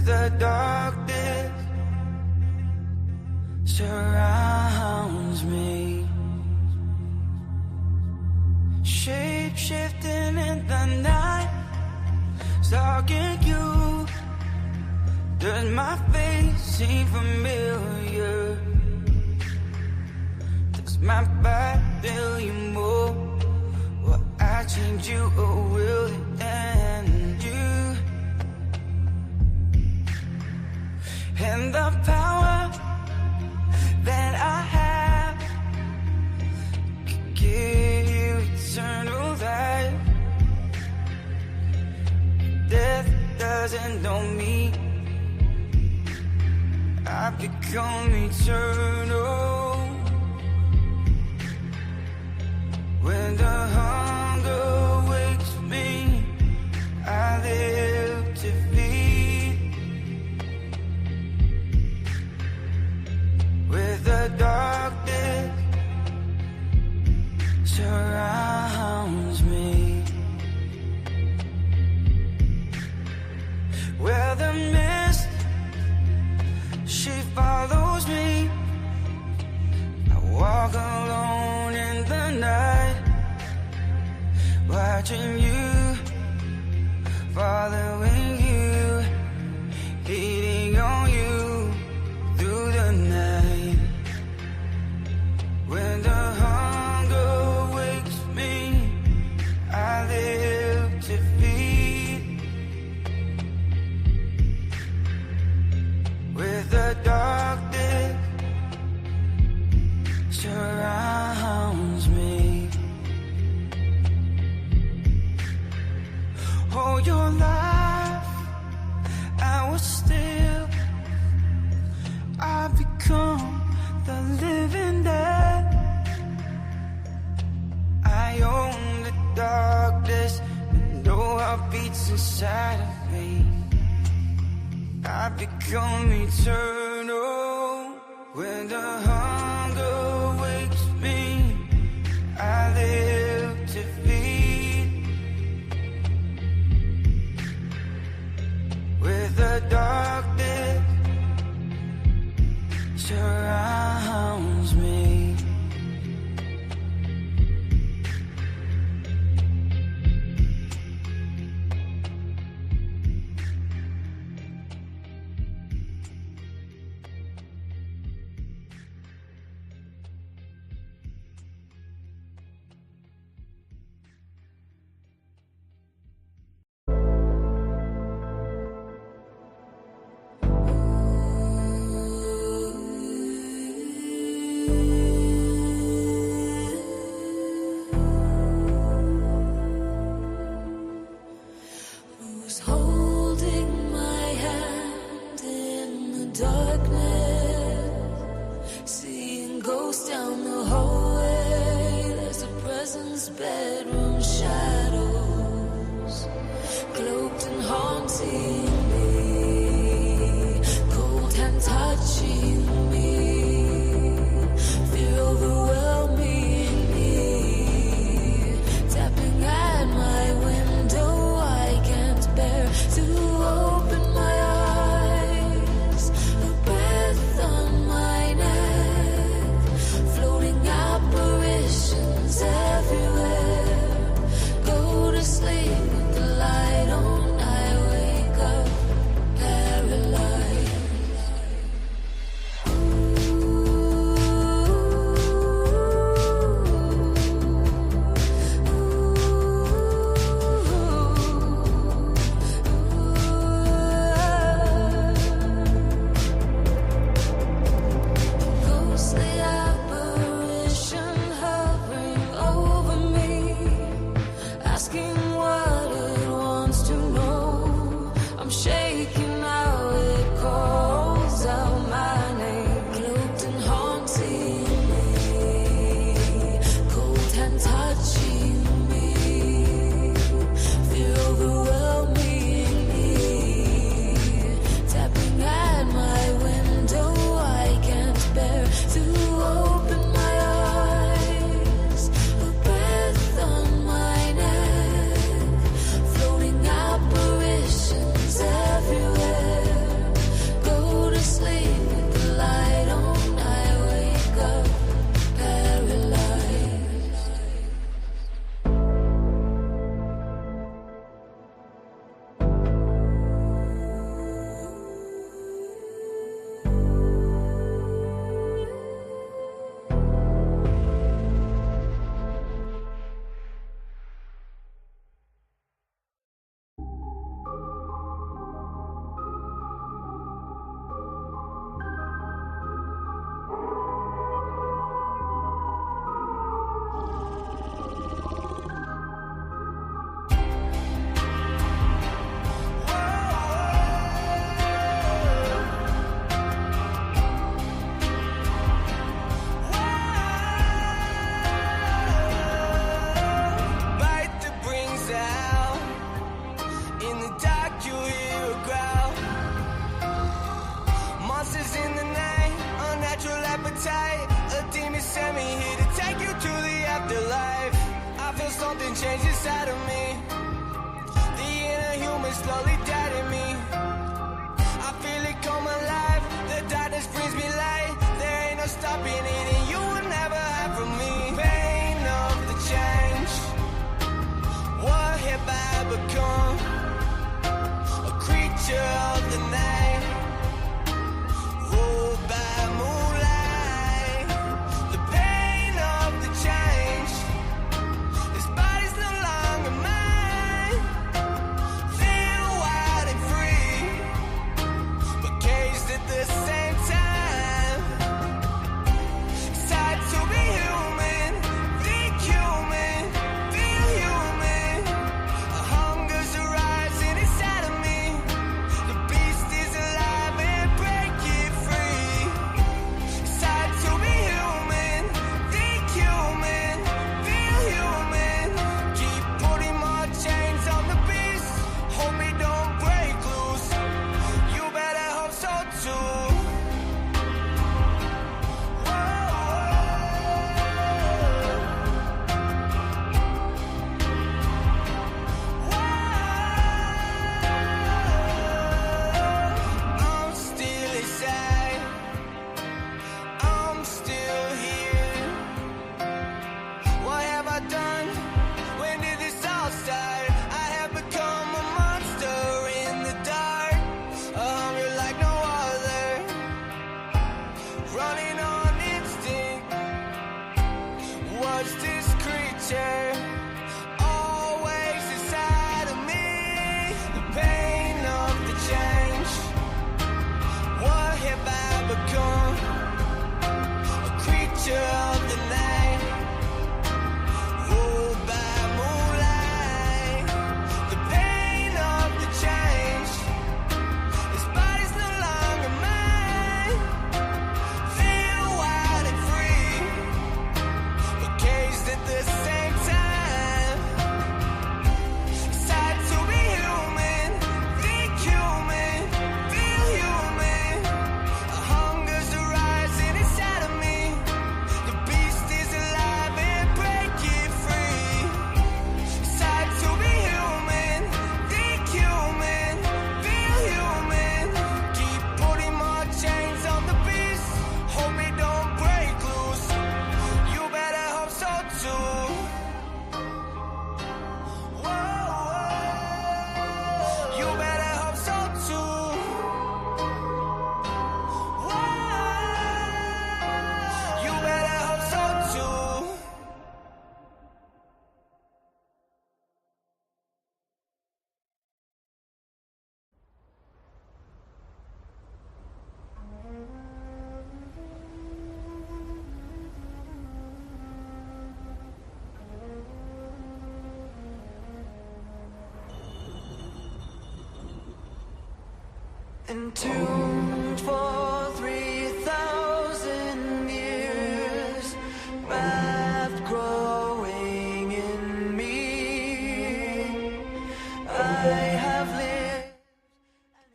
the darkness surrounds me, shape-shifting in the night, stalking you. Does my face seem familiar? Does my back feel you more? Will I change you or will it end you? And the power that I have can give you eternal life. Death doesn't know me. I've become eternal. When the hunger wakes me, I live to feed. With the darkness surrounds me, where the mist, she follows me. I walk alone in the night, watching you, following you, leading on you through the night. When the hunger wakes me, I live to feed. With the darkness surrounds me. Oh, your life, I was still. I become the living dead. I own the darkness and no heartbeats inside of me. I become eternal. When the hunger wakes me, I live to feed. With the darkness surrounds me. Who's holding my hand in the darkness? Seeing ghosts down the hallway. There's a presence, bedroom shadows, cloaked and haunting me. Cold hand touching me. Fear overwhelming me. Tapping at my window. I can't bear in the night, unnatural appetite. A demon sent me here to take you to the afterlife. I feel something change inside of me. The inner human slowly dead in me. I feel it come alive. The darkness brings me light. There ain't no stopping it, and you will never hide from me. Pain of the change. What have I become? A creature of the night, ruled by moonlight. The pain of the change. This body's no longer mine. Feel wild and free, but caged at the same time. It's time to be human, think human, feel human. A hunger's arising inside of me. The beast is alive and break it free. It's time to be human, think human, feel human. Keep putting more chains on the beast. Hope it don't break loose. You better hope so too. I'm still inside. I'm still here. What have I done? When did this all start? I have become a monster in the dark. A hunger like no other. Running on instinct. What's this creature? Always inside of me. The pain of the change. What have I become? A creature of the night, ruled by moonlight. The pain of the change. This body's no longer mine. Feel wild and free, but caged at the same time. It's time to be human, think human, feel human. A hunger's arising inside of me. The beast is alive and break it free. It's time to be human, think human, feel human. Keep putting more chains on the beast. Hope it don't break loose. You better hope so too. Whoa, you better hope so too. Whoa, you better hope so too. Entombed for 3,000 years, wrath growing in me. I have lived.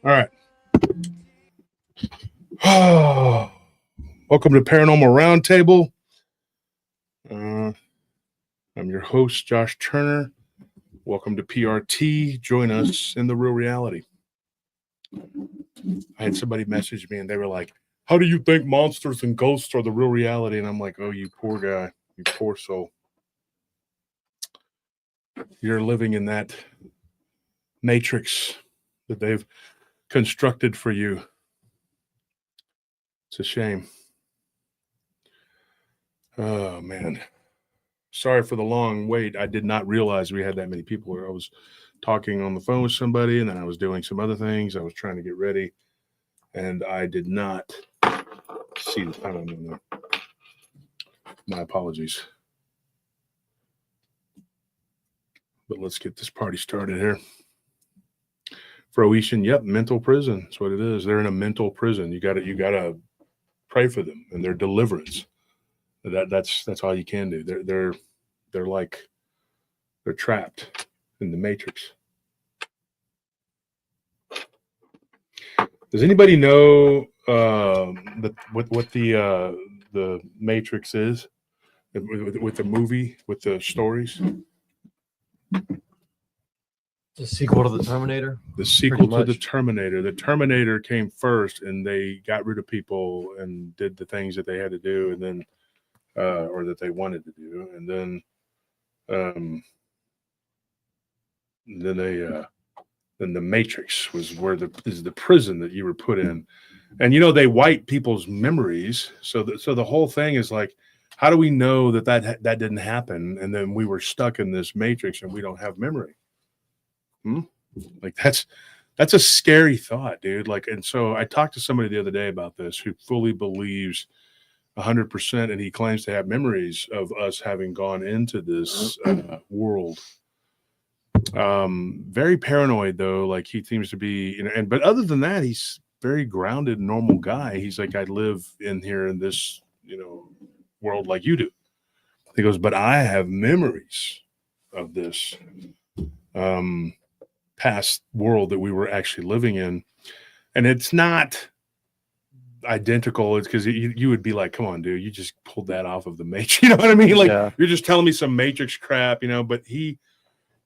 All right. Welcome to Paranormal Roundtable. I'm your host, Josh Turner. Welcome to PRT. Join us in the real reality. I had somebody message me and they were like, how do you think monsters and ghosts are the real reality? And I'm like, oh, you poor guy, you poor soul. You're living in that matrix that they've constructed for you. It's a shame. Oh, man. Sorry for the long wait. I did not realize we had that many people here. I was talking on the phone with somebody, and then I was doing some other things. I was trying to get ready, and I did not see the time. No. My apologies. But let's get this party started here. Froetian, yep, mental prison. That's what it is. They're in a mental prison. You gotta pray for them and their deliverance. That's all you can do. They're trapped in the matrix. Does anybody know what the Matrix is with the movie, with the stories. The sequel to the Terminator. The sequel to much. the Terminator. The Terminator came first, and they got rid of people and did the things that they had to do, and then or that they wanted to do, and then then the Matrix was where is the prison that you were put in, and they wipe people's memories. So the whole thing is like, how do we know that didn't happen, and then we were stuck in this Matrix and we don't have memory? Like that's a scary thought, dude. Like, and so I talked to somebody the other day about this who fully believes 100%, and he claims to have memories of us having gone into this world. Very paranoid though. Like, he seems to be, but other than that, he's very grounded, normal guy. He's like, I live in here in this, world like you do. He goes, but I have memories of this past world that we were actually living in, and it's not identical. It's because you would be like, come on, dude, you just pulled that off of the Matrix. You know what I mean? Like, you're just telling me some Matrix crap, but he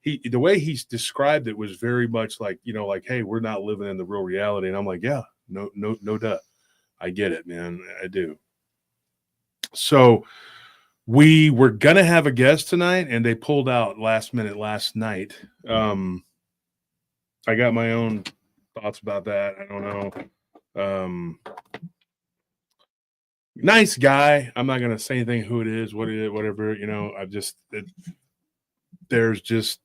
the way he's described it was very much like, like, hey, we're not living in the real reality. And I'm like, yeah, no duh. I get it, man. I do. So we were gonna have a guest tonight, and they pulled out last minute last night. I got my own thoughts about that. I don't know. Nice guy. I'm not gonna say anything who it is, what it is, whatever. There's just,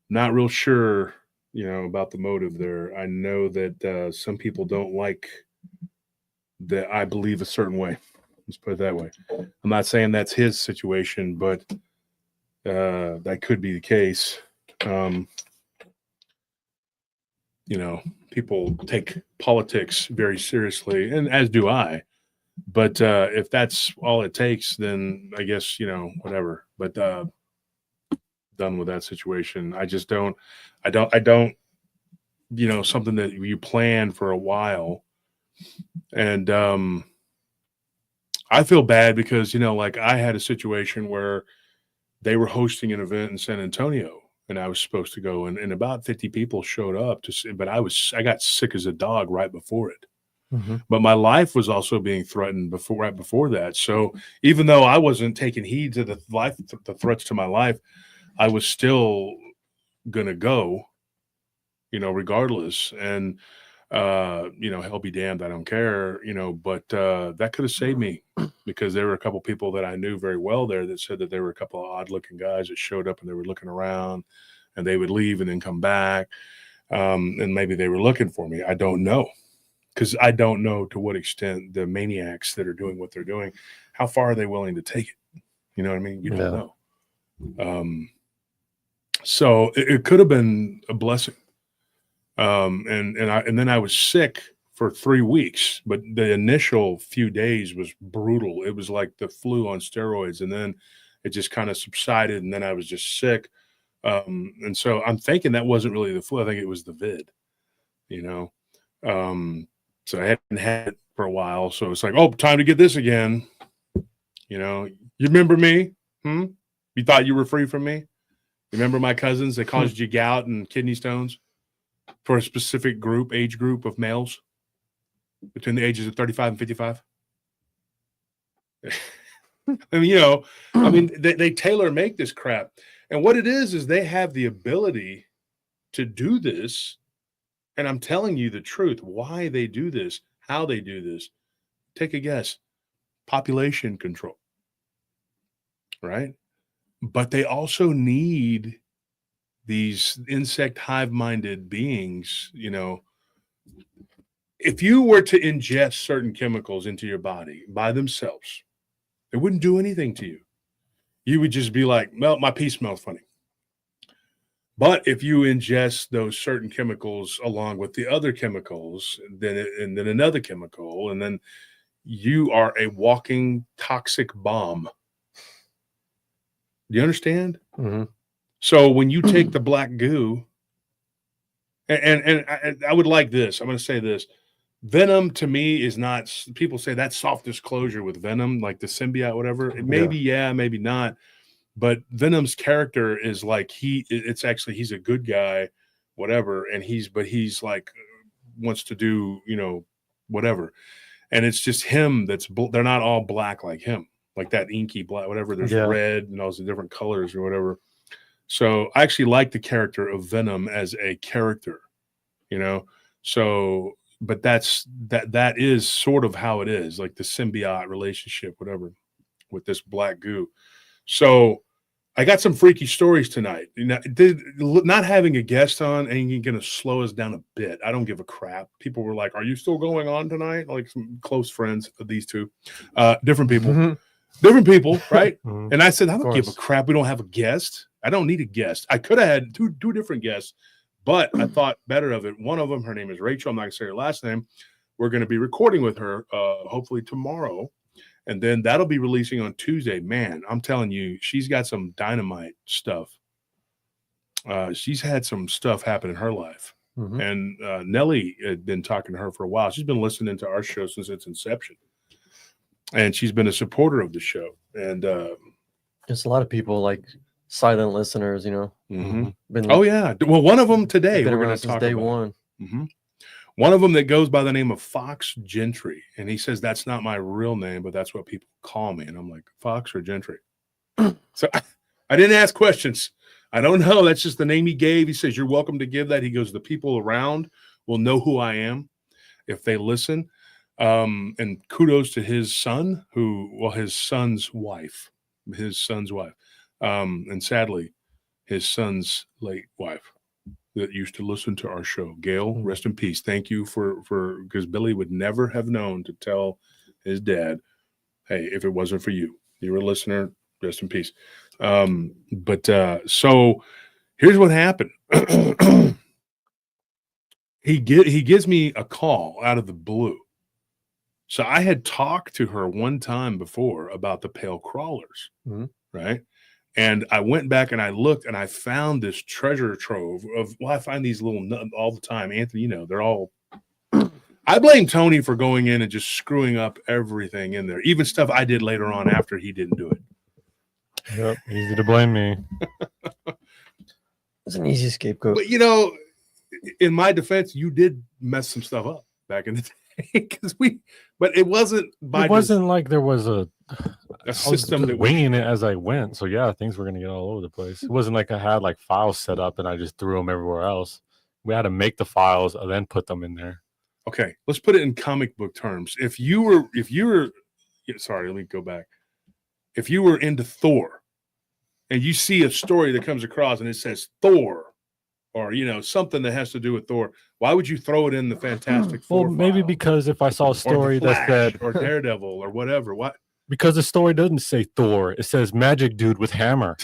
not real sure, about the motive there. I know that some people don't like that I believe a certain way. Let's put it that way. I'm not saying that's his situation, but that could be the case. People take politics very seriously, and as do I. But if that's all it takes, then I guess, whatever. But done with that situation. I just don't, something that you plan for a while. And I feel bad because, like, I had a situation where they were hosting an event in San Antonio, and I was supposed to go, and about 50 people showed up to see, but I got sick as a dog right before it. Mm-hmm. But my life was also being threatened right before that. So even though I wasn't taking heed to the threats to my life, I was still gonna go, regardless. And hell be damned, I don't care, but that could have saved me, because there were a couple people that I knew very well there that said that there were a couple of odd looking guys that showed up, and they were looking around, and they would leave and then come back. And maybe they were looking for me. I don't know, because I don't know to what extent the maniacs that are doing what they're doing, how far are they willing to take it? You know what I mean? You don't know. So it could have been a blessing. And then I was sick for 3 weeks, but the initial few days was brutal. It was like the flu on steroids, and then it just kind of subsided, and then I was just sick. And so I'm thinking that wasn't really the flu. I think it was the vid, so I hadn't had it for a while. So it's like, oh, time to get this again. You remember me? You thought you were free from me? Remember my cousins that caused you gout and kidney stones for a specific age group of males between the ages of 35 and 55? They tailor make this crap. And what it is they have the ability to do this. And I'm telling you the truth, why they do this, how they do this. Take a guess. Population control. Right? But they also need these insect hive-minded beings. If you were to ingest certain chemicals into your body by themselves, it wouldn't do anything to you. You would just be like, well, my pee smells funny. But if you ingest those certain chemicals along with the other chemicals, then another chemical, and then you are a walking toxic bomb. Do you understand? Mm-hmm. So when you take the black goo, and I would like this, I'm going to say this. Venom to me is not. People say that's soft disclosure with Venom, like the symbiote, whatever. It maybe maybe not. But Venom's character is like it's actually he's a good guy, whatever, and he's like wants to do whatever, and it's just him they're not all black like him, like that inky black whatever. There's red and all the different colors or whatever. So I actually like the character of Venom as a character, So, but that is sort of how it is, like the symbiote relationship, whatever, with this black goo. So I got some freaky stories tonight. Not having a guest on ain't going to slow us down a bit. I don't give a crap. People were like, "Are you still going on tonight?" Like some close friends of these two, different people, different people, right? And I said, "I don't give a crap. We don't have a guest. I don't need a guest. I could have had two different guests, but I thought better of it. One of them, her name is Rachel. I'm not going to say her last name. We're going to be recording with her hopefully tomorrow. And then that'll be releasing on Tuesday. Man, I'm telling you, she's got some dynamite stuff. She's had some stuff happen in her life. And Nelly had been talking to her for a while. She's been listening to our show since its inception. And she's been a supporter of the show. And there's a lot of people like silent listeners, oh, yeah. Well, one of them today, we're going to talk day about. One. One of them that goes by the name of Fox Gentry. And he says, that's not my real name, but that's what people call me. And I'm like, Fox or Gentry? So I didn't ask questions. I don't know. That's just the name he gave. He says, you're welcome to give that. He goes, the people around will know who I am if they listen. And kudos to his son, his son's wife. And sadly, his son's late wife that used to listen to our show. Gail, rest in peace. Thank you because Billy would never have known to tell his dad, hey, if it wasn't for you, you were a listener, rest in peace. So here's what happened. He gives me a call out of the blue. So I had talked to her one time before about the pale crawlers, right? And I went back and I looked and I found this treasure trove of, I find these little all the time. Anthony, they're all, I blame Tony for going in and just screwing up everything in there, even stuff I did later on after he didn't do it. Yep, easy to blame me. It's an easy scapegoat. But, in my defense, you did mess some stuff up back in the day. But it wasn't like there was a system that winging it as I went. So yeah, things were gonna get all over the place. It wasn't like I had like files set up and I just threw them everywhere else. We had to make the files and then put them in there. Okay, let's put it in comic book terms. If you were, sorry, let me go back. If you were into Thor, and you see a story that comes across and it says Thor, or something that has to do with Thor, why would you throw it in the Fantastic Four? Well, maybe because if I saw a story that said or Daredevil or whatever, what? Because the story doesn't say Thor, it says Magic Dude with hammer.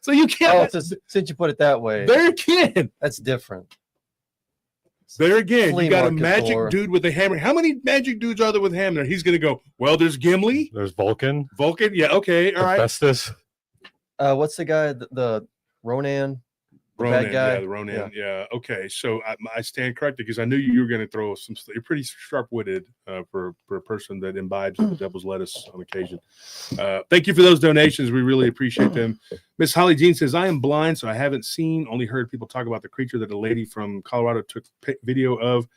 So you can't. Since you put it that way, there again, that's different. There again, Flea you got a market magic Thor. dude with a hammer. How many magic dudes are there with hammer? He's gonna go, well, there's Gimli, there's Vulcan, yeah, okay, all right. Hephaestus. What's the guy? The Ronan. Ronan, bad guy? yeah, the Ronan, yeah. Okay, so I stand corrected because I knew you were going to throw some. You're pretty sharp-witted for a person that imbibes the devil's lettuce on occasion. Thank you for those donations. We really appreciate them. Miss Holly Jean says, I am blind, so I haven't only heard people talk about the creature that a lady from Colorado took video of.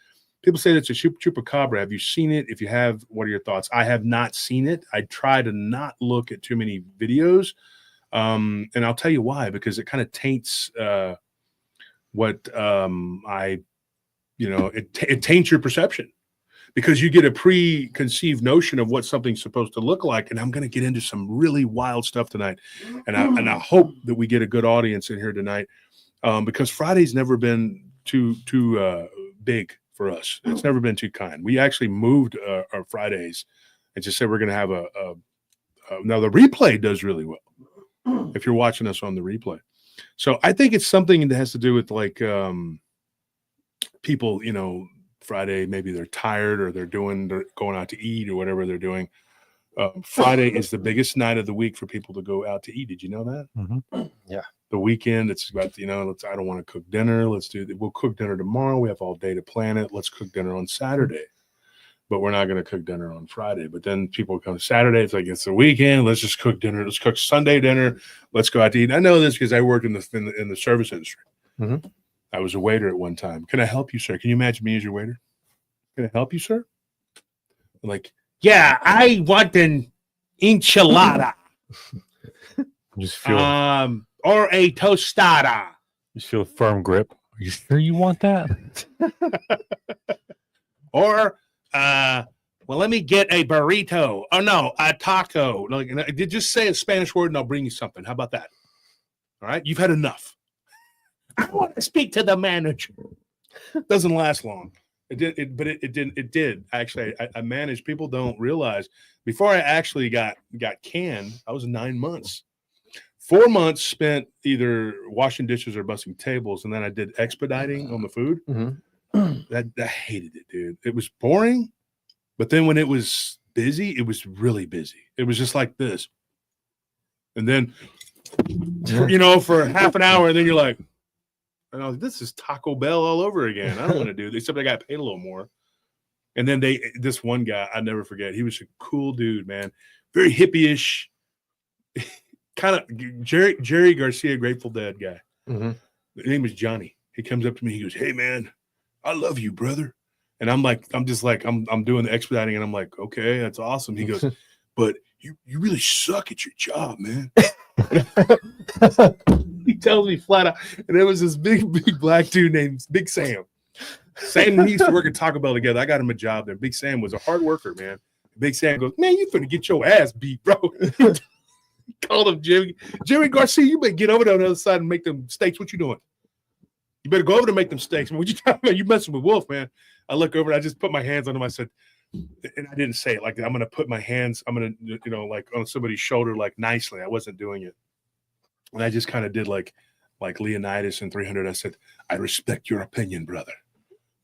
People say it's a Chupacabra. Have you seen it? If you have, what are your thoughts? I have not seen it. I try to not look at too many videos. And I'll tell you why, because it kind of taints it taints your perception, because you get a preconceived notion of what something's supposed to look like. And I'm going to get into some really wild stuff tonight. And I hope that we get a good audience in here tonight, because Friday's never been too big for us. It's never been too kind. We actually moved our Fridays and just said we're going to have now the replay does really well if you're watching us on the replay. So I think it's something that has to do with like people, Friday, maybe they're tired or they're going out to eat or whatever they're doing. Friday is the biggest night of the week for people to go out to eat. Did you know that? Mm-hmm. Yeah. the weekend. It's about, I don't want to cook dinner. We'll cook dinner tomorrow. We have all day to plan it. Let's cook dinner on Saturday. But we're not going to cook dinner on Friday. But then people come Saturday. It's like, it's the weekend. Let's just cook dinner. Let's cook Sunday dinner. Let's go out to eat. I know this because I worked in the service industry. Mm-hmm. I was a waiter at one time. Can I help you, sir? Can you imagine me as your waiter? Can I help you, sir? I'm like, yeah, I want an enchilada. Just feel Or a tostada. just feel a firm grip. Are you sure you want that? Or well, let me get a burrito. Oh no, a taco. Like, just say a Spanish word and I'll bring you something. How about that? All right, you've had enough. I want to speak to the manager. Doesn't last long. It did. Actually, I managed. People don't realize. Before I actually got canned, I was 9 months. 4 months spent either washing dishes or busting tables, and then I did expediting on the food. Mm-hmm. I hated it, dude. It was boring, but then when it was busy, it was really busy. It was just like this, and then for half an hour, and then you're like, this is Taco Bell all over again. I don't want to do this, except I got paid a little more. And then this one guy, I never forget. He was a cool dude, man. Very hippie-ish, kind of Jerry Garcia, Grateful Dead guy. Mm-hmm. His name was Johnny. He comes up to me. He goes, "Hey, man, I love you, brother." And I'm doing the expediting, and I'm like, "Okay, that's awesome." He goes, "But you really suck at your job, man." He tells me flat out, and there was this big black dude named Big Sam. Sam, we used to work at Taco Bell together. I got him a job there. Big Sam was a hard worker, man. Big Sam goes, "Man, you finna get your ass beat, bro." He called him Jerry Garcia. You better get over there on the other side and make them steaks. What you doing? You better go over there and make them steaks. What you talking about? You messing with Wolf, man. I look over. I just put my hands on him. I said, and I didn't say it like that. I'm gonna put my hands. I'm gonna like on somebody's shoulder, like nicely. I wasn't doing it. And I just kind of did like Leonidas in 300. I said, "I respect your opinion, brother,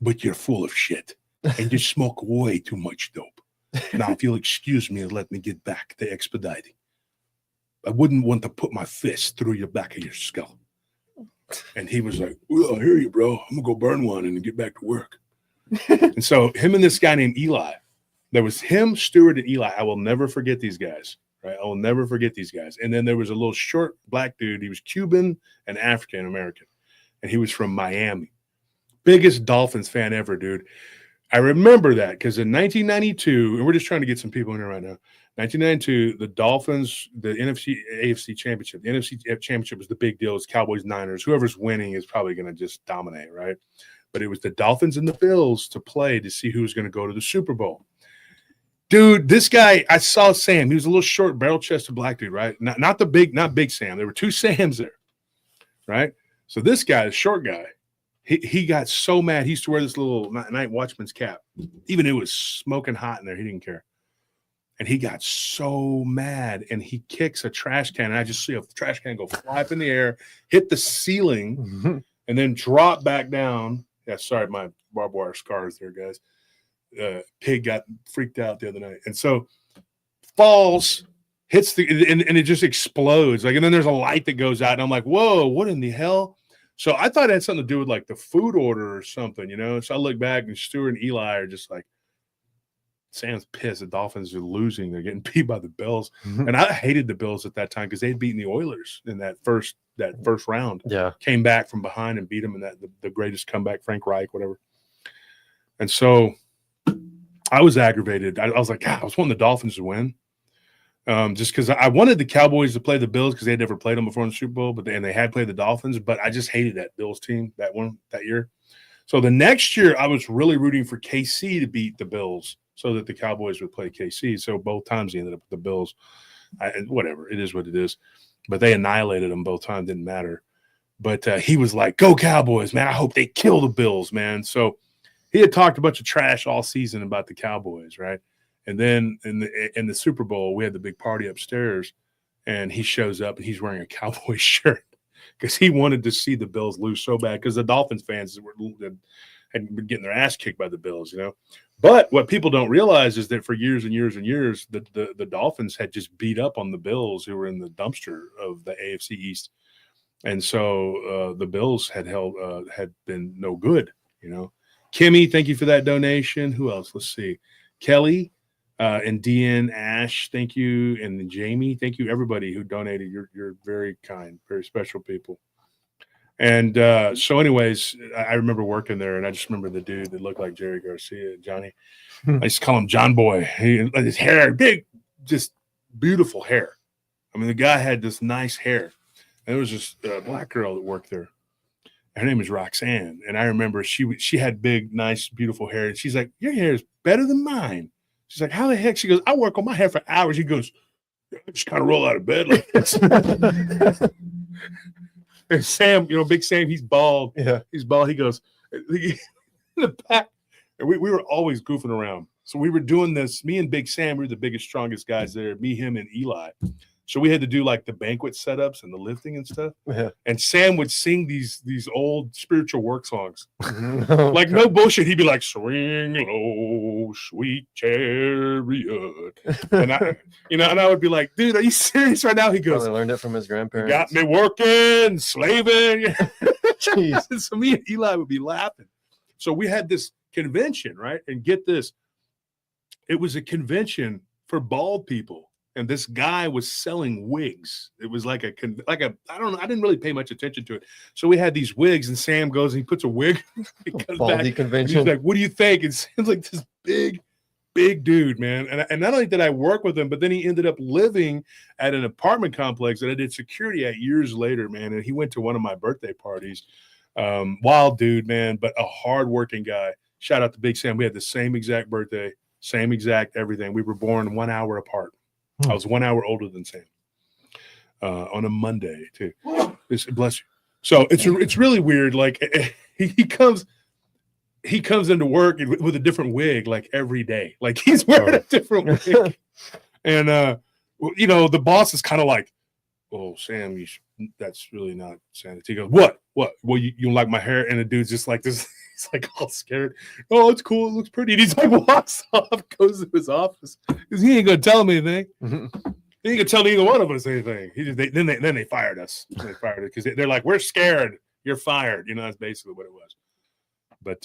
but you're full of shit and you smoke way too much dope. Now, if you'll excuse me and let me get back to expediting, I wouldn't want to put my fist through your back of your skull." And he was like, "Well, I hear you, bro. I'm gonna go burn one and get back to work." And so him and this guy named Eli, there was him, Stewart, and Eli. I will never forget these guys. Right, I will never forget these guys. And then there was a little short black dude. He was Cuban and African American, and he was from Miami. Biggest Dolphins fan ever, dude. I remember that because in 1992, and we're just trying to get some people in here right now. 1992, the Dolphins, the AFC championship. The NFC championship was the big deal. It's Cowboys, Niners. Whoever's winning is probably going to just dominate, right? But it was the Dolphins and the Bills to play to see who was going to go to the Super Bowl. Dude, this guy, I saw Sam. He was a little short, barrel-chested black dude, right? Not Big Sam. There were two Sams there, right? So this guy, the short guy, he got so mad. He used to wear this little night watchman's cap. Even it was smoking hot in there. He didn't care. And he got so mad, and he kicks a trash can, and I just see a trash can go fly up in the air, hit the ceiling, and then drop back down. Yeah, sorry, my barbed wire scars there, guys. Pig got freaked out the other night, and so falls, hits and it just explodes. Like, and then there's a light that goes out, and I'm like, "Whoa, what in the hell?" So I thought it had something to do with like the food order or something, So I look back, and Stewart and Eli are just like, Sam's pissed. The Dolphins are losing. They're getting beat by the Bills, and I hated the Bills at that time because they'd beaten the Oilers in that first round. Yeah, came back from behind and beat them in that the greatest comeback, Frank Reich, whatever. And so I was aggravated. I was like, God, I was wanting the Dolphins to win, just because I wanted the Cowboys to play the Bills because they'd never played them before in the Super Bowl, but they had played the Dolphins. But I just hated that Bills team that year. So the next year, I was really rooting for KC to beat the Bills so that the Cowboys would play KC. So both times they ended up with the Bills. Whatever, it is what it is. But they annihilated them both times. Didn't matter. But he was like, "Go Cowboys, man! I hope they kill the Bills, man." So he had talked a bunch of trash all season about the Cowboys, right? And then in the Super Bowl, we had the big party upstairs, and he shows up, and he's wearing a Cowboys shirt because he wanted to see the Bills lose so bad because the Dolphins fans had been getting their ass kicked by the Bills, But what people don't realize is that for years and years and years, the Dolphins had just beat up on the Bills, who were in the dumpster of the AFC East. And so the bills had been no good, you know. Kimmy, thank you for that donation. Who else? Let's see. Kelly and Deanne, Ash, thank you. And Jamie, thank you, everybody who donated. You're very kind, very special people. And so anyways, I remember working there, and I just remember the dude that looked like Jerry Garcia, Johnny. I used to call him John Boy. His hair, big, just beautiful hair. I mean, the guy had this nice hair. And there was this black girl that worked there. Her name was Roxanne. And I remember she had big, nice, beautiful hair. And she's like, your hair is better than mine. She's like, how the heck? She goes, I work on my hair for hours. He goes, I just kind of roll out of bed like this. And Sam, Big Sam, he's bald. Yeah. He's bald. He goes, in the back. And we were always goofing around. So we were doing this. Me and Big Sam, we were the biggest, strongest guys there. Me, him, and Eli. So we had to do like the banquet setups and the lifting and stuff. Yeah. And Sam would sing these old spiritual work songs. Like no bullshit. He'd be like, swing low, sweet chariot. And I would be like, dude, are you serious right now? He goes, Probably learned it from his grandparents. got me working, slaving. Jeez. So me and Eli would be laughing. So we had this convention, right? And get this, it was a convention for bald people. And this guy was selling wigs. It was like I don't know. I didn't really pay much attention to it. So we had these wigs, and Sam goes and he puts a wig. He comes Baldy back, convention. he's like, "What do you think?" And Sam's like this big dude, man. And not only did I work with him, but then he ended up living at an apartment complex that I did security at years later, man. And he went to one of my birthday parties. Wild dude, man, but a hardworking guy. Shout out to Big Sam. We had the same exact birthday, same exact everything. We were born 1 hour apart. I was 1 hour older than Sam on a Monday too. Bless you. So it's really weird. Like he comes into work with a different wig like every day. Like he's wearing a different wig, and the boss is kind of like, "Oh, Sam, that's really not sanity." He goes, "What? What? Well, you don't like my hair?" And the dude's just like this. He's like all scared. "Oh, it's cool. It looks pretty." And he's like walks off, goes to his office because he ain't gonna tell him anything. He ain't gonna tell neither one of us anything. Then they fired us. They fired it because they're like, "We're scared. You're fired." That's basically what it was. But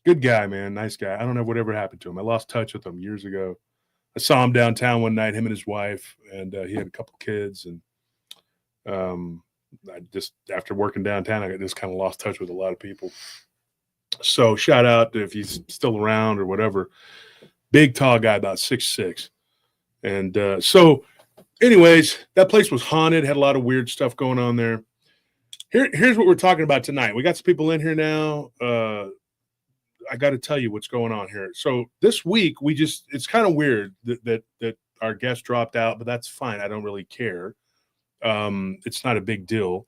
good guy, man. Nice guy. I don't know whatever happened to him. I lost touch with him years ago. I saw him downtown one night, him and his wife, and he had a couple kids. And I just, after working downtown, I just kind of lost touch with a lot of people. So shout out if he's still around or whatever. Big, tall guy, about 6'6". And so anyways, that place was haunted, had a lot of weird stuff going on there. Here's what we're talking about tonight. We got some people in here now. I got to tell you what's going on here. So this week, it's kind of weird that our guest dropped out, but that's fine. I don't really care. It's not a big deal.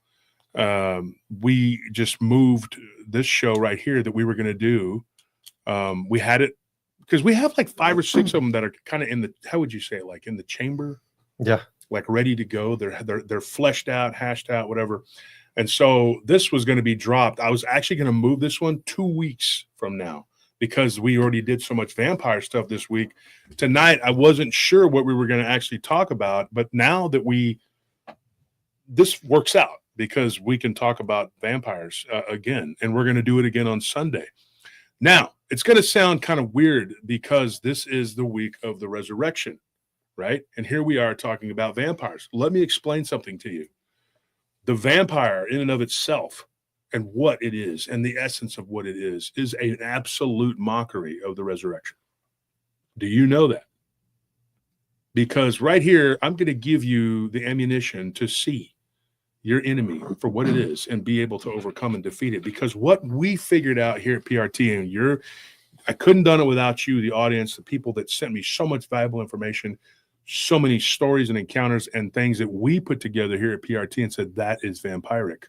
We just moved this show right here that we were going to do. We had it because we have like 5 or 6 of them that are kind of in the, how would you say, like in the chamber? Yeah. Like ready to go. They're fleshed out, hashed out, whatever. And so this was going to be dropped. I was actually going to move this one 2 weeks from now because we already did so much vampire stuff this week. Tonight, I wasn't sure what we were going to actually talk about, but now that this works out because we can talk about vampires again, and we're going to do it again on Sunday. Now, it's going to sound kind of weird because this is the week of the resurrection, right? And here we are talking about vampires. Let me explain something to you. The vampire in and of itself and what it is and the essence of what it is an absolute mockery of the resurrection. Do you know that? Because right here, I'm going to give you the ammunition to see your enemy for what it is and be able to overcome and defeat it. Because what we figured out here at PRT, and I couldn't done it without you, the audience, the people that sent me so much valuable information, so many stories and encounters and things that we put together here at PRT and said, that is vampiric.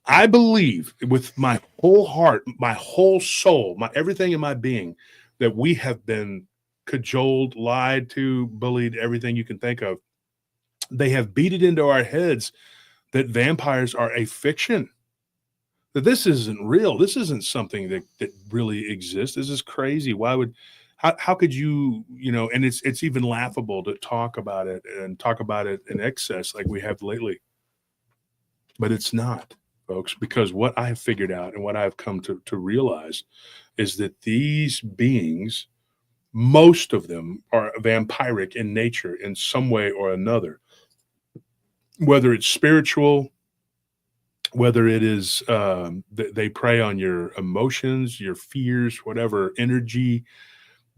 I believe with my whole heart, my whole soul, everything in my being, that we have been cajoled, lied to, bullied, everything you can think of. They have beat it into our heads that vampires are a fiction, that this isn't real. This isn't something that really exists. This is crazy. How could you, and it's even laughable to talk about it and talk about it in excess like we have lately. but it's not, folks, because what I have figured out and what I've come to realize is that these beings, most of them are vampiric in nature in some way or another, whether it's spiritual, whether it is they prey on your emotions, your fears, whatever energy.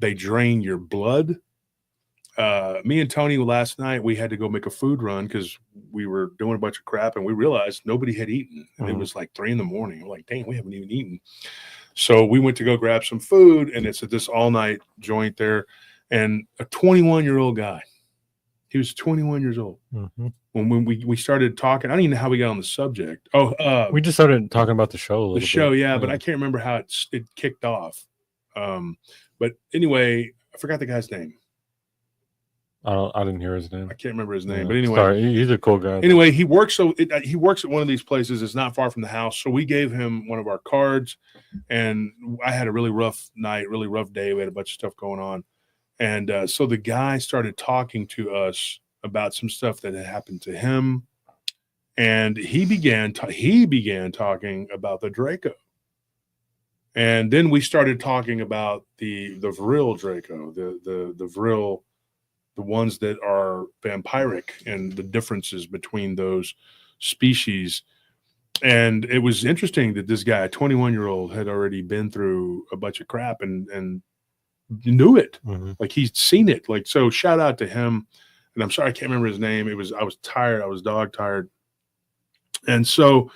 They drain your blood. Me and Tony last night, we had to go make a food run because we were doing a bunch of crap and we realized nobody had eaten. And it was like 3 a.m. I'm like, dang, we haven't even eaten. So we went to go grab some food, and it's at this all-night joint there. And a 21-year-old guy, he was 21 years old. When we started talking, I don't even know how we got on the subject. We just started talking about the show a little the show, bit. yeah, but I can't remember how it kicked off. But anyway, I forgot the guy's name. I didn't hear his name. I can't remember his name, Yeah. but anyway, Sorry, he's a cool guy. Anyway, he works at one of these places. It's not far from the house, so we gave him one of our cards. And I had a really rough night, really rough day. We had a bunch of stuff going on, and so the guy started talking to us about some stuff that had happened to him, and he began talking about the Draco, and then we started talking about the Vril Draco, the Vril. The ones that are vampiric and the differences between those species. And it was interesting that this guy, a 21-year-old, had already been through a bunch of crap and knew it. Like he'd seen it. Like, so shout out to him. And I'm sorry, I can't remember his name. I was tired. I was dog tired. And so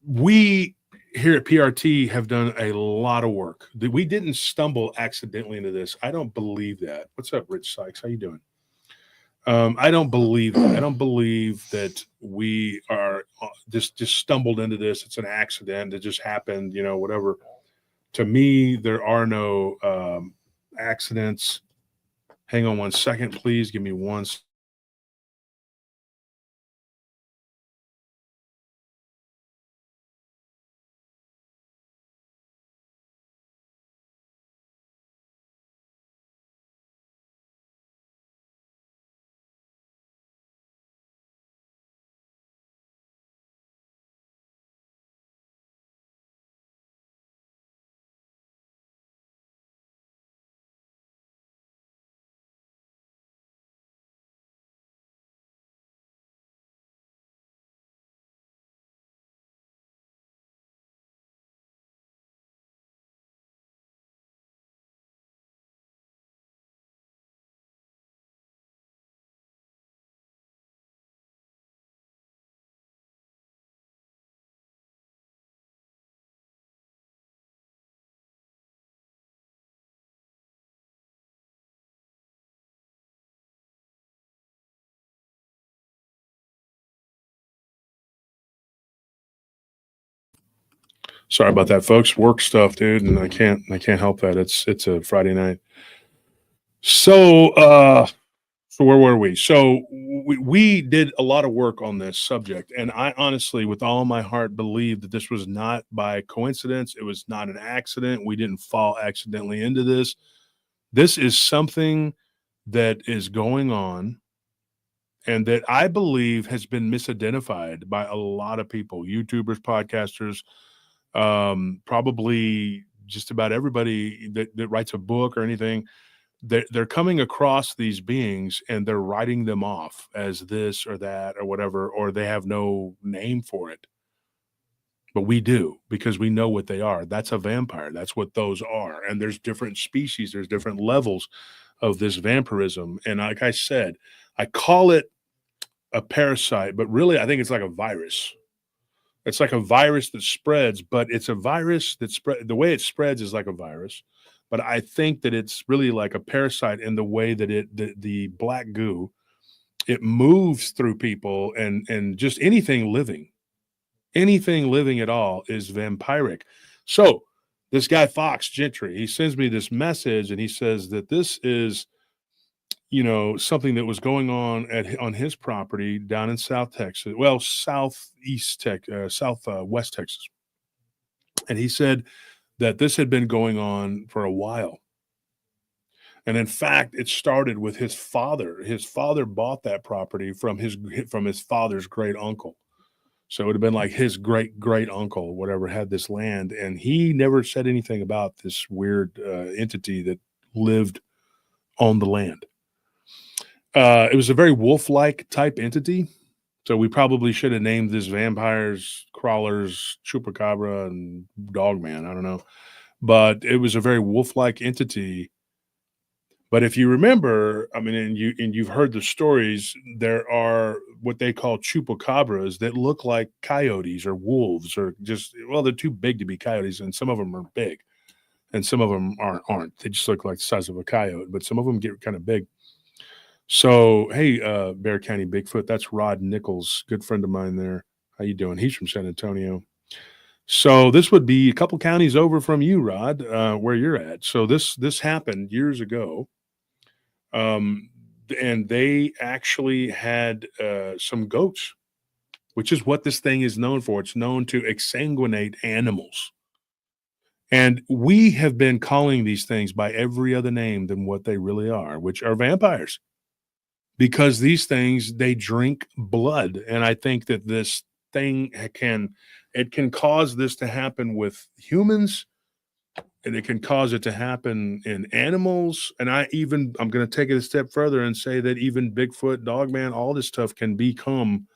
we here at PRT have done a lot of work. We didn't stumble accidentally into this. I don't believe that. What's up, Rich Sykes? How you doing? I don't believe that. I don't believe that we are just stumbled into this. It's an accident. It just happened, whatever. To me, there are no accidents. Hang on one second, please. Give me one second. Sorry about that, folks. Work stuff, dude, and I can't help that. It's a Friday night. So where were we? So we did a lot of work on this subject, and I honestly, with all my heart, believe that this was not by coincidence. It was not an accident. We didn't fall accidentally into this. This is something that is going on, and that I believe has been misidentified by a lot of people, YouTubers, podcasters, probably just about everybody that writes a book or anything. They're coming across these beings and they're writing them off as this or that or whatever, or they have no name for it. But we do, because we know what they are. That's a vampire. That's what those are. And there's different species. There's different levels of this vampirism. And like I said, I call it a parasite, but really I think it's like a virus. It's like a virus that spreads, but it's a virus that the way it spreads is like a virus. But I think that it's really like a parasite in the way that the black goo, it moves through people and just anything living at all is vampiric. So this guy Fox Gentry, he sends me this message and he says that this is, something that was going on on his property down in South Texas, well, southwest Texas. And he said that this had been going on for a while. And in fact, it started with his father. His father bought that property from his father's great uncle. So it would have been like his great great uncle, whatever, had this land, and he never said anything about this weird entity that lived on the land. It was a very wolf-like type entity. So we probably should have named this vampires, crawlers, chupacabra, and dogman. I don't know. But it was a very wolf-like entity. But if you remember, I mean, and you've heard the stories, there are what they call chupacabras that look like coyotes or wolves, or just, well, they're too big to be coyotes, and some of them are big, and some of them aren't. They just look like the size of a coyote, but some of them get kind of big. So, hey, Bear County Bigfoot, that's Rod Nichols, good friend of mine there. How you doing? He's from San Antonio. So this would be a couple counties over from you, Rod, where you're at. So this happened years ago. And they actually had some goats, which is what this thing is known for. It's known to exsanguinate animals. And we have been calling these things by every other name than what they really are, which are vampires. Because these things, they drink blood. And I think that this thing can cause this to happen with humans, and it can cause it to happen in animals. And I'm going to take it a step further and say that even Bigfoot, Dogman, all this stuff can become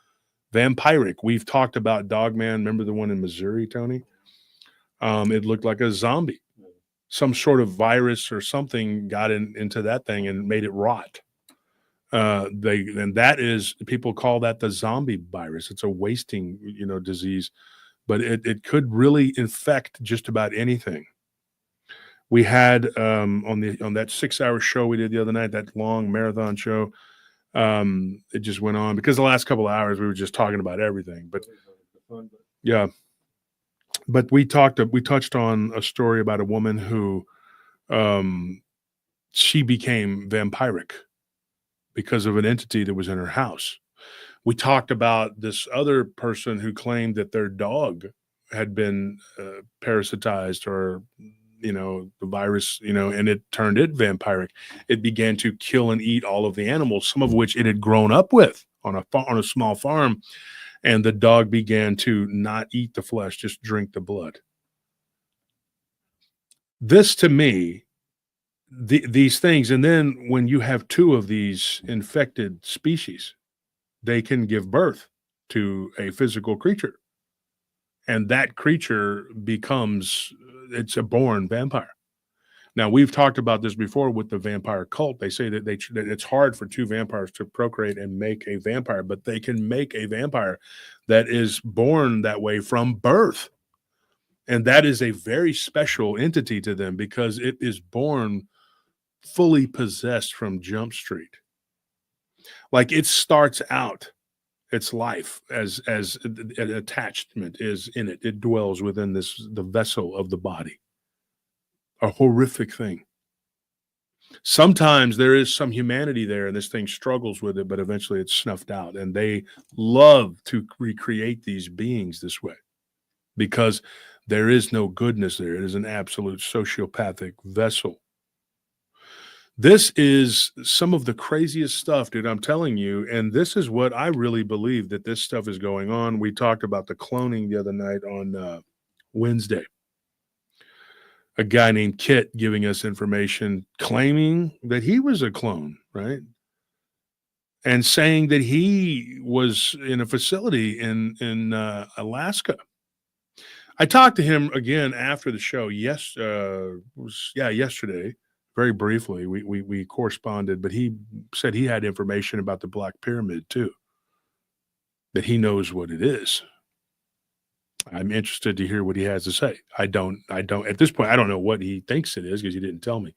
vampiric. We've talked about Dogman. Remember the one in Missouri, Tony? It looked like a zombie. Some sort of virus or something got into that thing and made it rot. And that is, people call that the zombie virus. It's a wasting, disease, but it could really infect just about anything. We had on that 6-hour show we did the other night, that long marathon show. It just went on because the last couple of hours we were just talking about everything. But yeah, but we touched on a story about a woman who she became vampiric because of an entity that was in her house. We talked about this other person who claimed that their dog had been parasitized, or the virus, and it turned it vampiric. It began to kill and eat all of the animals, some of which it had grown up with on a small farm, and the dog began to not eat the flesh, just drink the blood. This, to me, these things, and then when you have two of these infected species, they can give birth to a physical creature, and that creature it's a born vampire. Now, we've talked about this before with the vampire cult. They say that that it's hard for two vampires to procreate and make a vampire, but they can make a vampire that is born that way from birth. And that is a very special entity to them because it is born fully possessed from Jump Street. Like, it starts out its life as an attachment is in it. It dwells within the vessel of the body. A horrific thing. Sometimes there is some humanity there and this thing struggles with it, but eventually it's snuffed out. And they love to recreate these beings this way because there is no goodness there. It is an absolute sociopathic vessel. This is some of the craziest stuff, dude, I'm telling you. And this is what I really believe, that this stuff is going on. We talked about the cloning the other night on Wednesday. A guy named Kit giving us information, claiming that he was a clone, right? And saying that he was in a facility in Alaska. I talked to him again after the show. Yesterday. Very briefly, we corresponded, but he said he had information about the Black Pyramid too, that he knows what it is. I'm interested to hear what he has to say. I don't at this point, I don't know what he thinks it is because he didn't tell me.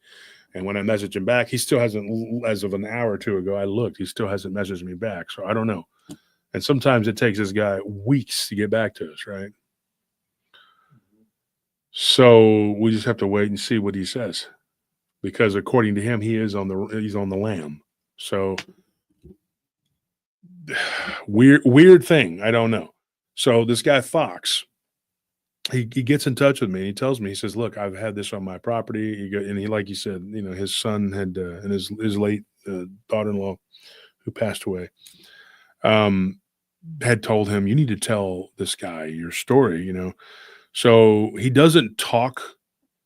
And when I messaged him back, he still hasn't, as of an hour or two ago, I looked, he still hasn't messaged me back. So I don't know. And sometimes it takes this guy weeks to get back to us, right? So we just have to wait and see what he says. Because according to him, he's on the lam. So weird thing. I don't know. So this guy Fox, he gets in touch with me. He tells me, he says, look, I've had this on my property. And he, like you said, you know, his son had, and his late daughter-in-law who passed away, had told him, you need to tell this guy your story, you know? So he doesn't talk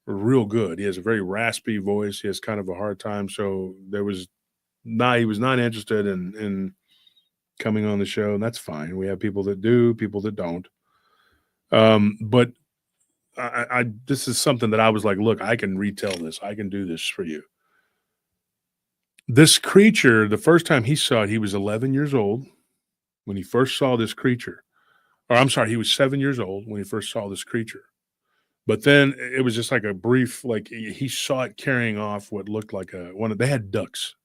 real good. He has a very raspy voice. He has kind of a hard time. So he was not interested in coming on the show, and that's fine. We have people that do, people that don't. But this is something that I was like, look, I can retell this. I can do this for you. This creature, the first time he saw it, he was 11 years old when he first saw this creature. Or I'm sorry, he was 7 years old when he first saw this creature. But then it was just like a brief, like he saw it carrying off what looked like they had ducks.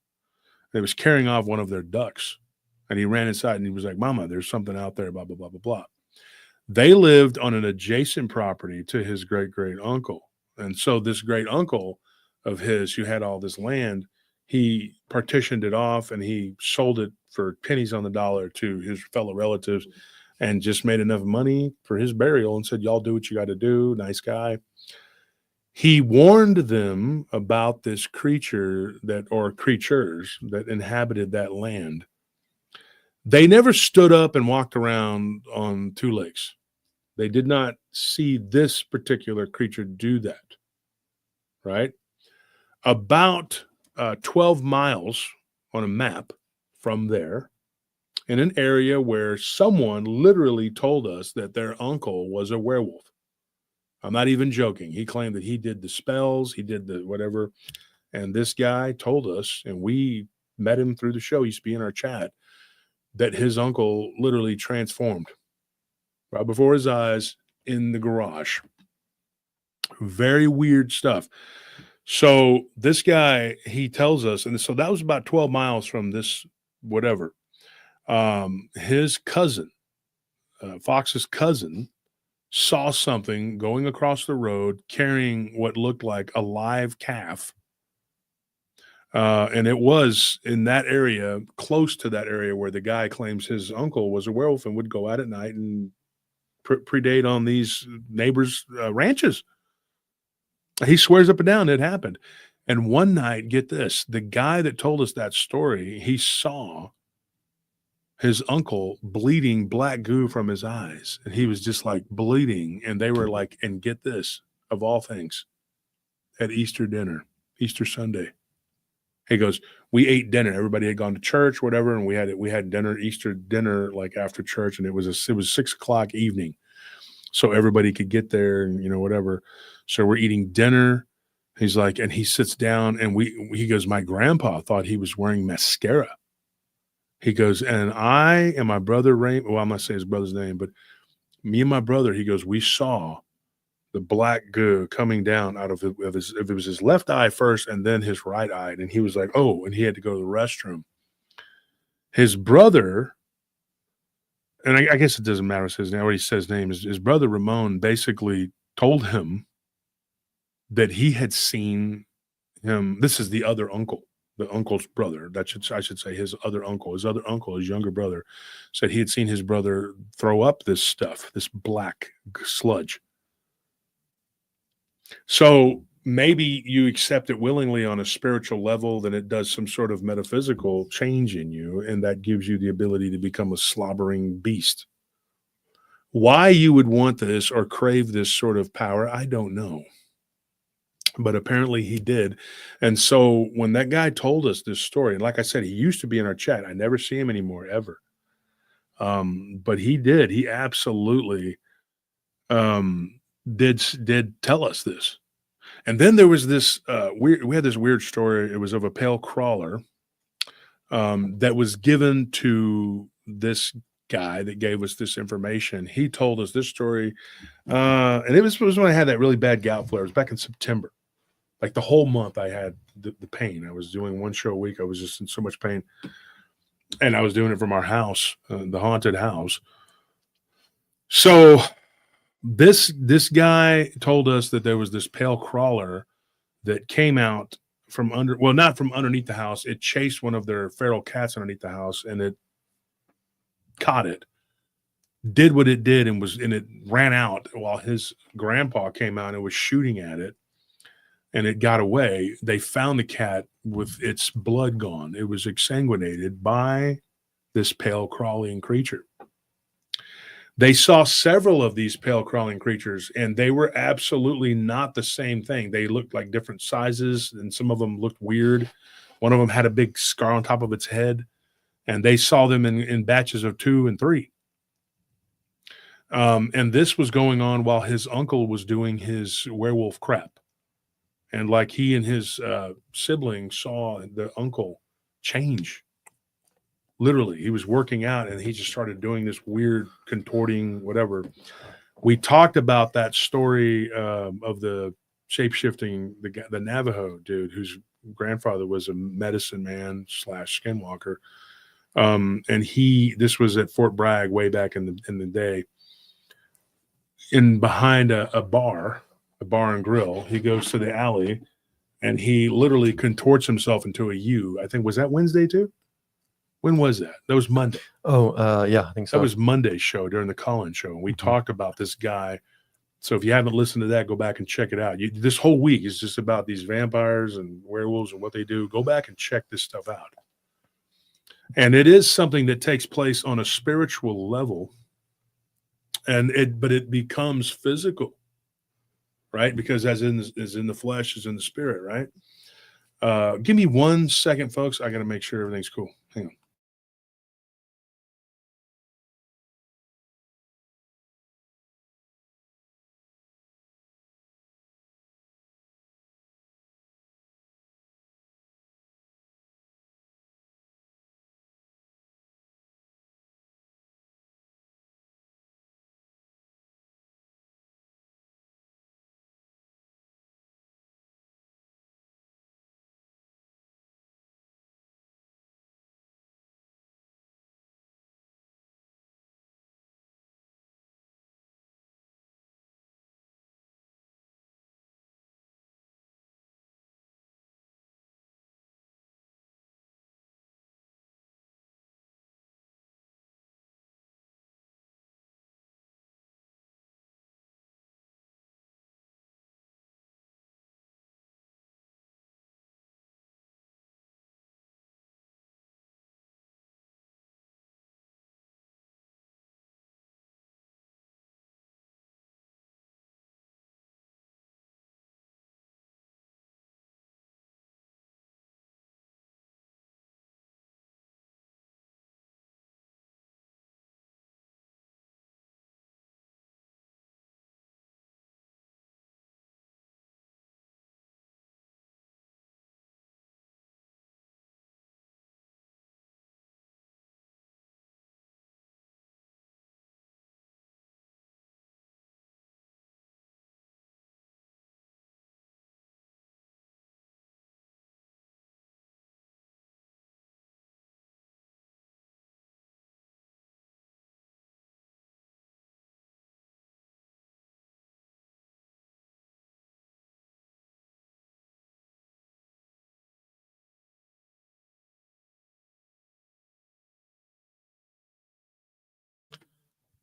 It was carrying off one of their ducks. And he ran inside and he was like, Mama, there's something out there, blah, blah, blah, blah, blah. They lived on an adjacent property to his great-great uncle. And so this great uncle of his who had all this land, he partitioned it off and he sold it for pennies on the dollar to his fellow relatives and just made enough money for his burial and said, y'all do what you got to do. Nice guy. He warned them about this creature or creatures that inhabited that land. They never stood up and walked around on two legs. They did not see this particular creature do that, right? About 12 miles on a map from there, in an area where someone literally told us that their uncle was a werewolf. I'm not even joking. He claimed that he did the spells, he did the whatever. And this guy told us, and we met him through the show, he used to be in our chat, that his uncle literally transformed right before his eyes in the garage. Very weird stuff. So this guy, he tells us, and so that was about 12 miles from this whatever. His cousin, Fox's cousin, saw something going across the road carrying what looked like a live calf. And it was in that area, close to that area where the guy claims his uncle was a werewolf and would go out at night and predate on these neighbors' ranches. He swears up and down it happened. And one night, get this, the guy that told us that story, he saw his uncle bleeding black goo from his eyes. And he was just like bleeding. And they were like, and get this, of all things, at Easter dinner, Easter Sunday. He goes, we ate dinner. Everybody had gone to church, whatever, and we had dinner, Easter dinner, like after church, and it was 6:00 evening, so everybody could get there and whatever. So we're eating dinner. He's like, and he sits down, and he goes, my grandpa thought he was wearing mascara. He goes, and I and my brother Ray, well, I'm not saying his brother's name, but me and my brother, he goes, we saw the black goo coming down out of it was his left eye first and then his right eye. And he was like, oh, and he had to go to the restroom. His brother, and I guess it doesn't matter his name, what he says his name is, his brother Ramon basically told him that he had seen him. This is the other uncle, the uncle's brother. I should say his other uncle, his younger brother, said he had seen his brother throw up this stuff, this black sludge. So maybe you accept it willingly on a spiritual level, then it does some sort of metaphysical change in you, and that gives you the ability to become a slobbering beast. Why you would want this or crave this sort of power, I don't know. But apparently he did. And so when that guy told us this story, and like I said, he used to be in our chat. I never see him anymore, ever. But he did. He absolutely did tell us this. And then there was this we had this weird story. It was of a pale crawler that was given to this guy that gave us this information. He told us this story, and it was when I had that really bad gout flare. It was back in September. Like the whole month I had the pain. I was doing one show a week. I was just in so much pain. And I was doing it from our house, the haunted house. So this guy told us that there was this pale crawler that came out from not from underneath the house. It chased one of their feral cats underneath the house, and it caught it. did what it did and it ran out while his grandpa came out and was shooting at it, and it got away. They found the cat with its blood gone. It was exsanguinated by this pale crawling creature. They saw several of these pale crawling creatures, and they were absolutely not the same thing. They looked like different sizes, and some of them looked weird. One of them had a big scar on top of its head, and they saw them in batches of 2 and 3. And this was going on while his uncle was doing his werewolf crap. And like he and his siblings saw the uncle change. Literally, he was working out and he just started doing this weird contorting, whatever. We talked about that story of the shape-shifting, the Navajo dude whose grandfather was a medicine man / skinwalker. And this was at Fort Bragg way back in the day. Behind a bar and grill, he goes to the alley and he literally contorts himself into a U. I think, was that Wednesday too? When was that? That was Monday. Oh, yeah, I think so. That was Monday's show during the Collins show. And we talked about this guy. So if you haven't listened to that, go back and check it out. This whole week is just about these vampires and werewolves and what they do. Go back and check this stuff out. And it is something that takes place on a spiritual level. But it becomes physical, right? Because as in the flesh is in the spirit, right? Give me 1 second, folks. I got to make sure everything's cool. Hang on.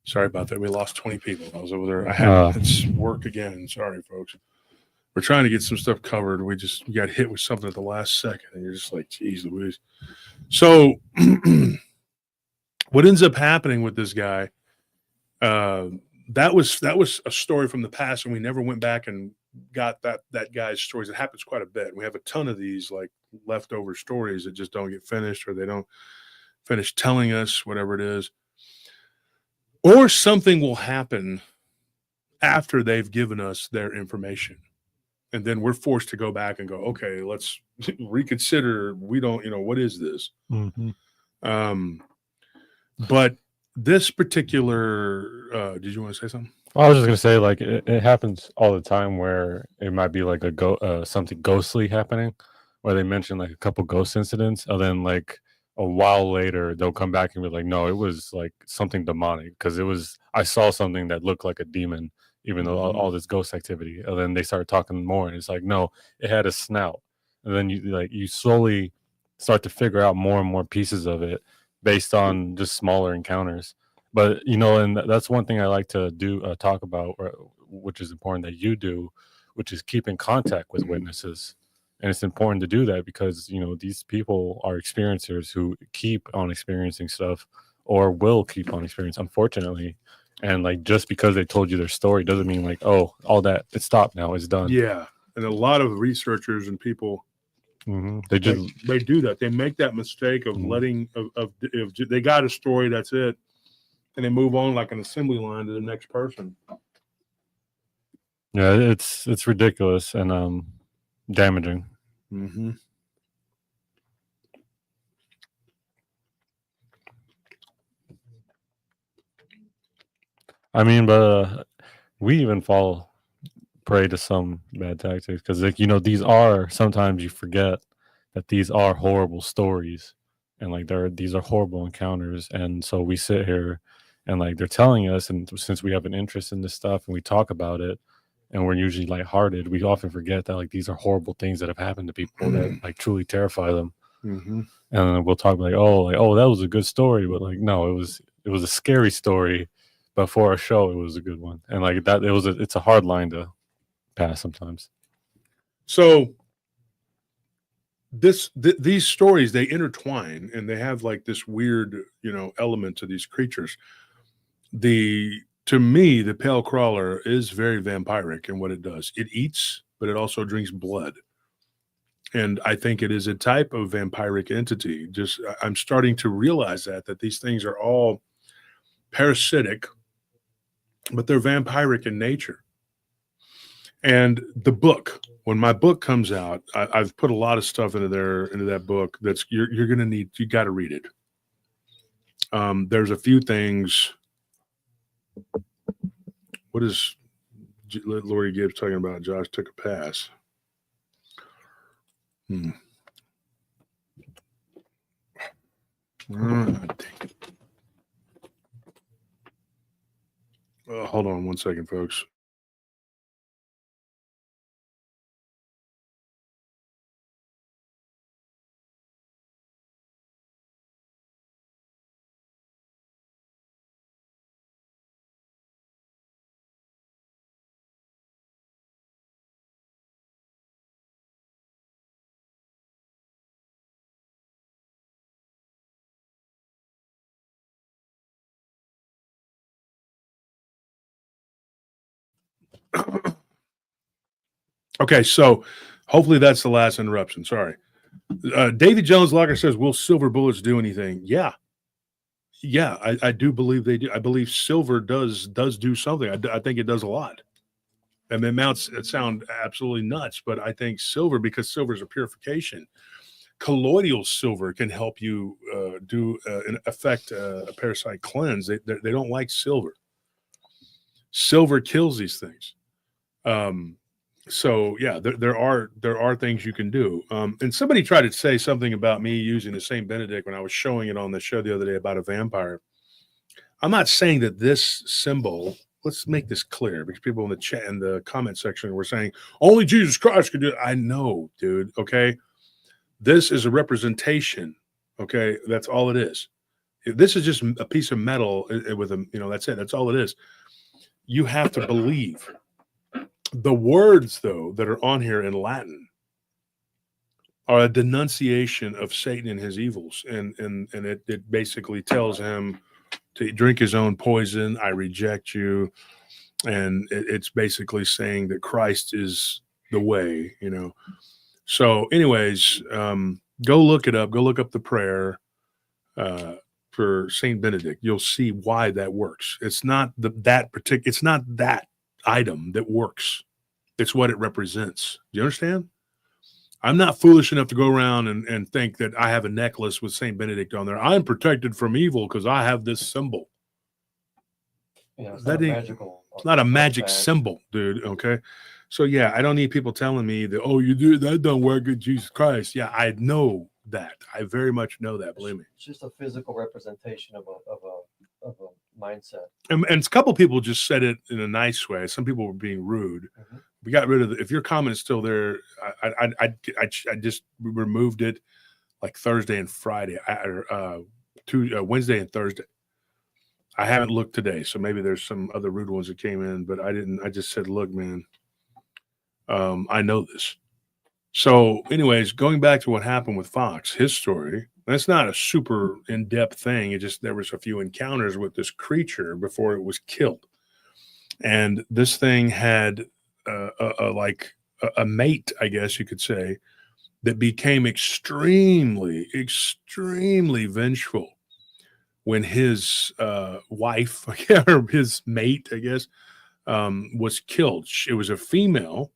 Sorry about that. We lost 20 people. I was over there. It's work again. Sorry, folks. We're trying to get some stuff covered. We got hit with something at the last second, and you're just like, geez Louise. So what ends up happening with this guy, that was a story from the past, and we never went back and got that guy's stories. It happens quite a bit. We have a ton of these like leftover stories that just don't get finished, or they don't finish telling us whatever it is. Or something will happen after they've given us their information. And then we're forced to go back and go, okay, let's reconsider. We don't, what is this? Mm-hmm. But this particular, did you want to say something? Well, I was just going to say, like, it happens all the time where it might be like something ghostly happening, where they mention like a couple ghost incidents, and then like a while later they'll come back and be like, no, it was like something demonic, because I saw something that looked like a demon, even though all this ghost activity. And then they start talking more, and it's like, no, it had a snout. And then you slowly start to figure out more and more pieces of it based on just smaller encounters. But you know, and that's one thing I like to do talk about, which is important that you do, which is keep in contact with witnesses. And it's important to do that because you know these people are experiencers who keep on experiencing stuff or will keep on experiencing, unfortunately. And like just because they told you their story doesn't mean like, oh, all that it's stopped now, it's done. Yeah, and a lot of researchers and people They just they do that. They make that mistake of letting of they got a story, that's it, and they move on like an assembly line to the next person. yeah, it's ridiculous and damaging. Mm-hmm. I mean, but we even fall prey to some bad tactics because, like, you know, these are sometimes you forget that these are horrible stories and like these are horrible encounters, and so we sit here and like they're telling us, and since we have an interest in this stuff and we talk about it, and we're usually lighthearted, we often forget that like these are horrible things that have happened to people that like truly terrify them. Mm-hmm. And then we'll talk like, oh, that was a good story, but like, no, it was a scary story, but for a show, it was a good one, and like that, it's a hard line to pass sometimes. So these stories, they intertwine and they have like this weird, you know, element to these creatures. To me, the pale crawler is very vampiric in what it does. It eats, but it also drinks blood. And I think it is a type of vampiric entity. I'm starting to realize that these things are all parasitic, but they're vampiric in nature. And the book, when my book comes out, I've put a lot of stuff into that book. That's you're going to need. You got to read it. There's a few things. What is Lori Gibbs talking about? Josh took a pass. Hold on one second, folks. Okay, so hopefully that's the last interruption. Sorry. David Jones Locker says, will silver bullets do anything? Yeah. I do believe they do. I believe silver does do something. I think it does a lot. I mean, it sound absolutely nuts, but I think silver, because silver is a purification. Colloidal silver can help you affect a parasite cleanse. They don't like silver. Silver kills these things. So yeah, there are things you can do. And somebody tried to say something about me using the Saint Benedict when I was showing it on the show the other day about a vampire. I'm not saying that this symbol. Let's make this clear, because people in the chat and the comment section were saying only Jesus Christ could do it. I know, dude. Okay, this is a representation. Okay, that's all it is. This is just a piece of metal with a, that's it. That's all it is. You have to believe. The words, though, that are on here in Latin are a denunciation of Satan and his evils. And it basically tells him to drink his own poison. I reject you. And it's basically saying that Christ is the way, So anyways, go look it up. Go look up the prayer for Saint Benedict. You'll see why that works. It's not it's not that item that works. It's what it represents. Do you understand? I'm not foolish enough to go around and think that I have a necklace with Saint Benedict on there. I'm protected from evil because I have this symbol. Yeah, it's it's not a magic symbol, dude. Okay. So yeah, I don't need people telling me that, oh, you do that don't work with Jesus Christ. Yeah, I know that. I very much know that. Believe me. It's just a physical representation of a mindset. And a couple people just said it in a nice way. Some people were being rude. Mm-hmm. We got rid of if your comment is still there, I just removed it like Thursday and Friday, Wednesday and Thursday. I haven't looked today, so maybe there's some other rude ones that came in, but I didn't. I just said, look, man, I know this. So, anyways, going back to what happened with Fox, his story, that's not a super in-depth thing. It just there was a few encounters with this creature before it was killed. And this thing had a mate, I guess you could say, that became extremely, extremely vengeful when his wife or his mate, I guess, was killed. It was a female,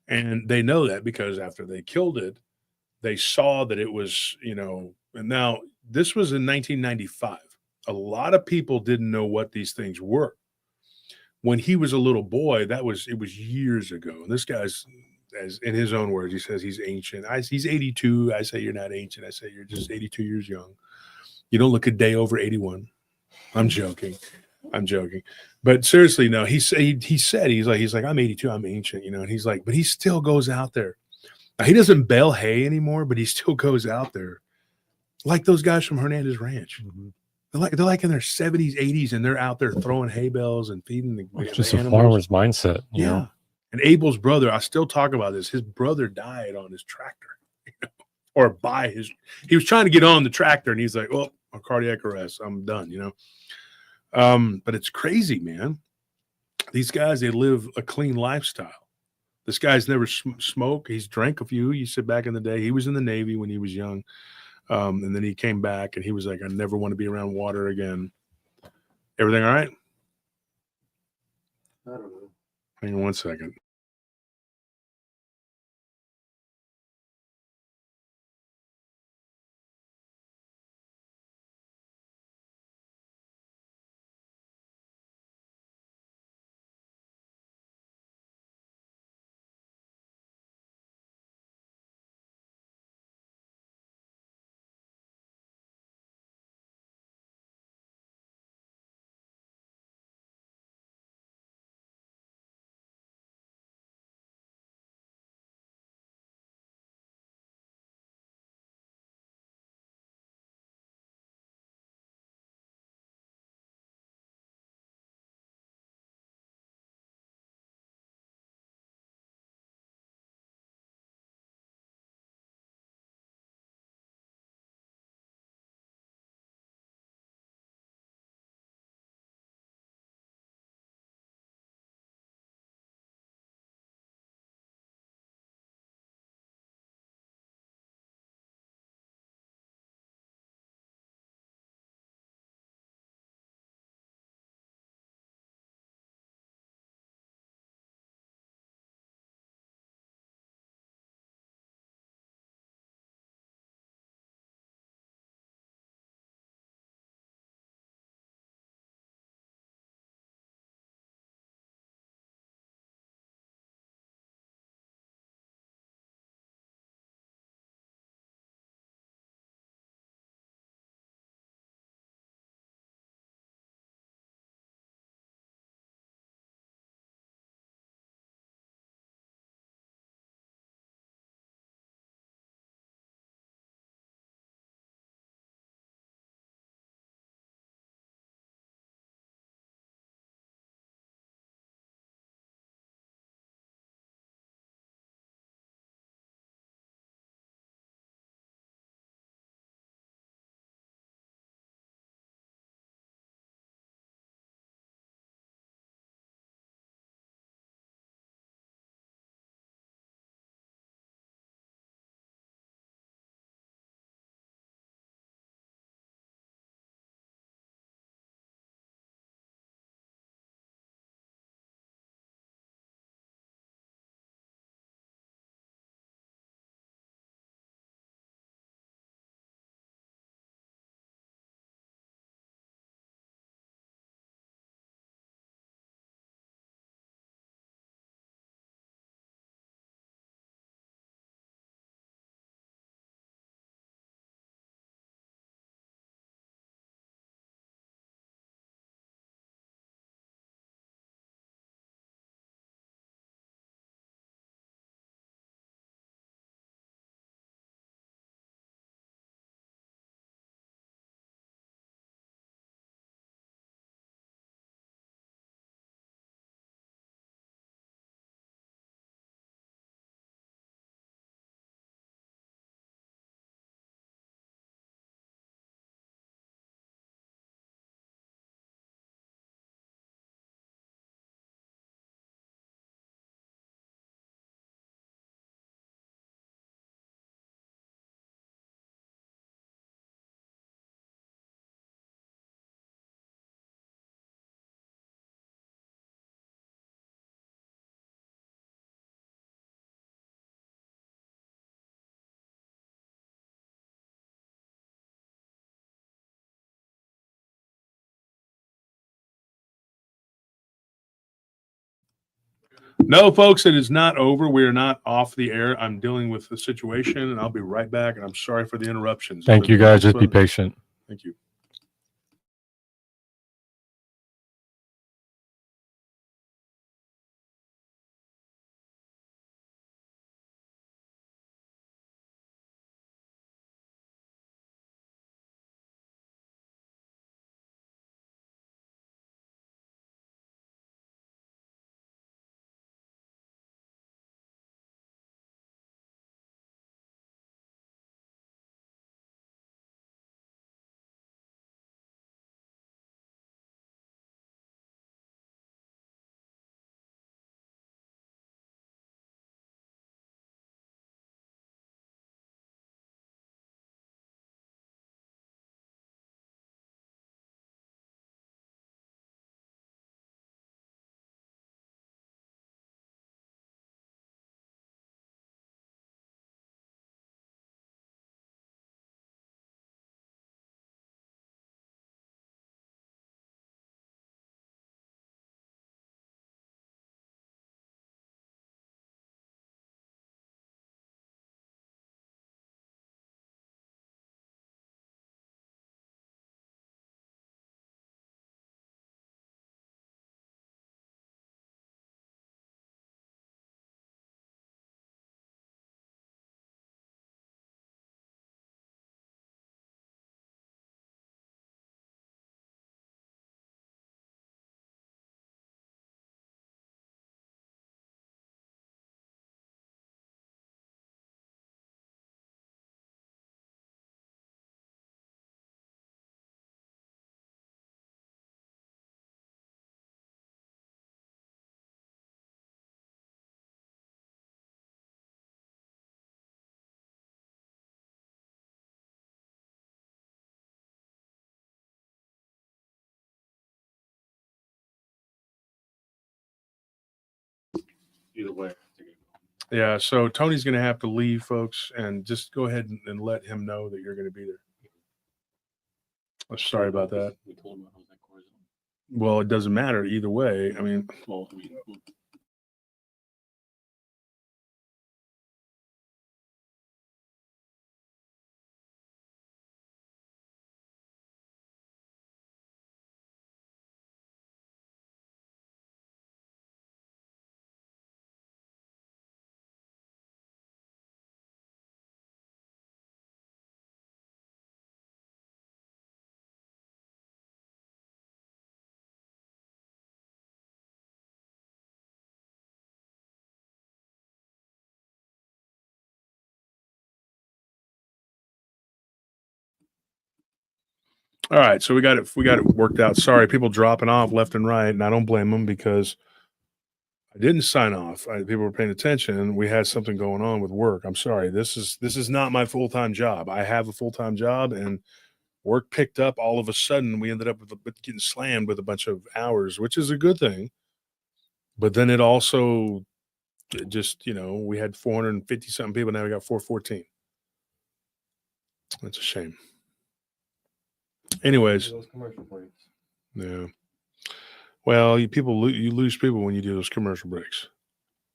and they know that because after they killed it, they saw that it was, and now this was in 1995. A lot of people didn't know what these things were. When he was a little boy, it was years ago. And this guy's, as in his own words, he says he's ancient. He's 82. I say you're not ancient. I say you're just 82 years young. You don't look a day over 81. I'm joking. I'm joking. But seriously, no, he said he's like, I'm 82, I'm ancient, and he's like, but he still goes out there. Now, he doesn't bale hay anymore, but he still goes out there. Like those guys from Hernandez Ranch. Mm-hmm. They're like in their 70s, 80s, and they're out there throwing hay bales and feeding the It's just the a animals. farmer's mindset, you know? And Abel's brother, I still talk about this. His brother died on his tractor, or he was trying to get on the tractor, and he's like, "Oh, a cardiac arrest. I'm done." But it's crazy, man. These guys, they live a clean lifestyle. This guy's never smoked. He's drank a few. You said back in the day, he was in the Navy when he was young. And then he came back and he was like, I never want to be around water again. Everything all right? I don't know. Hang on one second. No, folks, it is not over. We are not off the air. I'm dealing with the situation, and I'll be right back. And I'm sorry for the interruptions. Thank you, guys. Just be patient. Thank you. Either way. Yeah, so Tony's going to have to leave, folks, and just go ahead and let him know that you're going to be there. I'm sorry about that. Well, it doesn't matter either way. I mean, all right, so we got it worked out. Sorry, people dropping off left and right, and I don't blame them because I didn't sign off. People were paying attention. We had something going on with work. I'm sorry. This is not my full-time job. I have a full-time job, and work picked up. All of a sudden, we ended up with getting slammed with a bunch of hours, which is a good thing. But then it also just, we had 450 something people. Now we got 414. That's a shame. Anyways, Those commercial breaks. yeah. Well, you lose people when you do those commercial breaks.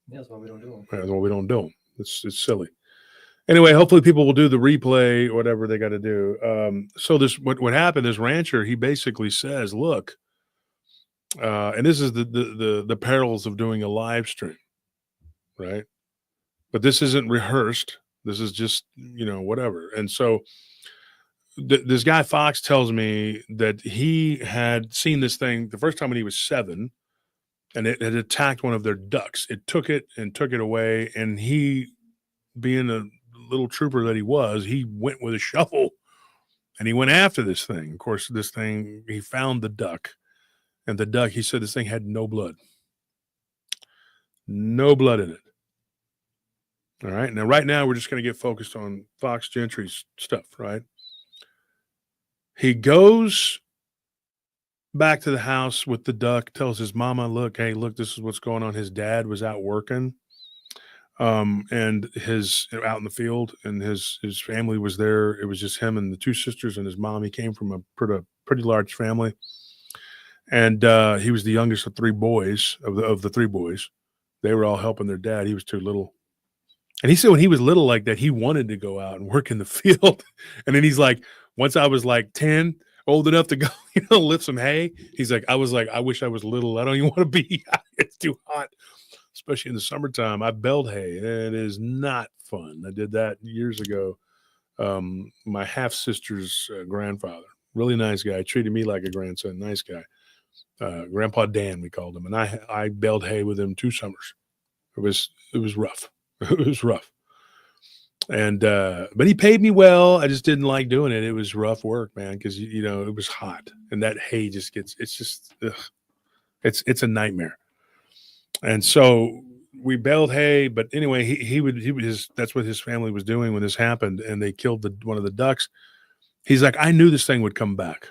Yeah, that's why we don't do them. That's why we don't do them. It's silly. Anyway, hopefully people will do the replay, whatever they got to do. So what happened is Rancher, he basically says, look, and this is the perils of doing a live stream, right? But this isn't rehearsed. This is just, whatever. And so this guy Fox tells me that he had seen this thing the first time when he was 7, and it had attacked one of their ducks. It took it away, and he, being a little trooper that he was, he went with a shovel and he went after this thing. Of course, this thing, he found the duck, and the duck, he said this thing had no blood. No blood in it. All right. Now, right now, we're just going to get focused on Fox Gentry's stuff, right? He goes back to the house with the duck, tells his mama, look, this is what's going on. His dad was out working, and his out in the field, and his family was there. It was just him and the 2 sisters and his mom. He came from a pretty large family, and he was the youngest of 3 boys of the 3 boys. They were all helping their dad. He was too little. And he said when he was little like that, he wanted to go out and work in the field. And then he's like, once I was like 10, old enough to go, lift some hay, he's like, I was like, I wish I was little. I don't even want to be out. It's too hot, especially in the summertime. I baled hay, and it is not fun. I did that years ago. My half-sister's grandfather, really nice guy, treated me like a grandson, nice guy. Grandpa Dan, we called him. And I baled hay with him 2 summers. It was rough. It was rough. And but he paid me well. I just didn't like doing it. It was rough work, man, because it was hot, and that hay just it's a nightmare. And so we baled hay, but anyway, that's what his family was doing when this happened, and they killed one of the ducks. He's like, I knew this thing would come back.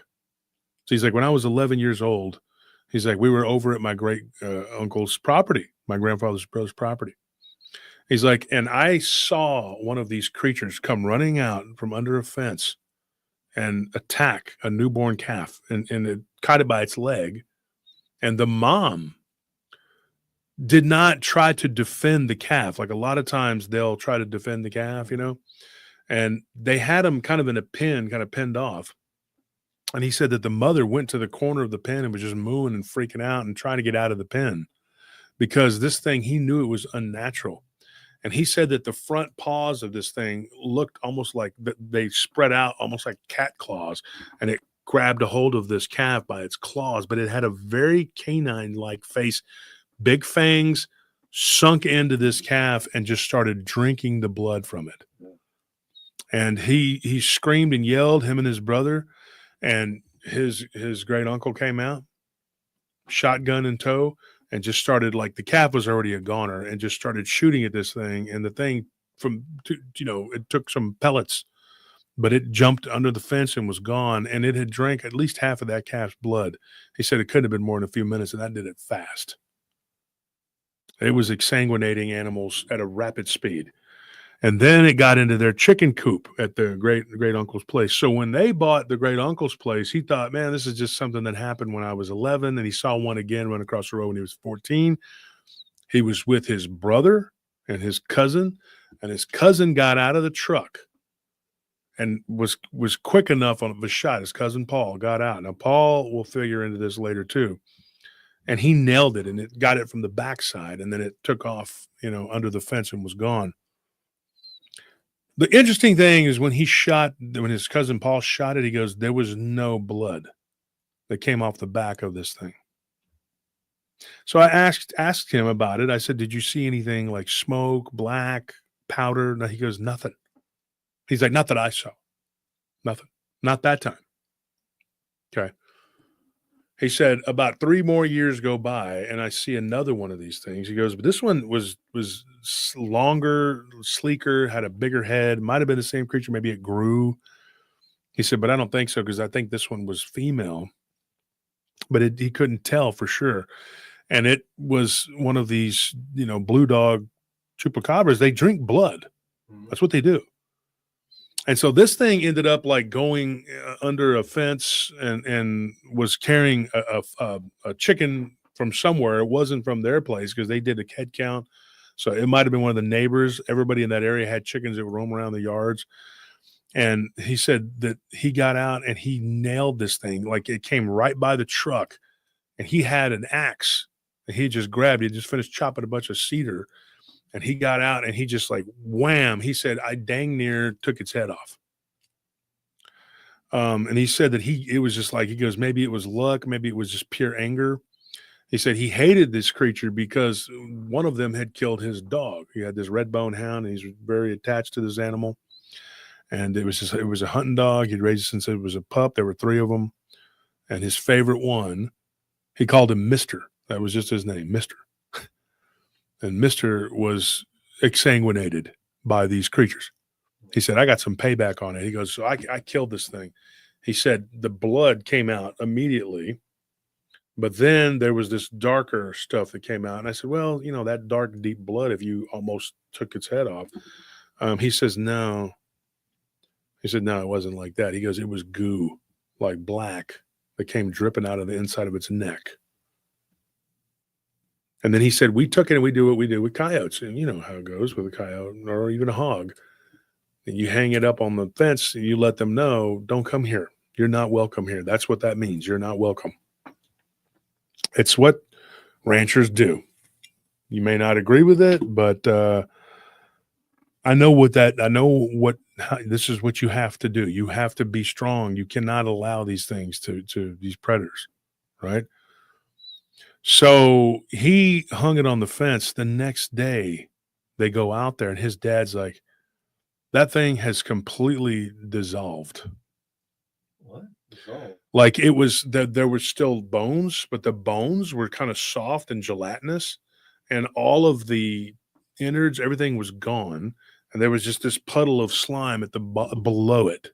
So he's like, when I was 11 years old, he's like, we were over at my great uncle's property, my grandfather's brother's property. He's like, and I saw one of these creatures come running out from under a fence and attack a newborn calf, and it caught it by its leg. And the mom did not try to defend the calf. Like a lot of times they'll try to defend the calf, and they had him kind of in a pen, kind of pinned off. And he said that the mother went to the corner of the pen and was just mooing and freaking out and trying to get out of the pen because this thing, he knew it was unnatural. And he said that the front paws of this thing looked almost like they spread out almost like cat claws, and it grabbed a hold of this calf by its claws, but it had a very canine-like face, big fangs, sunk into this calf and just started drinking the blood from it. And he screamed and yelled, him and his brother, and his great uncle came out, shotgun in tow, and just started, like, the calf was already a goner, and just started shooting at this thing. And the thing it took some pellets, but it jumped under the fence and was gone. And it had drank at least half of that calf's blood. He said it couldn't have been more than a few minutes, and that did it fast. It was exsanguinating animals at a rapid speed. And then it got into their chicken coop at the great uncle's place. So when they bought the great uncle's place, he thought, man, this is just something that happened when I was 11. And he saw one again run across the road when he was 14. He was with his brother and his cousin got out of the truck and was quick enough on the shot. His cousin Paul got out. Now, Paul will figure into this later too. And he nailed it, and it got it from the backside, and then it took off, under the fence and was gone. The interesting thing is when his cousin Paul shot it, he goes, there was no blood that came off the back of this thing. So I asked him about it. I said, did you see anything like smoke, black, powder? No, he goes, nothing. He's like, not that I saw. Nothing. Not that time. Okay. He said, about 3 more years go by, and I see another one of these things. He goes, but this one was longer, sleeker, had a bigger head. Might have been the same creature. Maybe it grew. He said, but I don't think so, because I think this one was female. But he couldn't tell for sure. And it was one of these, blue dog chupacabras. They drink blood. That's what they do. And so this thing ended up like going under a fence and was carrying a chicken from somewhere. It wasn't from their place because they did a head count. So it might have been one of the neighbors. Everybody in that area had chickens that would roam around the yards. And he said that he got out and he nailed this thing. Like it came right by the truck, and he had an axe and he just grabbed it. He just finished chopping a bunch of cedar. And he got out and he just like wham. He said, I dang near took its head off. And he said that it was just like, he goes, maybe it was luck. Maybe it was just pure anger. He said he hated this creature because one of them had killed his dog. He had this red bone hound, and he's very attached to this animal. And it was a hunting dog. He'd raised it since it was a pup. There were 3 of them. And his favorite one, he called him Mr. That was just his name, Mr. And Mr. was exsanguinated by these creatures. He said, I got some payback on it. He goes, so I killed this thing. He said the blood came out immediately, but then there was this darker stuff that came out. And I said, well, that dark, deep blood, if you almost took its head off. He says, no. He said, no, it wasn't like that. He goes, it was goo, like black, that came dripping out of the inside of its neck. And then he said, we took it and we do what we do with coyotes. And you know how it goes with a coyote or even a hog. And you hang it up on the fence and you let them know, don't come here. You're not welcome here. That's what that means. You're not welcome. It's what ranchers do. You may not agree with it, but I know this is what you have to do. You have to be strong. You cannot allow these things to these predators, right? So he hung it on the fence. The next day, they go out there, and his dad's like, that thing has completely dissolved. What? Dissolved? Like it was that there were still bones, but the bones were kind of soft and gelatinous, and all of the innards, everything was gone, and there was just this puddle of slime at the below it.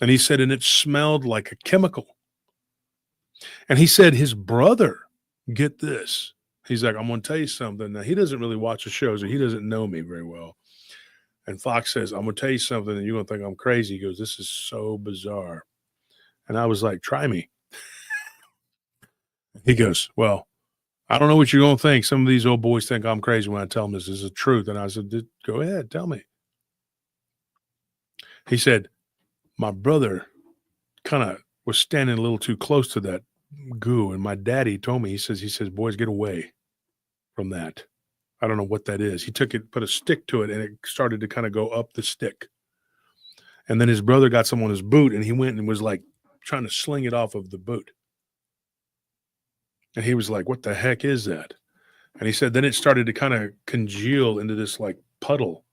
And he said, and it smelled like a chemical. And he said his brother, get this. He's like, I'm going to tell you something. Now, he doesn't really watch the shows, or he doesn't know me very well. And Fox says, I'm going to tell you something, and you're going to think I'm crazy. He goes, this is so bizarre. And I was like, try me. He goes, well, I don't know what you're going to think. Some of these old boys think I'm crazy when I tell them this is the truth. And I said, go ahead, tell me. He said, my brother kind of was standing a little too close to that goo. And my daddy told me, he says, boys, get away from that. I don't know what that is. He took it, put a stick to it, and it started to kind of go up the stick. And then his brother got some on his boot, and he went and was like trying to sling it off of the boot. And he was like, what the heck is that? And he said, then it started to kind of congeal into this like puddle.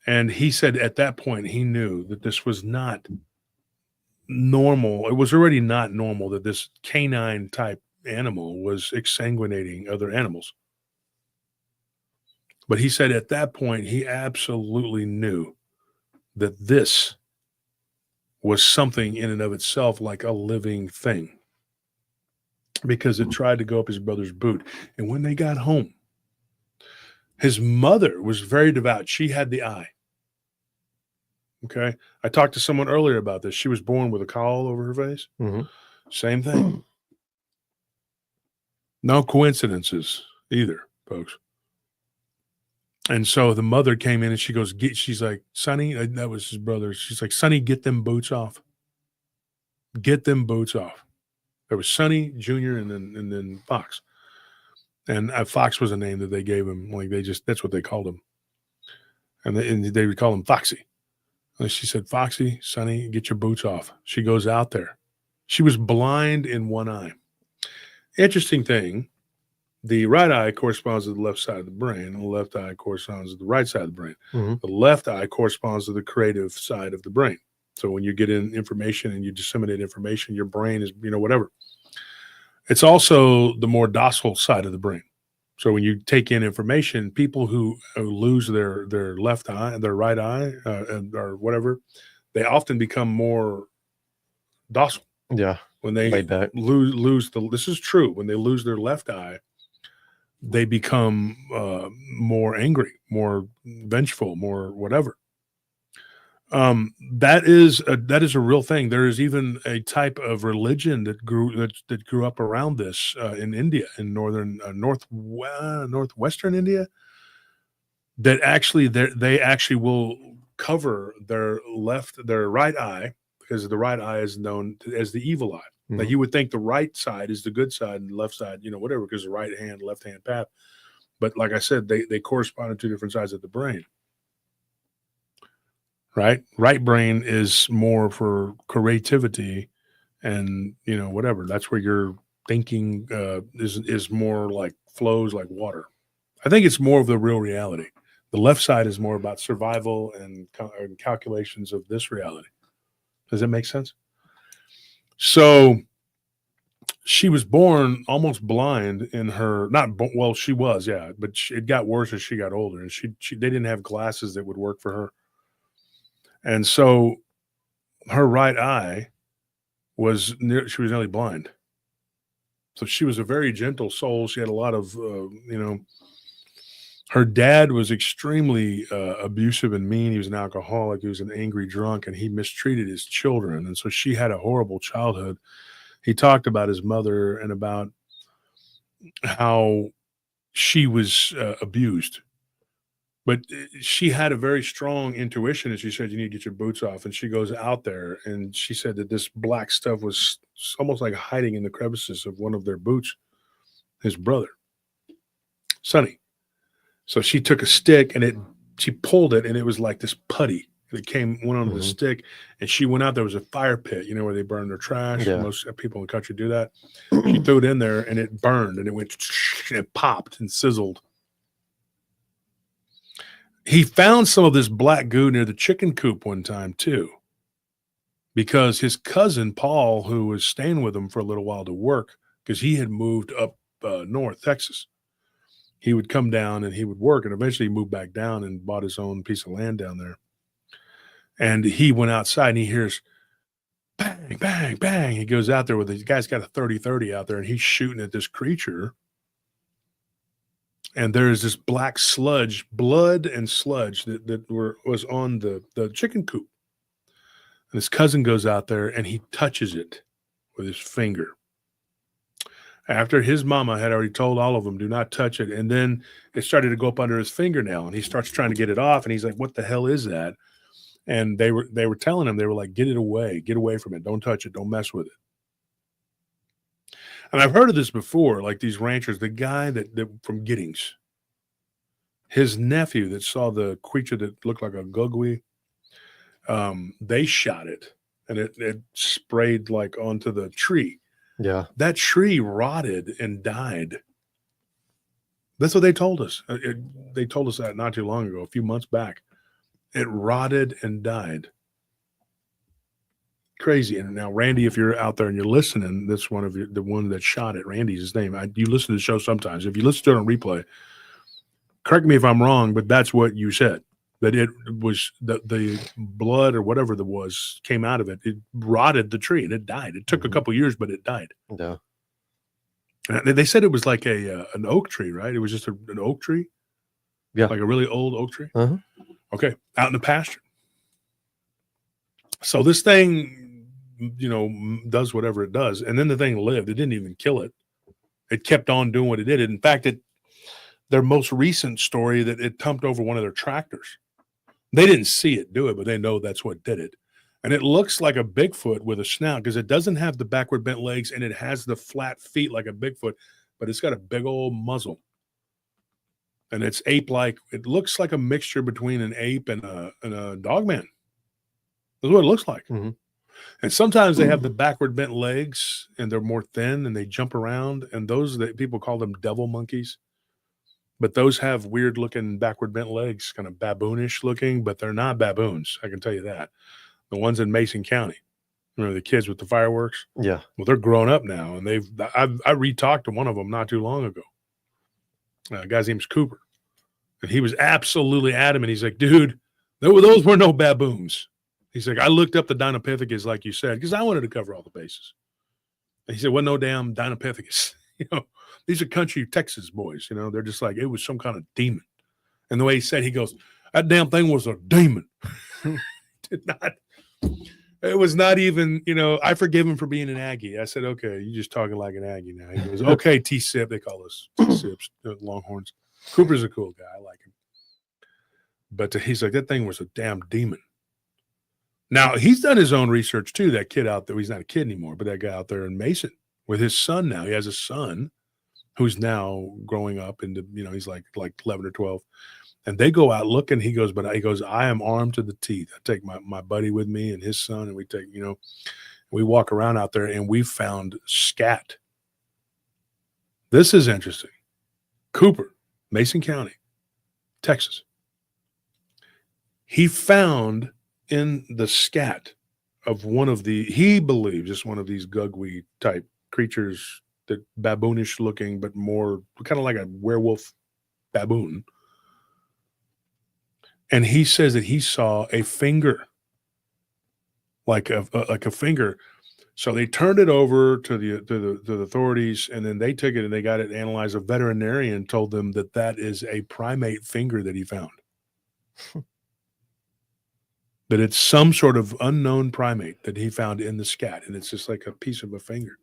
And he said at that point, he knew that this was not normal. It was already not normal that this canine type animal was exsanguinating other animals. But he said at that point, he absolutely knew that this was something in and of itself like a living thing, because it tried to go up his brother's boot. And when they got home, his mother was very devout. She had the eye. Okay. I talked to someone earlier about this. She was born with a cowl over her face. Mm-hmm. Same thing. No coincidences either, folks. And so the mother came in and she goes, she's like, Sonny, that was his brother. She's like, Sonny, get them boots off. Get them boots off. There was Sonny Jr. and then Fox. And Fox was a name that they gave him. Like that's what they called him. And they would call him Foxy. And she said, Foxy, Sonny, get your boots off. She goes out there. She was blind in one eye. Interesting thing. The right eye corresponds to the left side of the brain, and the left eye corresponds to the right side of the brain. Mm-hmm. The left eye corresponds to the creative side of the brain. So when you get in information and you disseminate information, your brain is, whatever. It's also the more docile side of the brain. So when you take in information, people who lose their left eye, their right eye, or whatever, they often become more docile. Yeah. When they lose this is true. When they lose their left eye, they become more angry, more vengeful, more whatever. That is a real thing. There is even a type of religion that grew up around this in India, in northwestern India. That actually they actually will cover their right eye, because the right eye is known as the evil eye. Mm-hmm. Now you would think the right side is the good side and the left side, whatever, because the right hand, left hand path. But like I said, they correspond to two different sides of the brain. Right brain is more for creativity and, whatever. That's where your thinking is more like flows like water. I think it's more of the real reality. The left side is more about survival and calculations of this reality. Does that make sense? So she was born almost blind in her, she was, yeah, but it got worse as she got older, and they didn't have glasses that would work for her. And so her right eye she was nearly blind. So she was a very gentle soul. She had a lot of, her dad was extremely abusive and mean. He was an alcoholic. He was an angry drunk, and he mistreated his children. And so she had a horrible childhood. He talked about his mother and about, how she was abused. But she had a very strong intuition, and she said, "You need to get your boots off." And she goes out there, and she said that this black stuff was almost like hiding in the crevices of one of their boots. His brother, Sonny. So she took a stick, and she pulled it, and it was like this putty. It went onto the stick, and she went out. There was a fire pit, where they burn their trash. Yeah. Most people in the country do that. She threw it in there, and it burned, and it went, and it popped and sizzled. He found some of this black goo near the chicken coop one time too, because his cousin Paul, who was staying with him for a little while to work, because he had moved up north, Texas, he would come down and he would work, and eventually he moved back down and bought his own piece of land down there. And he went outside and he hears bang, bang, bang. He goes out there with the guy's got a 30-30 out there, and he's shooting at this creature. And there is this black sludge, blood and sludge that was on the chicken coop. And his cousin goes out there and he touches it with his finger. After his mama had already told all of them, do not touch it. And then it started to go up under his fingernail, and he starts trying to get it off. And he's like, what the hell is that? And they were telling him, they were like, get away from it. Don't touch it. Don't mess with it. And I've heard of this before, like these ranchers, the guy that from Giddings, his nephew that saw the creature that looked like a gugwe, they shot it, and it sprayed like onto the tree. Yeah. That tree rotted and died. That's what they told us. They told us that not too long ago, a few months back. It rotted and died. Crazy. And now, Randy, if you're out there and you're listening, that's the one that shot it. Randy's his name. You listen to the show sometimes. If you listen to it on replay, correct me if I'm wrong, but that's what you said. That it was the blood or whatever there was came out of it. It rotted the tree and it died. It took a couple years, but it died. Yeah. And they said it was like an oak tree, right? It was just an oak tree. Yeah. Like a really old oak tree. Uh-huh. Okay. Out in the pasture. So this thing, does whatever it does. And then the thing lived. It didn't even kill it. It kept on doing what it did. In fact, their most recent story that it thumped over one of their tractors. They didn't see it do it, but they know that's what did it. And it looks like a Bigfoot with a snout, because it doesn't have the backward bent legs, and it has the flat feet like a Bigfoot, but it's got a big old muzzle. And it's ape-like. It looks like a mixture between an ape and a dogman. That's what it looks like. Mm-hmm. And sometimes they have the backward bent legs, and they're more thin, and they jump around. And those that people call them devil monkeys. But those have weird looking backward bent legs, kind of baboonish looking, but they're not baboons. I can tell you that. The ones in Mason County, remember the kids with the fireworks? Yeah. Well, they're grown up now, and I re-talked to one of them not too long ago. Guy's name's Cooper, and he was absolutely adamant. He's like, dude, those were no baboons. He's like, I looked up the Dinopithecus, like you said, because I wanted to cover all the bases. And he said, well, no damn Dinopithecus. These are country Texas boys. They're just like, it was some kind of demon. And the way he said, he goes, that damn thing was a demon. It was not even, I forgive him for being an Aggie. I said, okay, you're just talking like an Aggie now. He goes, okay, T-Sip. They call us T-Sips, Longhorns. Cooper's a cool guy. I like him. But he's like, that thing was a damn demon. Now, he's done his own research, too, that kid out there. He's not a kid anymore, but that guy out there in Mason with his son now. He has a son who's now growing up into, he's like 11 or 12. And they go out looking. He goes, I am armed to the teeth. I take my buddy with me and his son, and we take, we walk around out there, and we found scat. This is interesting. Cooper, Mason County, Texas. He found in the scat of he believes it's one of these gugwe type creatures, that baboonish looking, but more kind of like a werewolf baboon. And he says that he saw a finger, like a finger. So they turned it over to the authorities, and then they took it and they got it analyzed. A veterinarian told them that is a primate finger that he found. That it's some sort of unknown primate that he found in the scat, and it's just like a piece of a finger.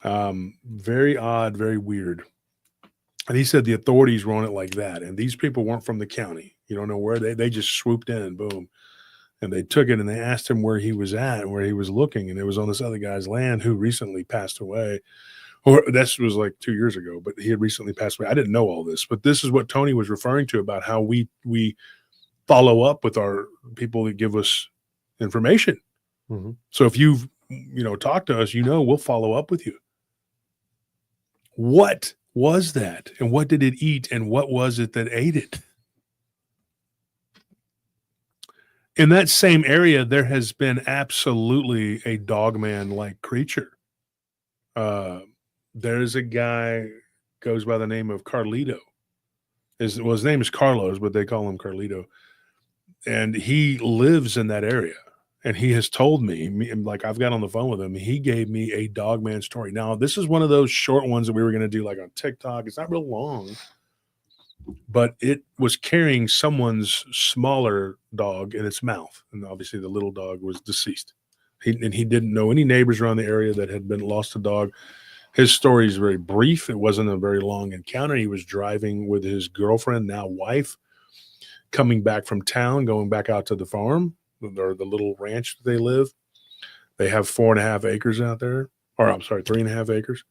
Very odd, very weird. And he said the authorities were on it like that. And these people weren't from the county. You don't know where they just swooped in, boom. And they took it and they asked him where he was at and where he was looking. And it was on this other guy's land who recently passed away. Or this was like 2 years ago, but he had recently passed away. I didn't know all this, but this is what Tony was referring to about how we follow up with our people that give us information. Mm-hmm. So if you've talked to us, we'll follow up with you. What was that? And what did it eat? And what was it that ate it? In that same area, there has been absolutely a dogman-like creature. There's a guy goes by the name of Carlito. His name is Carlos, but they call him Carlito. And he lives in that area. And he has told me, like I've got on the phone with him, he gave me a dogman story. Now, this is one of those short ones that we were going to do like on TikTok. It's not real long, but it was carrying someone's smaller dog in its mouth. And obviously the little dog was deceased. He didn't know any neighbors around the area that had been lost a dog. His story is very brief. It wasn't a very long encounter. He was driving with his girlfriend, now wife, coming back from town, going back out to the farm or the little ranch that they live. They have 4.5 acres out there, or I'm sorry, 3.5 acres.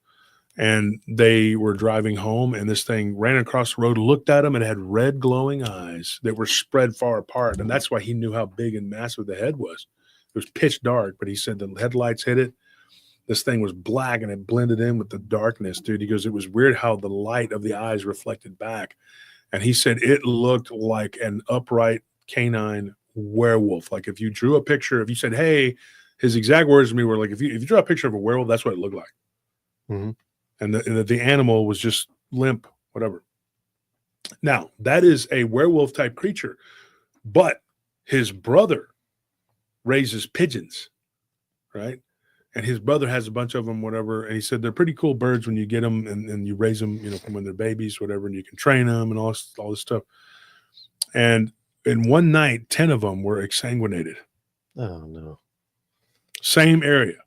And they were driving home, and this thing ran across the road, looked at him, and had red glowing eyes that were spread far apart. And that's why he knew how big and massive the head was. It was pitch dark, but he said the headlights hit it. This thing was black, and it blended in with the darkness, dude. He goes, it was weird how the light of the eyes reflected back. And he said it looked like an upright canine werewolf. Like if you drew a picture, if you said, hey, his exact words to me were like, if you draw a picture of a werewolf, that's what it looked like. Mm-hmm. And the animal was just limp, whatever. Now, that is a werewolf type creature, but his brother raises pigeons, right? And his brother has a bunch of them, whatever. And he said they're pretty cool birds when you get them and you raise them, from when they're babies, whatever, and you can train them and all this stuff. And in one night, 10 of them were exsanguinated. Oh, no. Same area.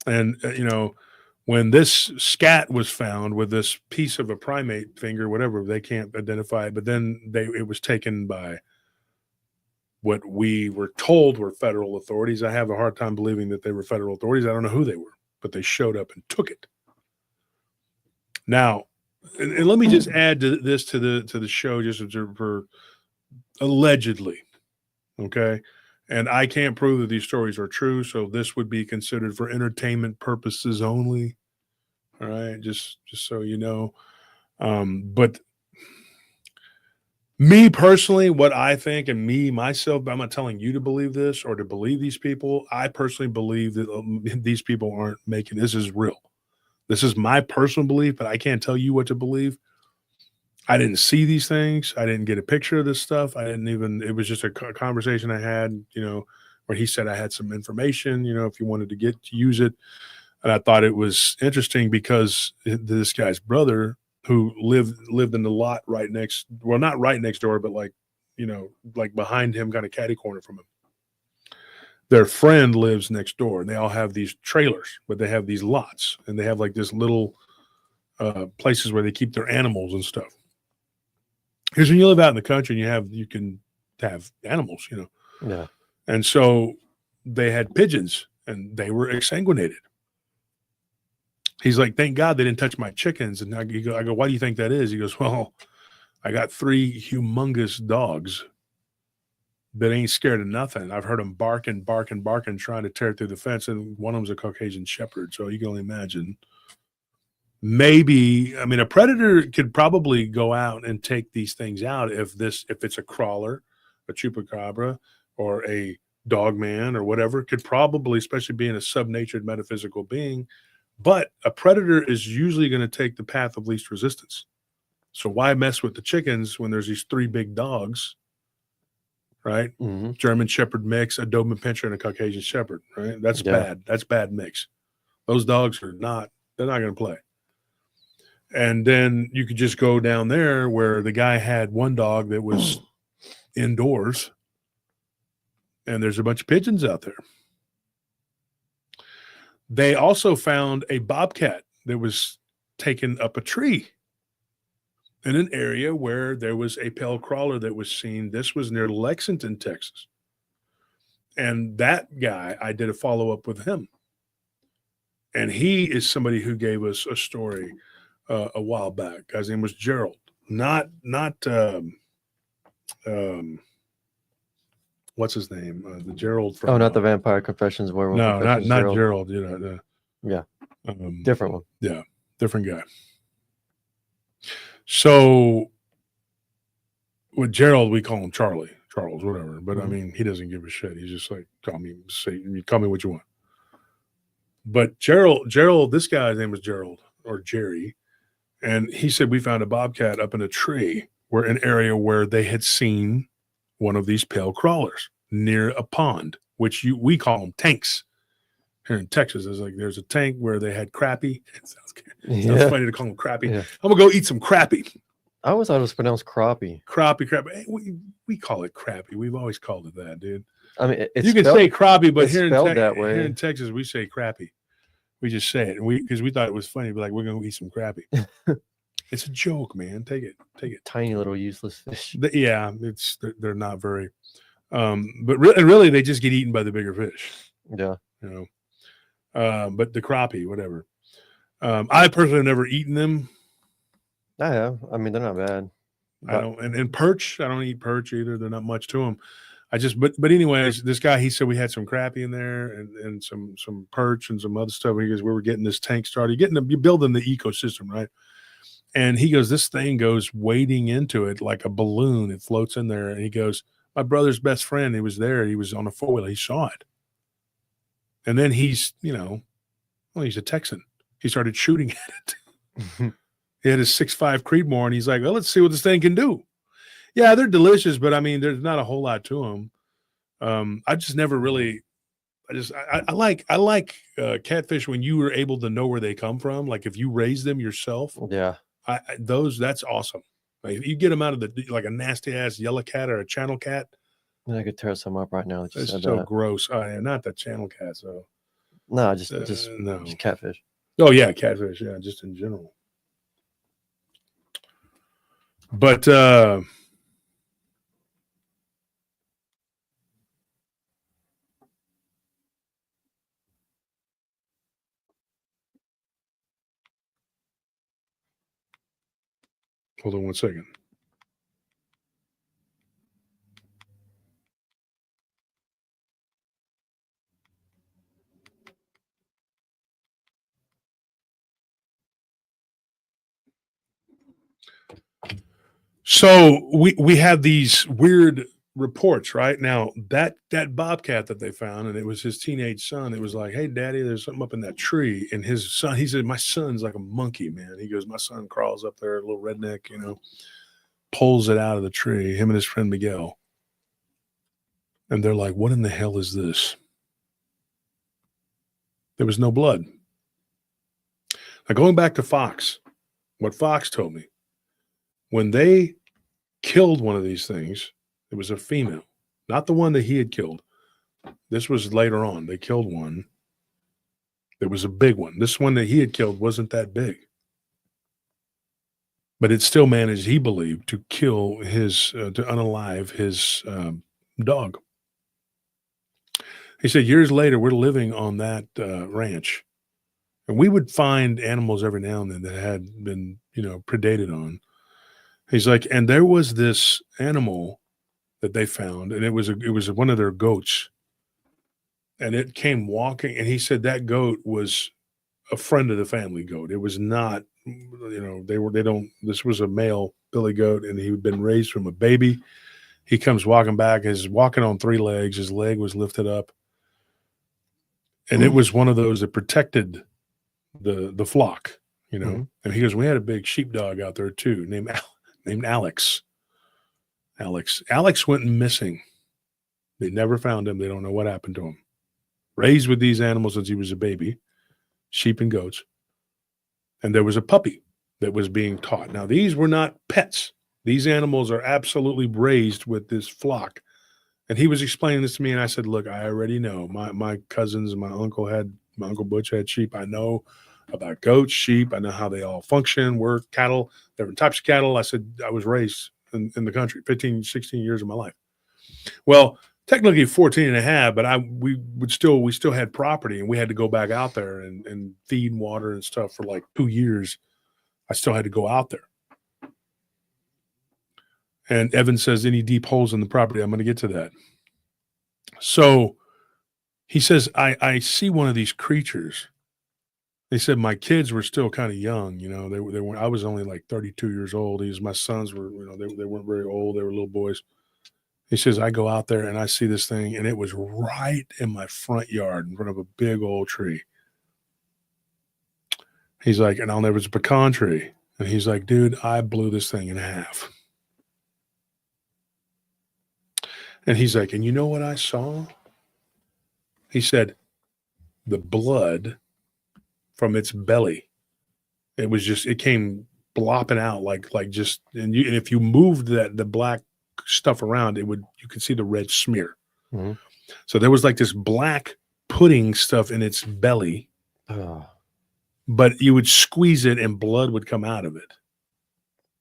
And, when this scat was found with this piece of a primate finger, whatever, they can't identify it, but then it was taken by what we were told were federal authorities. I have a hard time believing that they were federal authorities. I don't know who they were, but they showed up and took it. Now, and let me just add to this to the show, just for allegedly, okay? And I can't prove that these stories are true, so this would be considered for entertainment purposes only. All right, just so you know. But me personally, what I think, and myself, I'm not telling you to believe this or to believe these people. I personally believe that these people aren't making this is real. This is my personal belief, but I can't tell you what to believe. I didn't see these things. I didn't get a picture of this stuff. It was just a conversation I had, where he said I had some information, if you wanted to use it. And I thought it was interesting because this guy's brother, who lived in the lot right next, well, not right next door, but like behind him, kind of catty corner from him. Their friend lives next door, and they all have these trailers, but they have these lots, and they have like this little places where they keep their animals and stuff. Because when you live out in the country, you can have animals, Yeah. And so they had pigeons, and they were exsanguinated. He's like, thank God they didn't touch my chickens. And I go, why do you think that is? He goes, well, I got 3 humongous dogs that ain't scared of nothing. I've heard them barking, trying to tear through the fence. And one of them's a Caucasian shepherd. So you can only imagine. Maybe, a predator could probably go out and take these things out if it's a crawler, a chupacabra, or a dog man or whatever, could probably, especially being a subnatured metaphysical being. But a predator is usually going to take the path of least resistance. So why mess with the chickens when there's these 3 big dogs, right? Mm-hmm. German Shepherd mix, a Doberman Pinscher, and a Caucasian Shepherd, right? That's bad. That's bad mix. Those dogs they're not going to play. And then you could just go down there where the guy had one dog that was indoors, and there's a bunch of pigeons out there. They also found a bobcat that was taken up a tree in an area where there was a pale crawler that was seen. This was near Lexington, Texas. And that guy, I did a follow-up with him. And he is somebody who gave us a story a while back. Guy's name was Gerald. Not what's his name? The Gerald from not the Vampire Confessions Werewolf no, Confessions, not Gerald. You know, Yeah. Different one. Yeah, different guy. So with Gerald, we call him Charles, whatever. But I mean, he doesn't give a shit. He's just like, call me what you want. But Gerald, this guy's name was Gerald or Jerry. And he said, we found a bobcat up in a tree where an area where they had seen one of these pale crawlers near a pond, which we call them tanks here in Texas. It's like, there's a tank where they had crappie. It sounds funny to call them crappie. Yeah. I'm going to go eat some crappie. I always thought it was pronounced crappie. Crappie. Hey, we call it crappie. We've always called it that, dude. I mean, you can say crappie, but it's here spelled that way. Here in Texas, we say crappie. We just say it, because we thought it was funny. But like, we're gonna eat some crappie. It's a joke, man. Take it. Tiny little useless fish. Yeah, they're not very. But really, they just get eaten by the bigger fish. Yeah. You know. But the crappie, whatever. I personally have never eaten them. I have. I mean, they're not bad. I don't, and perch. I don't eat perch either. They're not much to them. But anyways, this guy, he said we had some crappie in there and some perch and some other stuff. He goes, we were getting this tank started, you're building the ecosystem, right? And he goes, this thing goes wading into it like a balloon. It floats in there. And he goes, my brother's best friend, he was there. He was on a four-wheeler. He saw it. And then he's a Texan. He started shooting at it. He had his 6.5 Creedmoor, and he's like, well, let's see what this thing can do. Yeah, they're delicious, but I mean, there's not a whole lot to them. I just never really. I like catfish when you were able to know where they come from. Like if you raise them yourself. Yeah. That's awesome. Like if you get them out of like a nasty ass yellow cat or a channel cat. I could tear some up right now. It's so gross. Oh yeah, not the channel cat. So no, just catfish. Oh yeah, catfish. Yeah, just in general. But hold on one second. So we have these weird reports right now that bobcat that they found, and it was his teenage son. It was like, hey, daddy, there's something up in that tree. And his son, he said, my son's like a monkey, man. He goes, my son crawls up there, a little redneck, pulls it out of the tree, him and his friend Miguel. And they're like, what in the hell is this? There was no blood. Now, going back to Fox, what Fox told me, when they killed one of these things, it was a female, not the one that he had killed. This was later on. They killed one. There was a big one. This one that he had killed wasn't that big. But it still managed, he believed, to kill to unalive his dog. He said, years later, we're living on that ranch. And we would find animals every now and then that had been, predated on. He's like, and there was this animal that they found, and it was one of their goats. And it came walking, and he said that goat was a friend of the family goat. It was not, this was a male billy goat, and he'd been raised from a baby. He comes walking back, he's walking on 3 legs. His leg was lifted up. And it was one of those that protected the flock, And he goes, we had a big sheepdog out there too, named Alex. Alex went missing. They never found him. They don't know what happened to him. Raised with these animals since he was a baby, sheep and goats. And there was a puppy that was being taught. Now, these were not pets. These animals are absolutely raised with this flock. And he was explaining this to me, and I said, look, I already know. My cousins and my uncle had My Uncle Butch had sheep. I know about goats, sheep. I know how they all function, work, cattle, different types of cattle. I said I was raised in the country 15, 16 years of my life. Well, technically 14 and a half, but we still had property, and we had to go back out there and feed and water and stuff for like 2 years. I still had to go out there. And Evan says, any deep holes in the property? I'm going to get to that. So he says, I see one of these creatures. They said my kids were still kind of young. You know, they were, I was only like 32 years old. My sons were, you know, they weren't very old. They were little boys. He says, I go out there and I see this thing, and it was right in my front yard in front of a big old tree. He's like, and it was a pecan tree. And he's like, dude, I blew this thing in half. And he's like, and you know what I saw? He said, the blood from its belly. It came blopping out like just, and if you moved the black stuff around, you could see the red smear. Mm-hmm. So there was like this black pudding stuff in its belly, but you would squeeze it and blood would come out of it.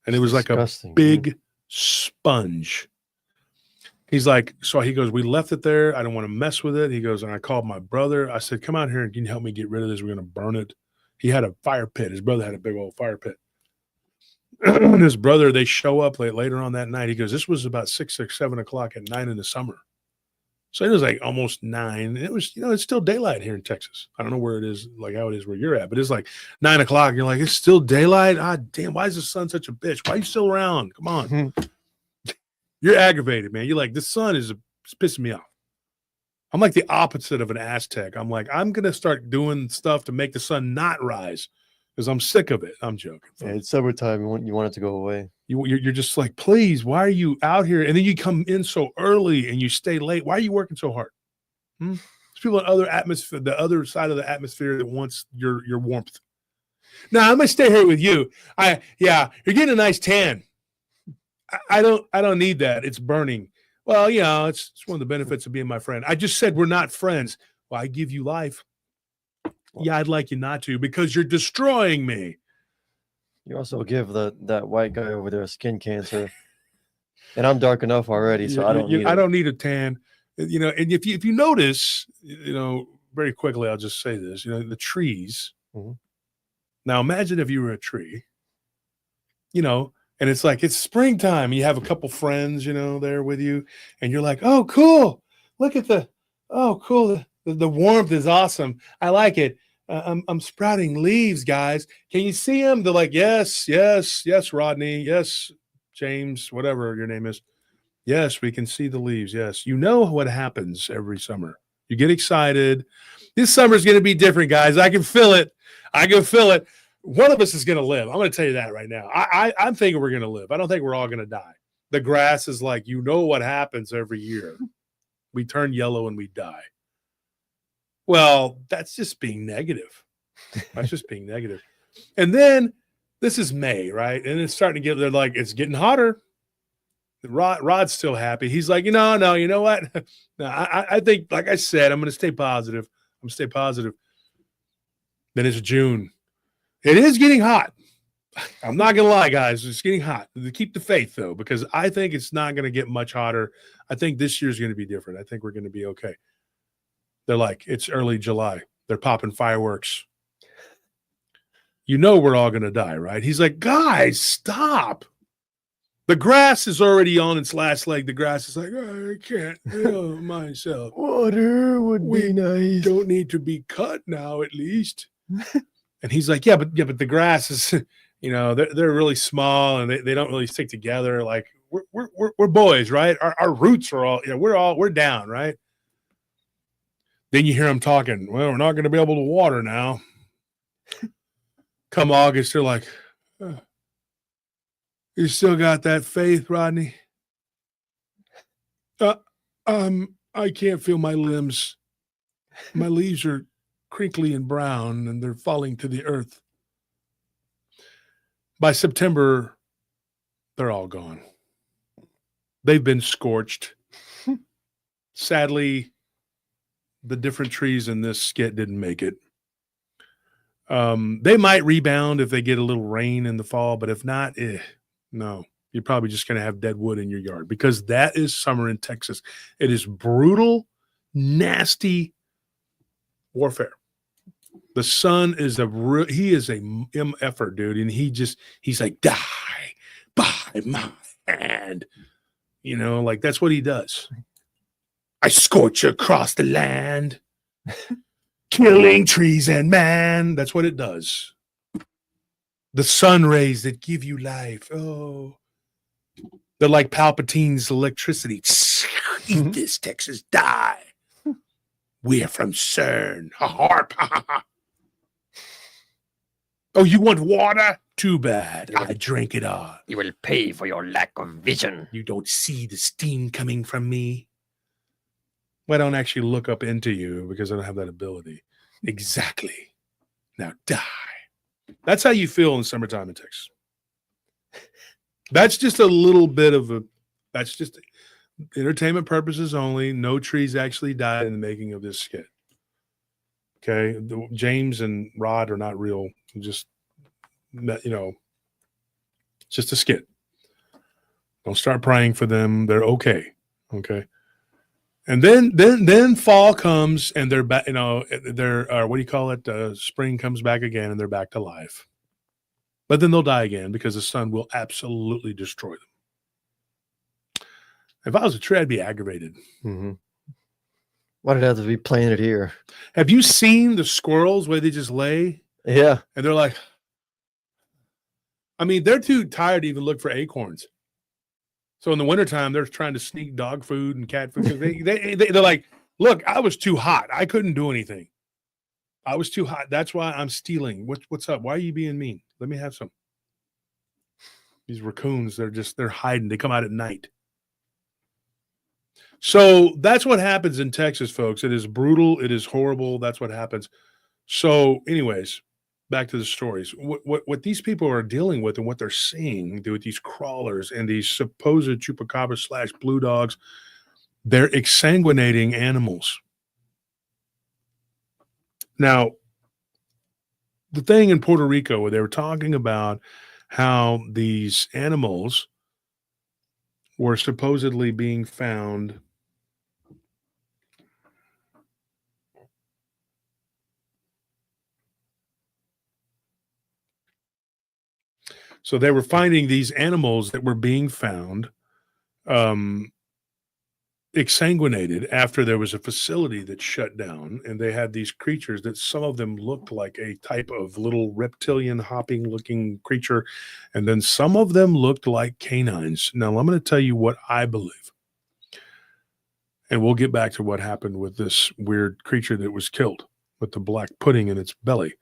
And it was like a big sponge. He's like, so he goes, we left it there. I don't want to mess with it. He goes, and I called my brother. I said, come out here and can you help me get rid of this? We're going to burn it. He had a fire pit. His brother had a big old fire pit. His brother, they show up later on that night. He goes, this was about 6 or 7 o'clock at night in the summer. So it was like almost 9. It was, you know, it's still daylight here in Texas. I don't know where it is, like how it is where you're at, but it's like 9 o'clock. You're like, it's still daylight. Ah, damn, why is the sun such a bitch? Why are you still around? Come on. You're aggravated, man. You're like, the sun is pissing me off. I'm like the opposite of an Aztec. I'm like, I'm going to start doing stuff to make the sun not rise because I'm sick of it. I'm joking. Yeah, it's summertime. You want it to go away. You're just like, please, why are you out here? And then you come in so early and you stay late. Why are you working so hard? There's people in other atmosphere, the other side of the atmosphere that wants your warmth. Now, I'm going to stay here with you. You're getting a nice tan. I don't need that. It's burning. Well, you know, it's one of the benefits of being my friend. I just said we're not friends. Well, I give you life. Yeah, I'd like you not to because you're destroying me. You also give that white guy over there skin cancer, and I'm dark enough already, so I don't need a tan. You know, and if you notice, you know, very quickly, I'll just say this. You know, the trees. Mm-hmm. Now, imagine if you were a tree. You know. And it's like, it's springtime. You have a couple friends, you know, there with you. And you're like, oh, cool. Look at cool. The warmth is awesome. I like it. I'm sprouting leaves, guys. Can you see them? They're like, yes, Rodney. Yes, James, whatever your name is. Yes, we can see the leaves. Yes. You know what happens every summer. You get excited. This summer's going to be different, guys. I can feel it. One of us is going to live. I'm going to tell you that right now. I'm thinking we're going to live. I don't think we're all going to die. The grass is like, you know what happens every year. We turn yellow and we die. Well, that's just being negative. And then this is May, right? And it's starting to get, they're like, it's getting hotter. Rod's still happy. He's like, no, you know what? No, I think, like I said, I'm going to stay positive. Then it's June. It is getting hot. I'm not going to lie, guys. It's getting hot. Keep the faith, though, because I think it's not going to get much hotter. I think this year's going to be different. I think we're going to be okay. They're like, it's early July. They're popping fireworks. You know we're all going to die, right? He's like, guys, stop. The grass is already on its last leg. The grass is like, oh, I can't help myself. Water would be nice. Don't need to be cut now, at least. And he's like, yeah, but the grass is, you know, they're really small and they don't really stick together. Like we're boys, right? Our roots are all, you know, we're down, right? Then you hear them talking. Well, we're not going to be able to water now. Come August, they're like, you still got that faith, Rodney? I can't feel my limbs. My leaves are crinkly and brown, and they're falling to the earth. By September, they're all gone. They've been scorched. Sadly, the different trees in this skit didn't make it. They might rebound if they get a little rain in the fall, but if not, no. You're probably just going to have dead wood in your yard because that is summer in Texas. It is brutal, nasty warfare. The sun is he is a MFer, dude. And he's like, die by my hand. You know, like that's what he does. I scorch across the land, killing trees and man. That's what it does. The sun rays that give you life. Oh, they're like Palpatine's electricity. Eat this, Texas. Die. We're from CERN. A harp. Oh, you want water? Too bad. I drink it all. You will pay for your lack of vision. You don't see the steam coming from me. Well, I don't actually look up into you because I don't have that ability. Exactly. Now die. That's how you feel in summertime in Texas. That's just a little bit of that's just entertainment purposes only. No trees actually died in the making of this skit. Okay. James and Rod are not real. Just, just a skit. Don't start praying for them. They're okay. Okay. And then fall comes and they're back, they're, what do you call it? Spring comes back again and they're back to life. But then they'll die again because the sun will absolutely destroy them. If I was a tree, I'd be aggravated. Mm-hmm. Why did it have to be planted here? Have you seen the squirrels where they just lay? Yeah. And they're like, I mean, they're too tired to even look for acorns. So in the wintertime, they're trying to sneak dog food and cat food. They're like, look, I was too hot. I couldn't do anything. I was too hot. That's why I'm stealing. What's up? Why are you being mean? Let me have some. These raccoons, they're hiding. They come out at night. So that's what happens in Texas, folks. It is brutal. It is horrible. That's what happens. So anyways, back to the stories. What these people are dealing with and what they're seeing with these crawlers and these supposed chupacabra / blue dogs, they're exsanguinating animals. Now, the thing in Puerto Rico where they were talking about how these animals were supposedly being found So they were finding these animals that were being found exsanguinated after there was a facility that shut down, and they had these creatures that some of them looked like a type of little reptilian hopping looking creature, and then some of them looked like canines. Now I'm going to tell you what I believe, and we'll get back to what happened with this weird creature that was killed with the black pudding in its belly.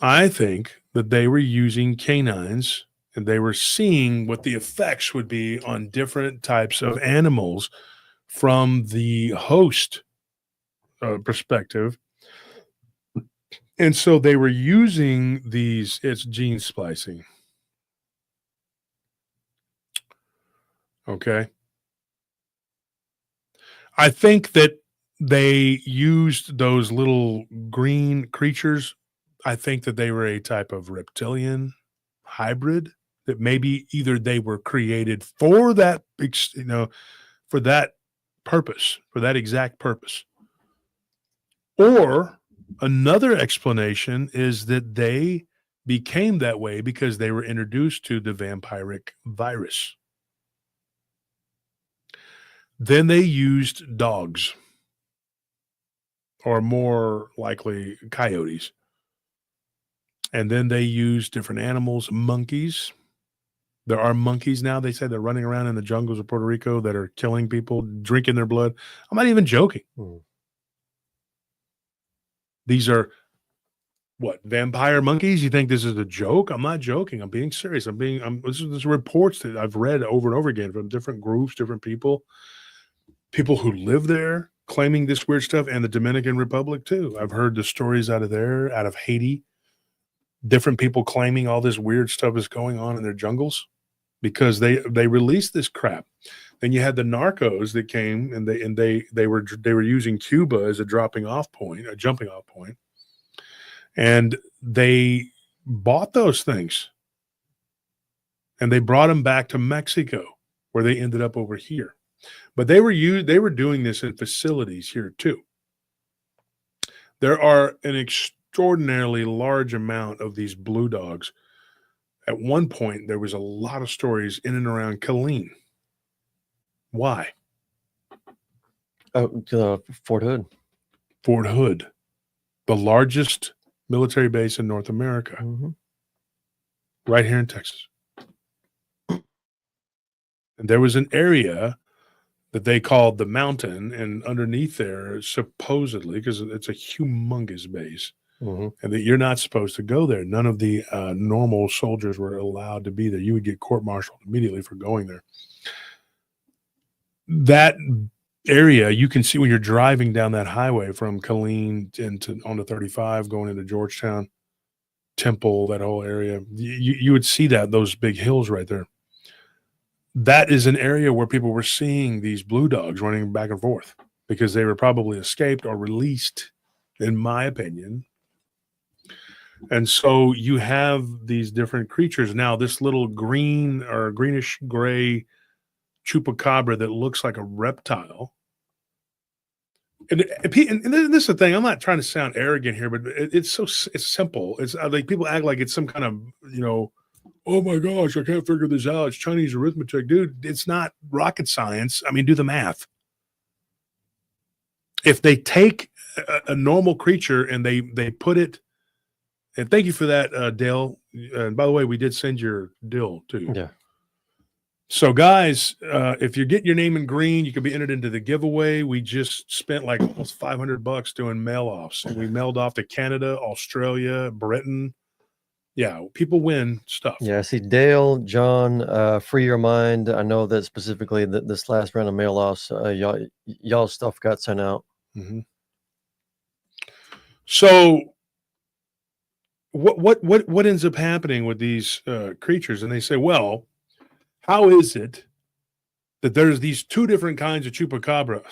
I think that they were using canines and they were seeing what the effects would be on different types of animals from the host perspective. And so they were using it's gene splicing. Okay. I think that they used those little green creatures. I think that they were a type of reptilian hybrid that maybe either they were created for that, for that purpose, for that exact purpose. Or another explanation is that they became that way because they were introduced to the vampiric virus. Then they used dogs, or more likely coyotes. And then they use different animals, monkeys. There are monkeys now. They say they're running around in the jungles of Puerto Rico that are killing people, drinking their blood. I'm not even joking. These are vampire monkeys? You think this is a joke? I'm not joking. I'm being serious. This is reports that I've read over and over again from different groups, different people who live there claiming this weird stuff, and the Dominican Republic too. I've heard the stories out of there, out of Haiti. Different people claiming all this weird stuff is going on in their jungles because they release this crap. And you had the narcos that came, and they were using Cuba as a jumping off point, and they bought those things, and they brought them back to Mexico, where they ended up over here. But they were doing this in facilities here too. There are an extraordinarily large amount of these blue dogs. At one point, there was a lot of stories in and around Killeen. Why? Oh, Fort Hood. Fort Hood, the largest military base in North America, right here in Texas. And there was an area that they called the mountain, and underneath there, supposedly, because it's a humongous base, and that you're not supposed to go there. None of the normal soldiers were allowed to be there. You would get court-martialed immediately for going there. That area, you can see when you're driving down that highway from Killeen onto 35, going into Georgetown, Temple, that whole area. You would see those big hills right there. That is an area where people were seeing these blue dogs running back and forth because they were probably escaped or released, in my opinion. And so you have these different creatures. Now, this little green or greenish gray Chupacabra that looks like a reptile. And this is the thing. I'm not trying to sound arrogant here, but it's simple. It's like people act like it's some kind of, oh my gosh, I can't figure this out. It's Chinese arithmetic. Dude, it's not rocket science. I mean, do the math. If they take a normal creature and they put it, and thank you for that, Dale. And by the way, we did send your dill too. Yeah. So guys, if you're getting your name in green, you can be entered into the giveaway. We just spent like almost $500 doing mail offs. And we mailed off to Canada, Australia, Britain. Yeah, people win stuff. Yeah, I see Dale, John, free your mind. I know that specifically that this last round of mail offs, y'all stuff got sent out. So what ends up happening with these creatures? And they say, well, how is it that there's these two different kinds of Chupacabra?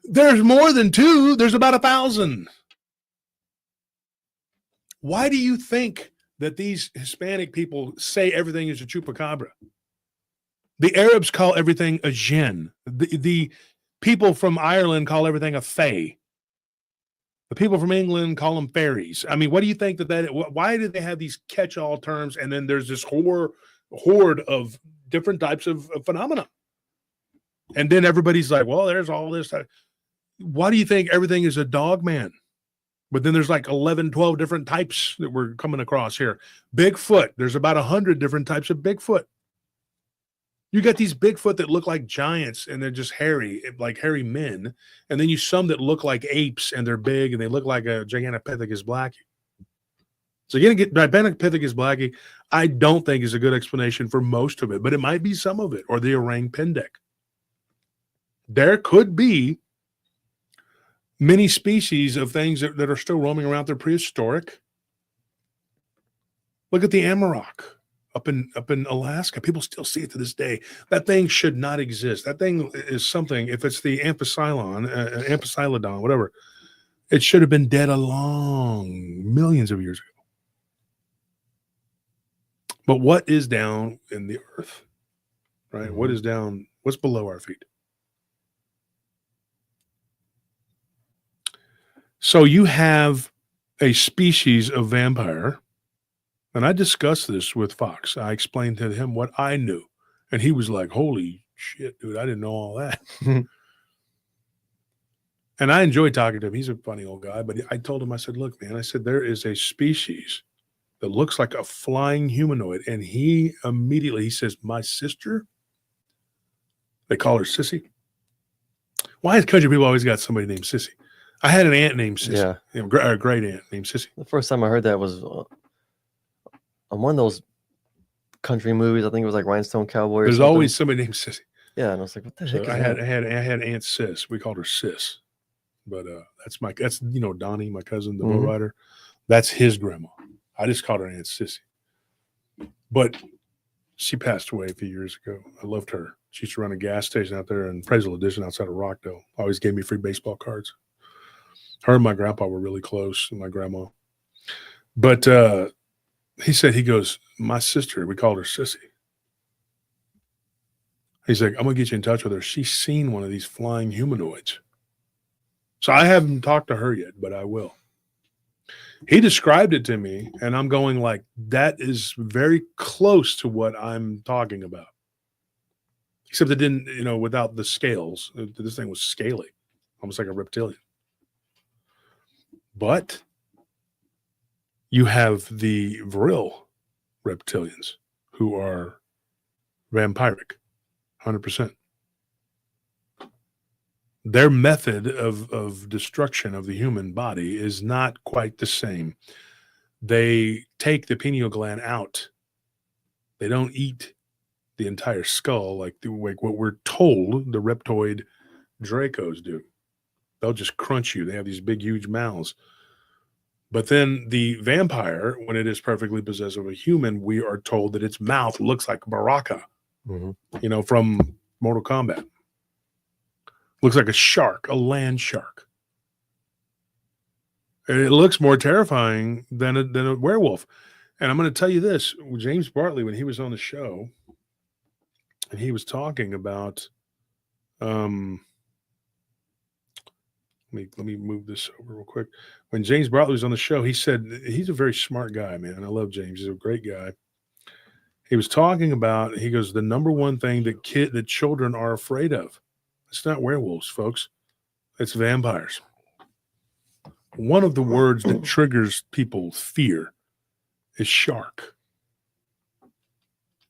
There's more than two. There's about 1,000. Why do you think that these Hispanic people say everything is a Chupacabra? The Arabs call everything a jinn. The people from Ireland call everything a fae. The people from England call them fairies. I mean, what do you think why do they have these catch-all terms? And then there's this horde of different types of phenomena. And then everybody's like, well, there's all this. Why do you think everything is a dog man? But then there's like 11, 12 different types that we're coming across here. Bigfoot. There's about 100 different types of Bigfoot. You got these Bigfoot that look like giants and they're just hairy, like hairy men. And then you some that look like apes and they're big and they look like a Gigantopithecus blackie. So Gigantopithecus blackie, I don't think is a good explanation for most of it, but it might be some of it, or the orang pendek. There could be many species of things that are still roaming around. They're prehistoric. Look at the Amarok up in Alaska. People still see it to this day. That thing should not exist. That thing is something, if it's the Amphisilodon, whatever, it should have been dead millions of years ago. But what is down in the earth, right? What's below our feet? So you have a species of vampire, and I discussed this with Fox. I explained to him what I knew, and he was like, holy shit, dude, I didn't know all that. And I enjoyed talking to him. He's a funny old guy, but I told him, I said, look, man, I said, there is a species that looks like a flying humanoid. And he says, my sister, they call her Sissy. Why has country people always got somebody named Sissy? I had an aunt named Sissy. Yeah. A great aunt named Sissy. The first time I heard that was on one of those country movies. I think it was like Rhinestone Cowboy. There's always somebody named Sissy. Yeah, and I was like, what the heck? I had Aunt Sis. We called her Sis. But that's Donnie, my cousin, the bow rider. That's his grandma. I just called her Aunt Sissy. But she passed away a few years ago. I loved her. She used to run a gas station out there in Presel Edition outside of Rockdale. Always gave me free baseball cards. Her and my grandpa were really close, and my grandma. But he said, he goes, my sister, we called her Sissy. He's like, I'm going to get you in touch with her. She's seen one of these flying humanoids. So I haven't talked to her yet, but I will. He described it to me, and I'm going like, that is very close to what I'm talking about. Except it didn't, without the scales. This thing was scaly, almost like a reptilian. But you have the viril reptilians who are vampiric, 100%. Their method of destruction of the human body is not quite the same. They take the pineal gland out. They don't eat the entire skull like what we're told the reptoid Dracos do. They'll just crunch you. They have these big, huge mouths. But then the vampire, when it is perfectly possessed of a human, we are told that its mouth looks like Baraka, from Mortal Kombat. Looks like a shark, a land shark. And it looks more terrifying than a werewolf. And I'm going to tell you this, James Bartley, when he was on the show, and he was talking about, let me move this over real quick. When James Bartley was on the show, he said, he's a very smart guy, man. I love James. He's a great guy. He was talking about, he goes, the number one thing that children are afraid of, it's not werewolves, folks. It's vampires. One of the words that triggers people's fear is shark.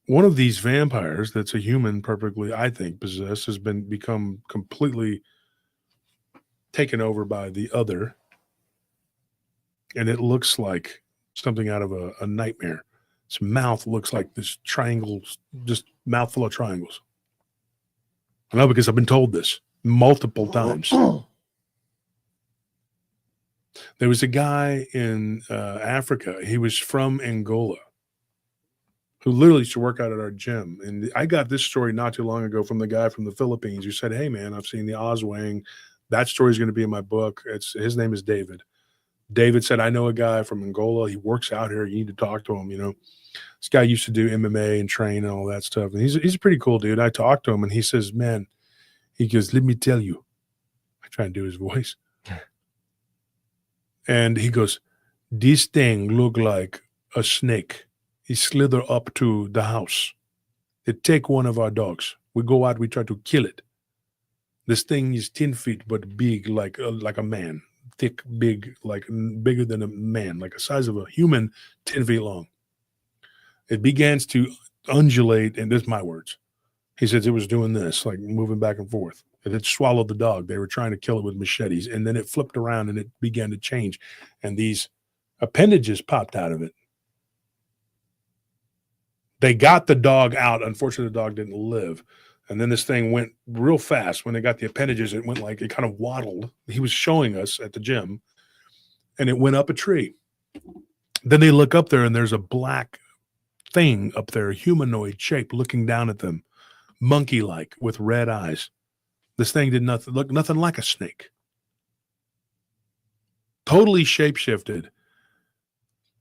One of these vampires that's a human perfectly, I think, possessed has become completely taken over by the other. And it looks like something out of a nightmare. Its mouth looks like this triangle, just mouthful of triangles. I know because I've been told this multiple times. There was a guy in Africa. He was from Angola who literally used to work out at our gym. And I got this story not too long ago from the guy from the Philippines who said, hey, man, I've seen the Oswang. That story is going to be in my book. His name is David. David said, I know a guy from Angola. He works out here. You need to talk to him. This guy used to do MMA and train and all that stuff. And he's a pretty cool dude. I talked to him and he says, man, he goes, let me tell you. I try and do his voice. And he goes, this thing look like a snake. He slither up to the house. They take one of our dogs. We go out, we try to kill it. This thing is 10 feet, but big like a man. Thick, big, like bigger than a man, like the size of a human, 10 feet long. It begins to undulate, and this is my words. He says it was doing this, like moving back and forth. It had swallowed the dog. They were trying to kill it with machetes, and then it flipped around and it began to change, and these appendages popped out of it. They got the dog out. Unfortunately, the dog didn't live. And then this thing went real fast. When they got the appendages, it went like, it kind of waddled. He was showing us at the gym, and it went up a tree. Then they look up there, and there's a black thing up there, humanoid shape, looking down at them, monkey-like, with red eyes. This thing did look nothing like a snake. Totally shapeshifted.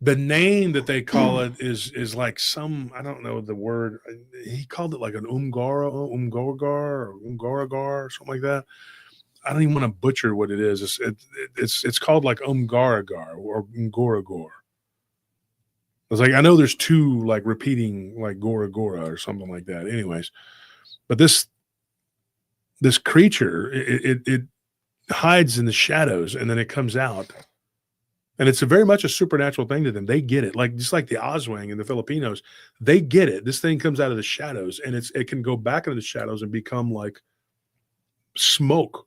The name that they call it is like some, I don't know the word. He called it like an Umgaragar or Umgaragar or something like that. I don't even want to butcher what it is. It's called like Umgaragar or Umgoragor. It's like, I know there's two like repeating like Gora Gora or something like that. Anyways, but this creature, it hides in the shadows and then it comes out. And it's very much a supernatural thing to them. They get it. Like, just like the Oswang and the Filipinos, they get it. This thing comes out of the shadows, and it can go back into the shadows and become like smoke,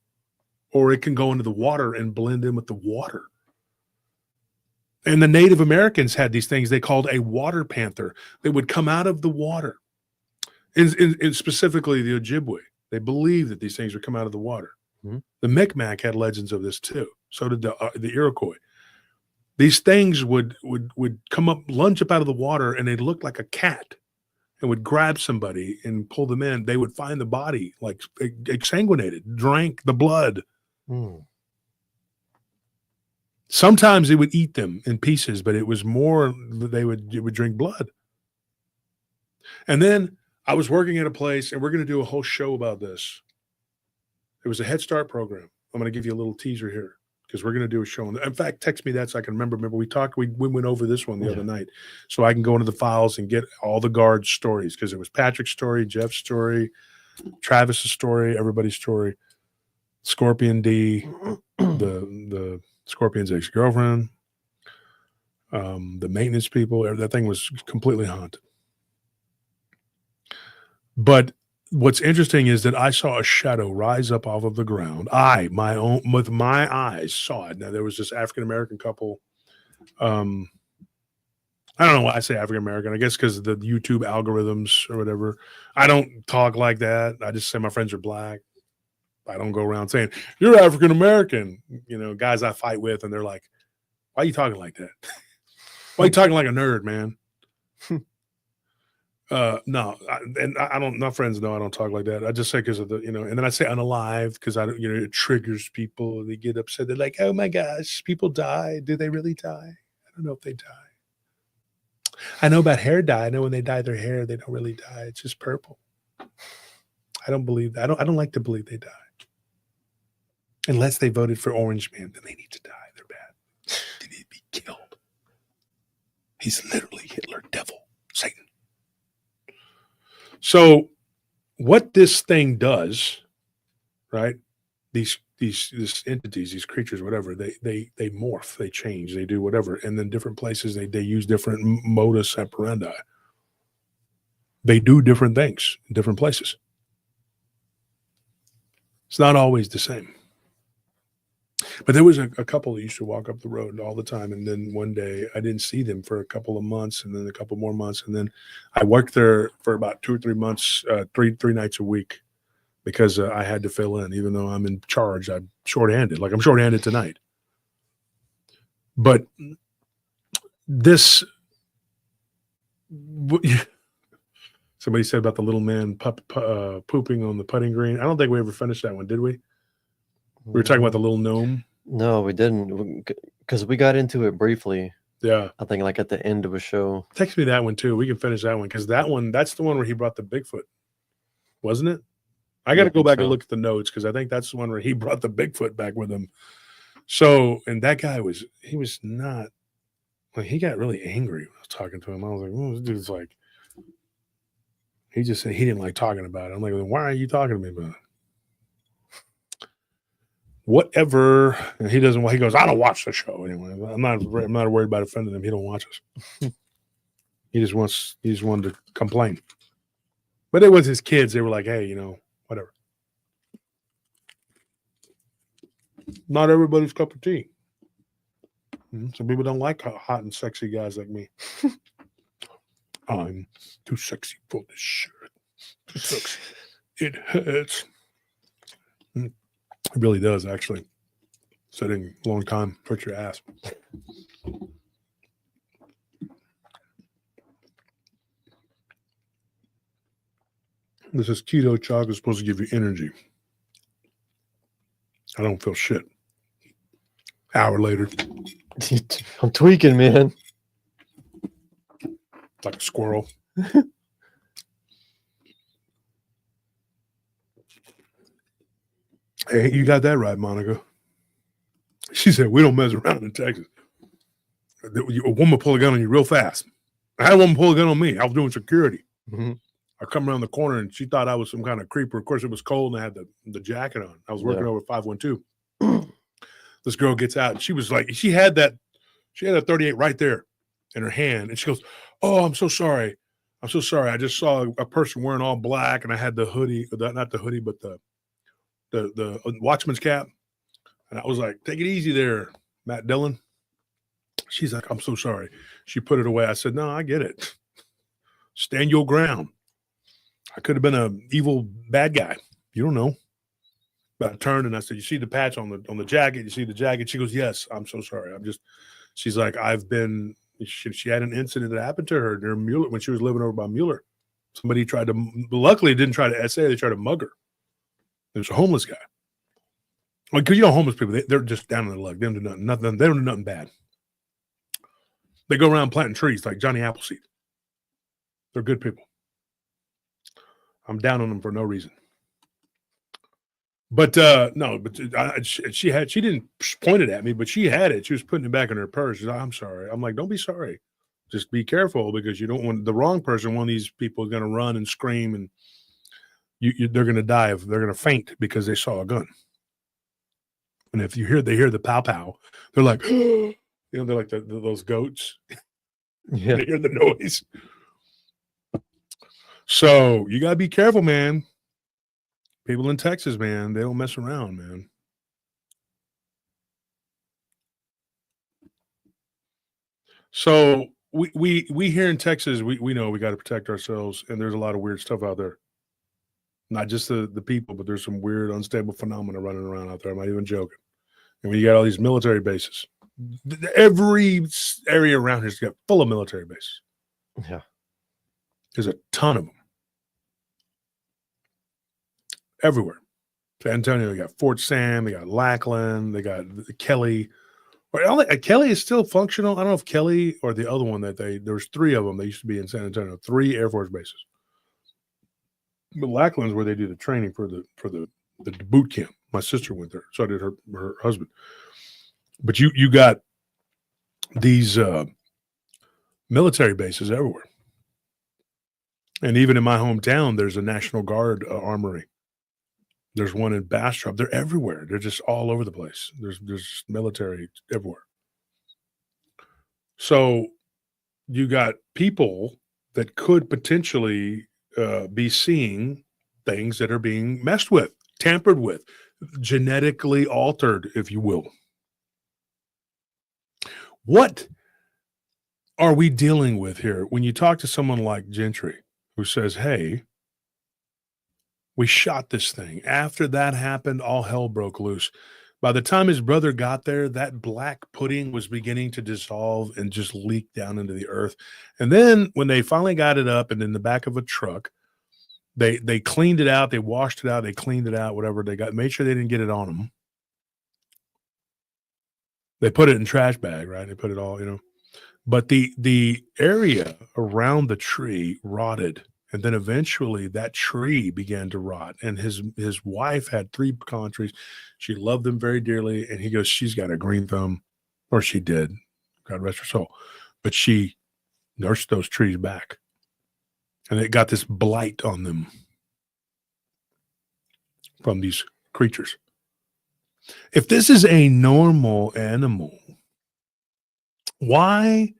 or it can go into the water and blend in with the water. And the Native Americans had these things they called a water panther. They would come out of the water. In specifically the Ojibwe, they believed that these things would come out of the water. Mm-hmm. The Micmac had legends of this too. So did the Iroquois. These things would come up, lunge up out of the water, and they looked like a cat. and would grab somebody and pull them in, they would find the body like exsanguinated, drank the blood. Sometimes they would eat them in pieces, but it was more it would drink blood. And then I was working at a place, and we're going to do a whole show about this. It was a Head Start program. I'm going to give you a little teaser here because we're going to do a show. In fact, text me that so I can remember. Remember, we talked, we went over this one the other night, so I can go into the files and get all the guards' stories, because it was Patrick's story, Jeff's story, Travis's story, everybody's story, Scorpion D, the Scorpion's ex-girlfriend, the maintenance people. That thing was completely haunted. But what's interesting is that I saw a shadow rise up off of the ground. With my eyes saw it. Now, there was this African-American couple. I don't know why I say African-American. I guess because of the YouTube algorithms or whatever. I don't talk like that. I just say my friends are black. I don't go around saying, you're African-American. You know, guys I fight with, and they're like, why are you talking like that? Why are you talking like a nerd, man? No, I don't. My friends know I don't talk like that. I just say because of the, you know, and then I say unalive because I don't, you know, it triggers people. They get upset. They're like, oh my gosh, people die. Do they really die? I don't know if they die. I know about hair dye. I know when they dye their hair, they don't really die. It's just purple. I don't believe that. I don't like to believe they die. Unless they voted for Orange Man, then they need to die. They're bad. They need to be killed. He's literally Hitler, devil, Satan. So what this thing does, right? These entities, these creatures, whatever, they morph, they change, they do whatever. And then different places, they use different modus operandi. They do different things in different places. It's not always the same. But there was a couple that used to walk up the road all the time. And then one day I didn't see them for a couple of months, and then a couple more months. And then I worked there for about 2 or 3 months, three nights a week, because I had to fill in. Even though I'm in charge, I'm shorthanded. Like I'm shorthanded tonight. But this, somebody said about the little man pooping on the putting green. I don't think we ever finished that one, did we? We were talking about the little gnome. No, we didn't, because we got into it briefly. Yeah, I think like at the end of a show. Text me that one too. We can finish that one, because that's the one where he brought the Bigfoot, wasn't it? I got to go back and look at the notes, because I think that's the one where he brought the Bigfoot back with him. So, and that guy he was not, like, he got really angry when I was talking to him. I was like, oh, this dude's like, he just said he didn't like talking about it. I'm like, well, why are you talking to me about it? Whatever. And he doesn't. He goes, I don't watch the show anyway. I'm not worried about offending him. He don't watch us. He just wanted to complain. But it was his kids. They were like, hey, you know, whatever. Not everybody's cup of tea. Some people don't like hot and sexy guys like me. I'm too sexy for this shirt. Too sexy. It hurts. It really does, actually. Sitting a long time, hurt your ass. This is keto chocolate, supposed to give you energy. I don't feel shit. Hour later. I'm tweaking, man. Like a squirrel. Hey, you got that right, Monica. She said, we don't mess around in Texas. A woman pull a gun on you real fast. I had a woman pull a gun on me. I was doing security. Mm-hmm. I come around the corner, and she thought I was some kind of creeper. Of course, it was cold, and I had the jacket on. I was working over 512. This girl gets out, and she was like, she had a 38 right there in her hand. And she goes, oh, I'm so sorry. I'm so sorry. I just saw a person wearing all black, and I had the hoodie, not the hoodie, but the watchman's cap. And I was like, take it easy there, Matt Dillon. She's like, I'm so sorry. She put it away. I said, no, I get it. Stand your ground. I could have been an evil bad guy. You don't know. But I turned and I said, you see the patch on the jacket? You see the jacket? She goes, yes, I'm so sorry. She's like, she had an incident that happened to her near Mueller when she was living over by Mueller. Somebody tried to, luckily didn't try to SA, they tried to mug her. There's a homeless guy. Well, because homeless people, they're just down in the luck. They don't do nothing. They don't do nothing bad. They go around planting trees like Johnny Appleseed. They're good people. I'm down on them for no reason. But no, but she didn't point it at me, but she had it. She was putting it back in her purse. She's like, I'm sorry. I'm like, don't be sorry. Just be careful, because you don't want the wrong person. One of these people is going to run and scream, and they're going to die if they're going to faint because they saw a gun. And if they hear the pow pow, they're like, they're like those goats. Yeah. They hear the noise. So you got to be careful, man. People in Texas, man, they don't mess around, man. So we here in Texas, we know we got to protect ourselves, and there's a lot of weird stuff out there. Not just the people, but there's some weird, unstable phenomena running around out there. I'm not even joking. And when you got all these military bases, every area around here's got full of military bases. Yeah. There's a ton of them. Everywhere. San Antonio, they got Fort Sam, they got Lackland, they got Kelly. Kelly is still functional. I don't know if Kelly or the other one there's 3 of them. They used to be in San Antonio, 3 Air Force bases. But Lackland's where they do the training for the boot camp. My sister went there. So did her husband. But you got these military bases everywhere. And even in my hometown, there's a National Guard armory. There's one in Bastrop. They're everywhere. They're just all over the place. There's military everywhere. So you got people that could potentially be seeing things that are being messed with, tampered with, genetically altered, if you will. What are we dealing with here? When you talk to someone like Gentry, who says, hey, we shot this thing. After that happened, all hell broke loose. By the time his brother got there, that black pudding was beginning to dissolve and just leak down into the earth. And then when they finally got it up and in the back of a truck, they cleaned it out, they washed it out, they cleaned it out, whatever they got, made sure they didn't get it on them. They put it in trash bag, right? They put it all, But the area around the tree rotted. And then eventually that tree began to rot. And his wife had 3 pecan trees. She loved them very dearly. And he goes, she's got a green thumb, or she did. God rest her soul. But she nursed those trees back. And it got this blight on them from these creatures. If this is a normal animal, why,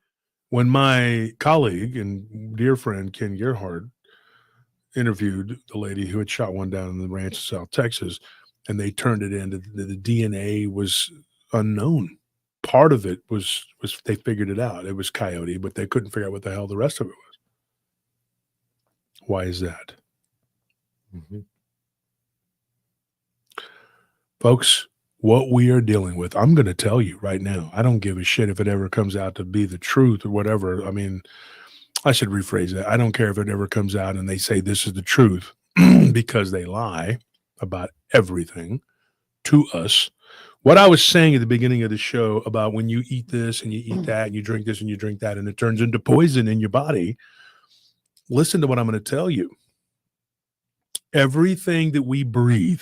when my colleague and dear friend Ken Gerhard interviewed the lady who had shot one down in the ranch in South Texas, and they turned it into the DNA was unknown. Part of it was they figured it out. It was coyote, but they couldn't figure out what the hell the rest of it was. Why is that? Mm-hmm. Folks, what we are dealing with, I'm going to tell you right now, I don't give a shit if it ever comes out to be the truth or whatever. I mean, I should rephrase that. I don't care if it ever comes out and they say this is the truth because they lie about everything to us. What I was saying at the beginning of the show about when you eat this and you eat that and you drink this and you drink that and it turns into poison in your body, listen to what I'm going to tell you. Everything that we breathe,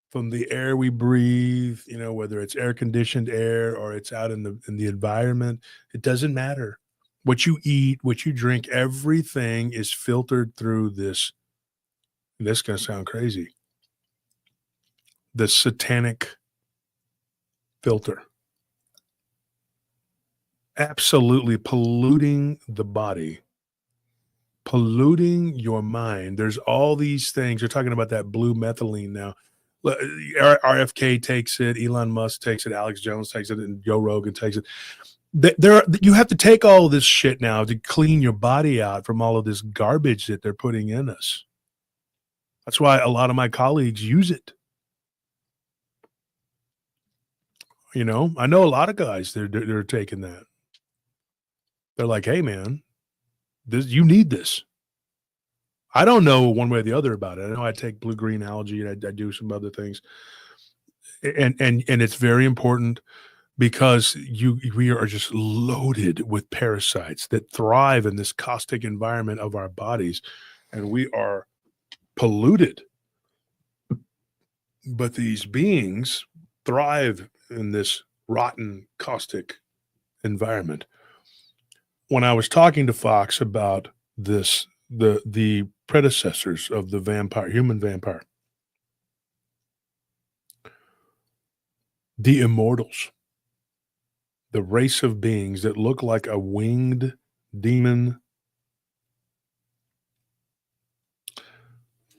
from the air we breathe, whether it's air-conditioned air or it's out in the environment, it doesn't matter. What you eat, what you drink, everything is filtered through this. This is going to sound crazy. The satanic filter. Absolutely polluting the body, polluting your mind. There's all these things. You're talking about that blue methylene now. RFK takes it, Elon Musk takes it, Alex Jones takes it, and Joe Rogan takes it. You have to take all of this shit now to clean your body out from all of this garbage that they're putting in us. That's why a lot of my colleagues use it. I know a lot of guys, they're taking that. They're like, hey man, you need this. I don't know one way or the other about it. I know I take blue-green algae and I do some other things. And it's very important because we are just loaded with parasites that thrive in this caustic environment of our bodies, and we are polluted. But these beings thrive in this rotten, caustic environment. When I was talking to Fox about this, the predecessors of the vampire, human vampire, the immortals, the race of beings that look like a winged demon.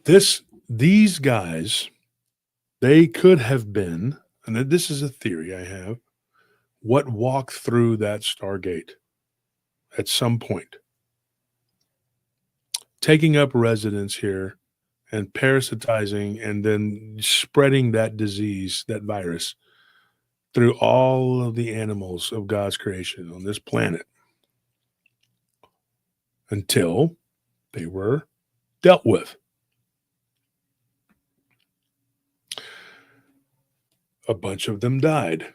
These guys, they could have been, and this is a theory I have, what walked through that Stargate at some point, taking up residence here and parasitizing and then spreading that disease, that virus, through all of the animals of God's creation on this planet until they were dealt with. A bunch of them died,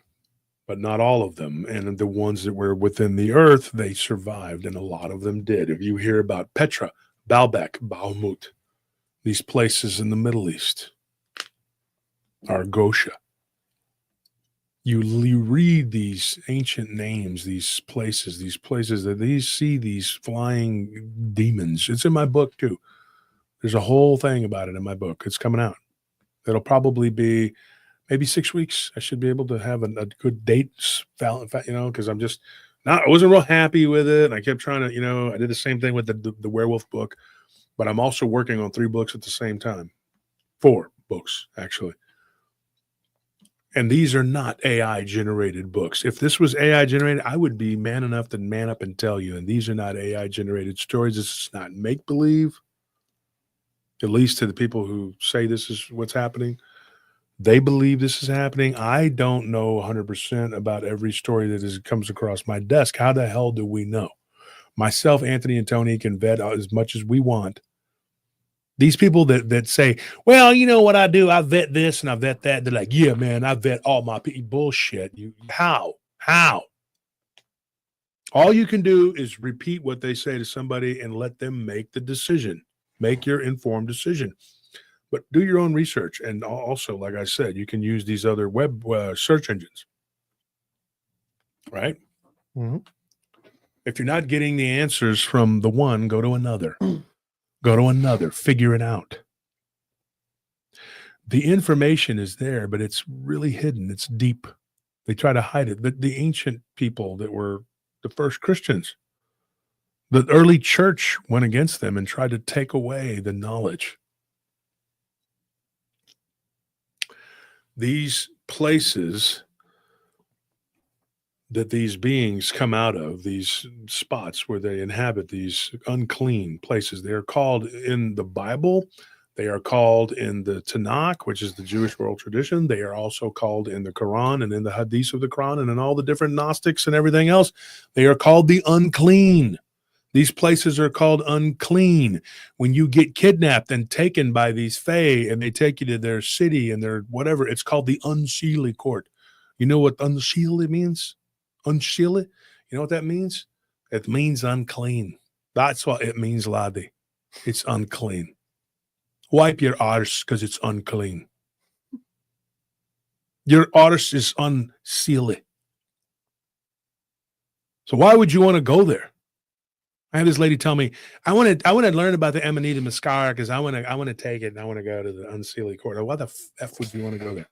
but not all of them. And the ones that were within the earth, they survived, and a lot of them did. If you hear about Petra, Baalbek, Bahamut, these places in the Middle East, Argosha, you read these ancient names, these places that these see these flying demons. It's in my book too. There's a whole thing about it in my book. It's coming out. It'll probably be maybe 6 weeks. I should be able to have a good date, because I'm just I wasn't real happy with it. I kept trying to, I did the same thing with the werewolf book, but I'm also working on 3 books at the same time. 4 books, actually. And these are not AI generated books. If this was AI generated, I would be man enough to man up and tell you. And these are not AI generated stories. This is not make believe. At least to the people who say this is what's happening. They believe this is happening. I don't know 100% about every story that comes across my desk. How the hell do we know? Myself, Anthony, and Tony can vet as much as we want. These people that say, well, you know what I do? I vet this and I vet that. They're like, yeah, man, I vet all my people. Bullshit. How? All you can do is repeat what they say to somebody and let them make the decision. Make your informed decision. But do your own research. And also, like I said, you can use these other web search engines. Right? Mm-hmm. If you're not getting the answers from the one, go to another. Go to another. Figure it out. The information is there, but it's really hidden. It's deep. They try to hide it. The ancient people that were the first Christians, the early church went against them and tried to take away the knowledge. These places that these beings come out of, these spots where they inhabit, these unclean places, they are called in the Bible, they are called in the Tanakh, which is the Jewish oral tradition. They are also called in the Quran and in the Hadith of the Quran and in all the different Gnostics and everything else. They are called the unclean. These places are called unclean. When you get kidnapped and taken by these fae and they take you to their city and their whatever, it's called the unseelie court. You know what unseelie means? Unseelie? You know what that means? It means unclean. That's what it means, laddie. It's unclean. Wipe your arse because it's unclean. Your arse is unseelie. So why would you want to go there? I had this lady tell me, I want to learn about the Amanita muscaria because I want to take it and I want to go to the unseelie court. Why the F would you want to go there?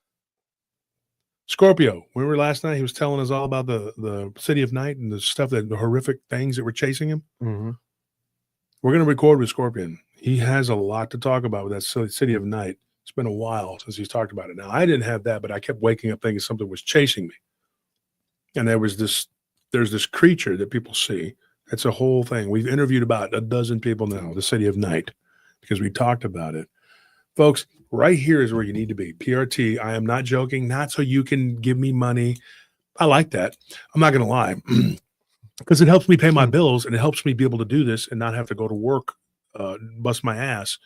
Scorpio, remember last night he was telling us all about the City of Night and the horrific things that were chasing him? Mm-hmm. We're going to record with Scorpion. He has a lot to talk about with that City of Night. It's been a while since he's talked about it. Now, I didn't have that, but I kept waking up thinking something was chasing me. And there's this creature that people see. It's a whole thing. We've interviewed about a dozen people now, the City of Night, because we talked about it. Folks, right here is where you need to be. PRT, I am not joking, not so you can give me money. I like that. I'm not going to lie, because it helps me pay my bills and it helps me be able to do this and not have to go to work bust my ass,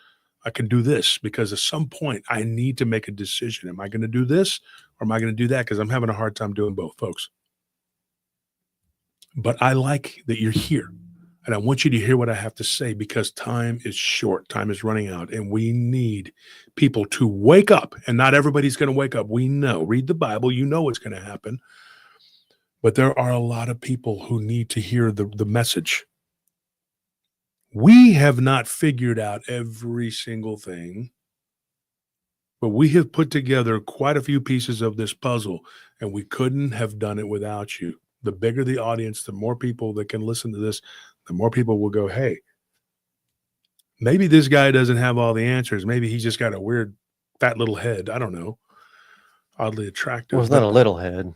I can do this because at some point I need to make a decision. Am I going to do this or am I going to do that? Because I'm having a hard time doing both, folks. But I like that you're here. And I want you to hear what I have to say because time is short. Time is running out. And we need people to wake up. And not everybody's going to wake up. We know. Read the Bible. You know what's going to happen. But there are a lot of people who need to hear the message. We have not figured out every single thing, but we have put together quite a few pieces of this puzzle, and we couldn't have done it without you. The bigger the audience, the more people that can listen to this, the more people will go, hey, maybe this guy doesn't have all the answers. Maybe he's just got a weird fat little head. I don't know. Oddly attractive. Well, it's not a little head.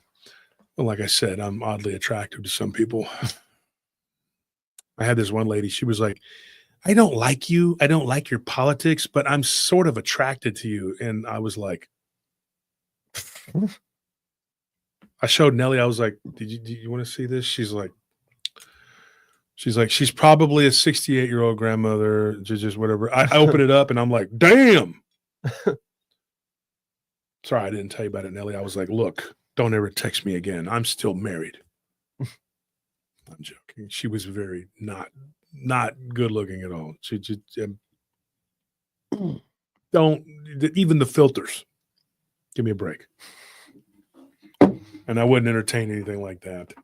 Well, like I said, I'm oddly attractive to some people. I had this one lady, she was like, I don't like you. I don't like your politics, but I'm sort of attracted to you. And I was like, I showed Nellie, I was like, do you want to see this? She's like, she's probably a 68-year-old grandmother, just whatever. I open it up and I'm like, damn. Sorry, I didn't tell you about it, Nellie. I was like, look, don't ever text me again. I'm still married. I'm joking. She was very not good looking at all. She just don't even the filters. Give me a break. And I wouldn't entertain anything like that.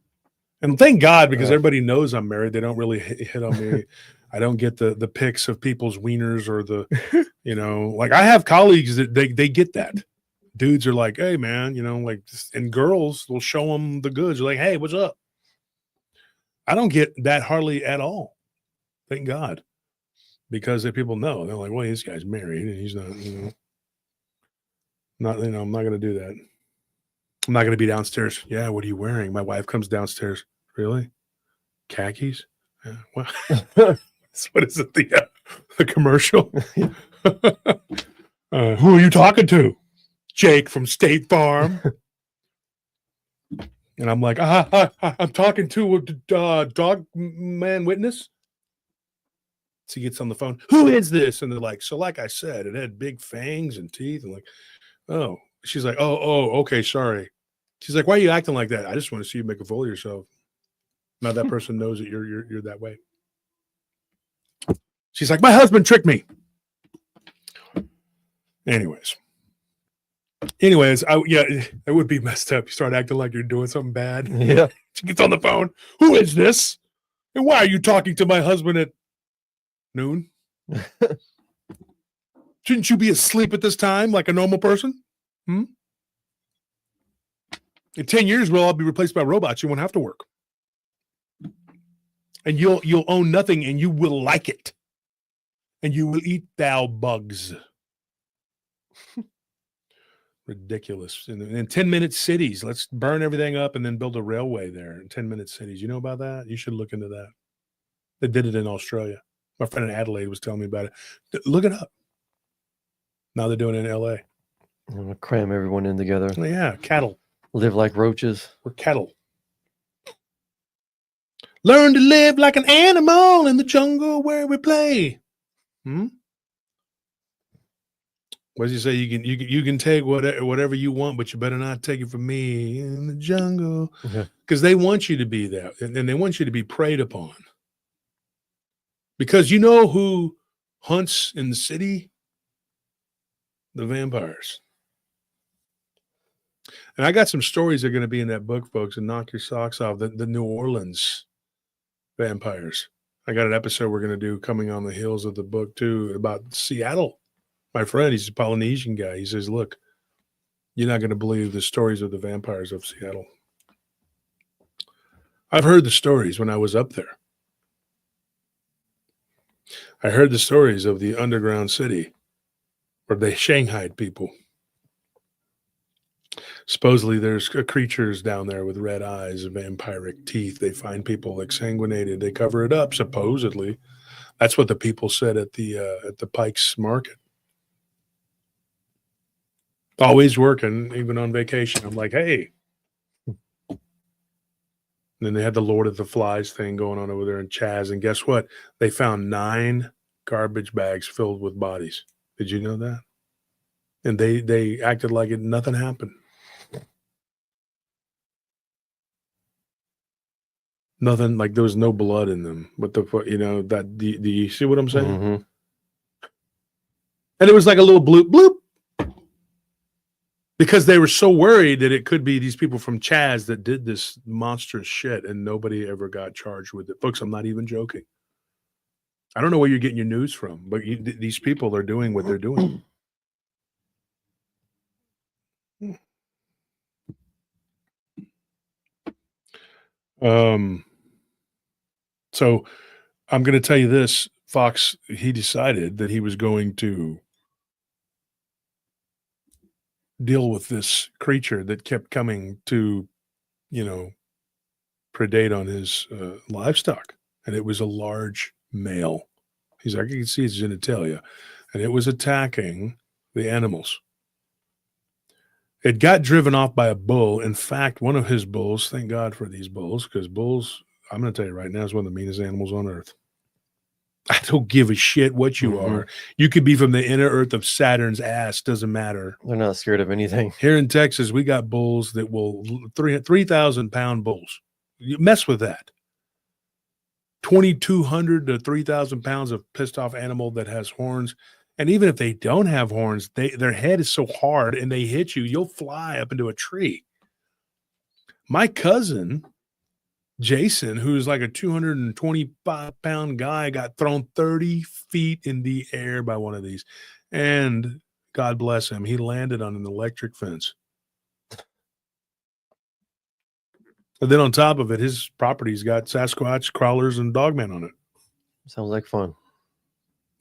And thank God, because everybody knows I'm married. They don't really hit on me. I don't get the pics of people's wieners or the, like I have colleagues that they get that. Dudes are like, hey man, like, and girls will show them the goods. They're like, hey, what's up? I don't get that hardly at all. Thank God. Because if people know, they're like, well, this guy's married and he's not, I'm not going to do that. I'm not going to be downstairs. Yeah, what are you wearing? My wife comes downstairs. Really? Khakis? Yeah, well, what is it? The commercial? Who are you talking to? Jake from State Farm. And I'm like, I'm talking to a dog man witness. So he gets on the phone. Who is this? And they're like, so like I said, it had big fangs and teeth. And like, oh, she's like, oh, okay, sorry. She's like, why are you acting like that? I just want to see you make a fool of yourself. Now that person knows that you're that way. She's like, my husband tricked me. Anyways, it would be messed up. You start acting like you're doing something bad. Yeah. She gets on the phone. Who is this? And why are you talking to my husband at noon? Shouldn't you be asleep at this time like a normal person? In 10 years, we'll all be replaced by robots. You won't have to work. And you'll own nothing and you will like it. And you will eat thou bugs. Ridiculous. In 10-minute cities, let's burn everything up and then build a railway there in 10-minute cities. You know about that? You should look into that. They did it in Australia. My friend in Adelaide was telling me about it. Look it up. Now they're doing it in LA. I'm gonna cram everyone in together. Yeah, cattle. Live like roaches. We're cattle. Learn to live like an animal in the jungle where we play. What does he say? You can take whatever you want, but you better not take it from me in the jungle. Because they want you to be there, and they want you to be preyed upon. Because you know who hunts in the city? The vampires. And I got some stories that are going to be in that book, folks, and knock your socks off. The New Orleans vampires. I got an episode we're going to do coming on the heels of the book, too, about Seattle. My friend, he's a Polynesian guy. He says, look, you're not going to believe the stories of the vampires of Seattle. I've heard the stories when I was up there. I heard the stories of the underground city where they Shanghaied people. Supposedly there's creatures down there with red eyes and vampiric teeth. They find people exsanguinated. They cover it up, supposedly. That's what the people said at the Pike's Market. Always working, even on vacation. I'm like, hey. And then they had the Lord of the Flies thing going on over there in Chaz. And guess what? They found 9 garbage bags filled with bodies. Did you know that? And they acted like nothing happened. Nothing, like there was no blood in them. What the fuck, that, do you see what I'm saying? Mm-hmm. And it was like a little bloop, bloop. Because they were so worried that it could be these people from Chaz that did this monstrous shit and nobody ever got charged with it. Folks, I'm not even joking. I don't know where you're getting your news from, but these people are doing what they're doing. So I'm going to tell you this, Fox, he decided that he was going to deal with this creature that kept coming to, predate on his livestock. And it was a large male. He's like, you can see his genitalia. And it was attacking the animals. It got driven off by a bull. In fact, one of his bulls, thank God for these bulls, because bulls, I'm going to tell you right now, is one of the meanest animals on earth. I don't give a shit what you are. You could be from the inner earth of Saturn's ass. Doesn't matter. They're not scared of anything. Here in Texas, we got bulls that will 3,000-pound bulls. You mess with that. 2,200 to 3,000 pounds of pissed off animal that has horns. And even if they don't have horns, their head is so hard and they hit you, you'll fly up into a tree. My cousin, Jason, who's like a 225-pound guy, got thrown 30 feet in the air by one of these. And God bless him, he landed on an electric fence. And then on top of it, his property's got Sasquatch, crawlers, and Dogman on it. Sounds like fun.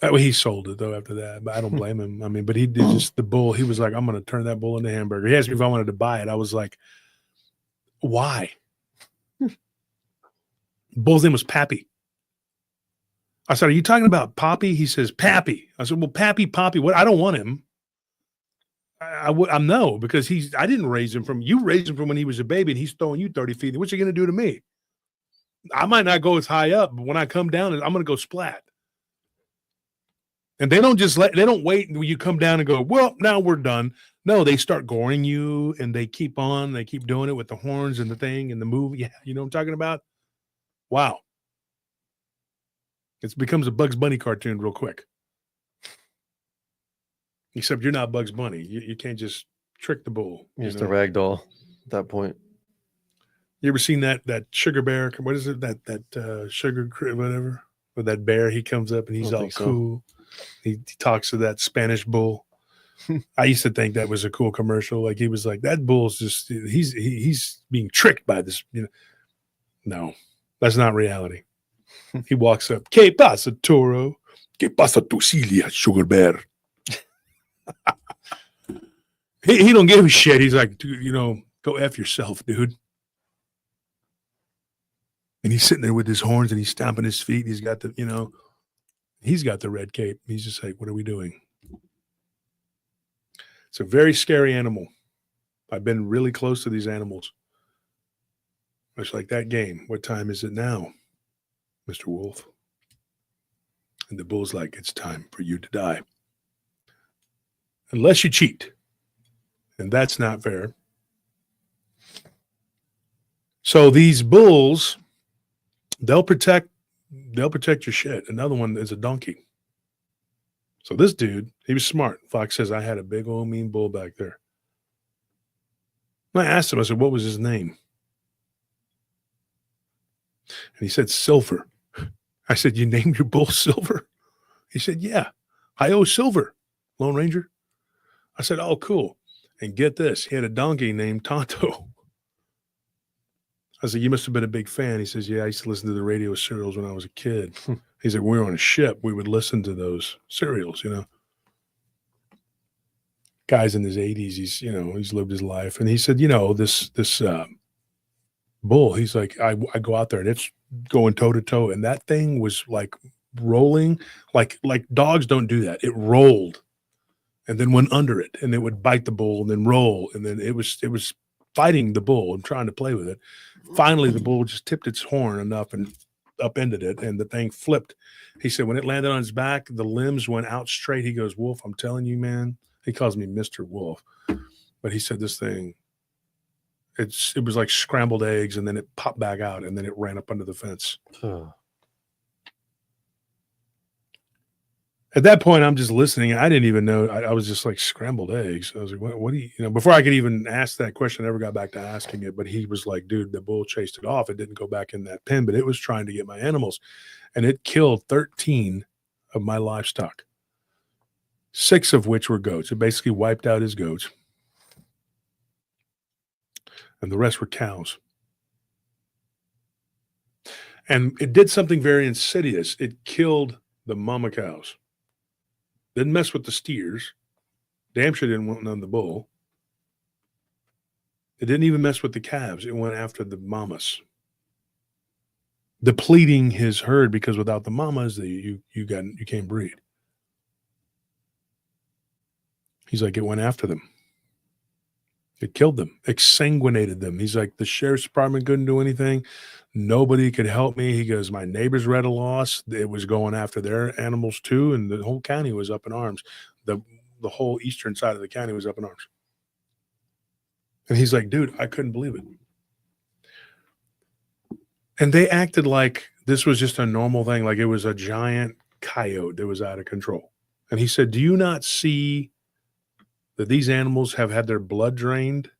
He sold it, though, after that. But I don't blame him. I mean, but he did just the bull. He was like, I'm going to turn that bull into hamburger. He asked me if I wanted to buy it. I was like, why? Bull's name was Pappy. I said, are you talking about Poppy? He says, Pappy. I said, well, Pappy, Poppy, what? I don't want him. I'm no, because I didn't raise him you raised him from when he was a baby and he's throwing you 30 feet. What's he going to do to me? I might not go as high up, but when I come down, I'm going to go splat. And they don't wait when you come down and go, well, now we're done. No, they start goring you and they keep doing it with the horns and the thing and the move. Yeah. You know what I'm talking about? Wow. It becomes a Bugs Bunny cartoon real quick. Except you're not Bugs Bunny. You can't just trick the bull. You're just a rag doll at that point. You ever seen that sugar bear? What is it? That sugar whatever? With that bear, he comes up and he's all cool. So. He talks to that Spanish bull. I used to think that was a cool commercial. Like he was like, that bull's just he's being tricked by this. No, that's not reality. He walks up. ¿Qué pasa, toro? ¿Qué pasa, tu Cilia, sugar bear? He don't give a shit. He's like, go F yourself, dude. And he's sitting there with his horns and he's stomping his feet. He's got he's got the red cape. He's just like, what are we doing? It's a very scary animal. I've been really close to these animals. Much like that game. What time is it now, Mr. Wolf? And the bull's like, it's time for you to die. Unless you cheat. And that's not fair. So these bulls, they'll protect your shit. Another one is a donkey. So this dude, he was smart. Fox says, I had a big old mean bull back there. And I asked him, I said, what was his name? And he said, Silver. I said, you named your bull Silver? He said, yeah. Hi-Yo Silver, Lone Ranger. I said, oh, cool. And get this, he had a donkey named Tonto. I said, you must have been a big fan. He says, yeah, I used to listen to the radio serials when I was a kid. He said, we were on a ship. We would listen to those serials, Guy's in his 80s. He's lived his life. And he said, this bull, he's like, I go out there and it's going toe to toe. And that thing was like rolling, like dogs don't do that. It rolled and then went under it and it would bite the bull and then roll. And then it was fighting the bull and trying to play with it. Finally, the bull just tipped its horn enough and upended it, and the thing flipped. He said when it landed on his back, the limbs went out straight. He goes, Wolf, I'm telling you, man. He calls me Mr. Wolf. But he said this thing, it was like scrambled eggs, and then it popped back out, and then it ran up under the fence. At that point, I'm just listening. I didn't even know. I was just like scrambled eggs. I was like, what do you, before I could even ask that question, I never got back to asking it. But he was like, dude, the bull chased it off. It didn't go back in that pen, but it was trying to get my animals. And it killed 13 of my livestock, 6 of which were goats. It basically wiped out his goats. And the rest were cows. And it did something very insidious. It killed the mama cows. Didn't mess with the steers. Damn sure didn't want none of the bull. It didn't even mess with the calves. It went after the mamas, depleting his herd, because without the mamas, you can't breed. He's like, it went after them. It killed them, exsanguinated them. He's like, the sheriff's department couldn't do anything. Nobody could help me. He goes, my neighbors were at a loss. It was going after their animals too, and the whole county was up in arms. The whole eastern side of the county was up in arms. And he's like, dude, I couldn't believe it. And they acted like this was just a normal thing, like it was a giant coyote that was out of control. And he said, do you not see that these animals have had their blood drained?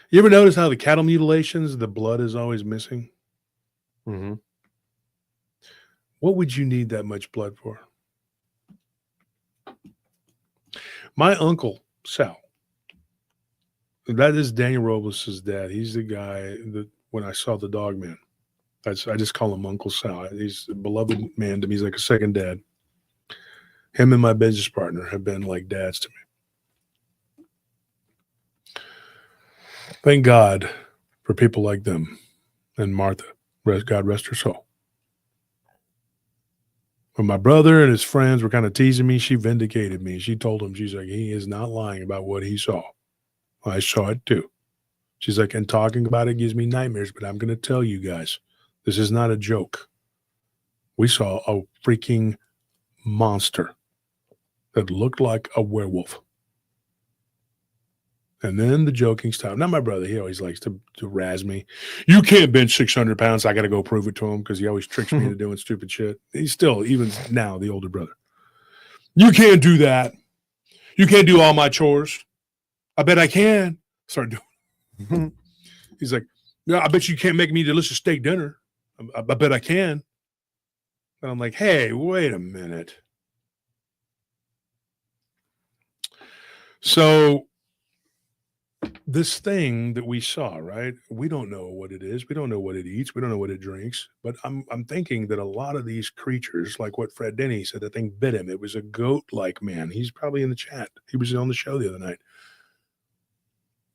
You ever notice how the cattle mutilations, the blood is always missing? Mm-hmm. What would you need that much blood for? My uncle, Sal, that is Daniel Robles' dad. He's the guy that when I saw the dog man, I just call him Uncle Sal. He's a beloved man to me. He's like a second dad. Him and my business partner have been like dads to me. Thank God for people like them and Martha. God rest her soul. When my brother and his friends were kind of teasing me, she vindicated me. She told him, she's like, he is not lying about what he saw. I saw it too. She's like, and talking about it gives me nightmares, but I'm going to tell you guys, this is not a joke. We saw a freaking monster that looked like a werewolf. And then the joking stopped. Not my brother. He always likes to razz me. You can't bench 600 pounds. I got to go prove it to him because he always tricks me into doing stupid shit. He's still, even now, the older brother. You can't do that. You can't do all my chores. I bet I can. Start doing. He's like, yeah, I bet you can't make me delicious steak dinner. I bet I can. And I'm like, hey, wait a minute. So this thing that we saw, right? We don't know what it is. We don't know what it eats. We don't know what it drinks. But I'm thinking that a lot of these creatures, like what Fred Denny said, the thing bit him. It was a goat-like man. He's probably in the chat. He was on the show the other night.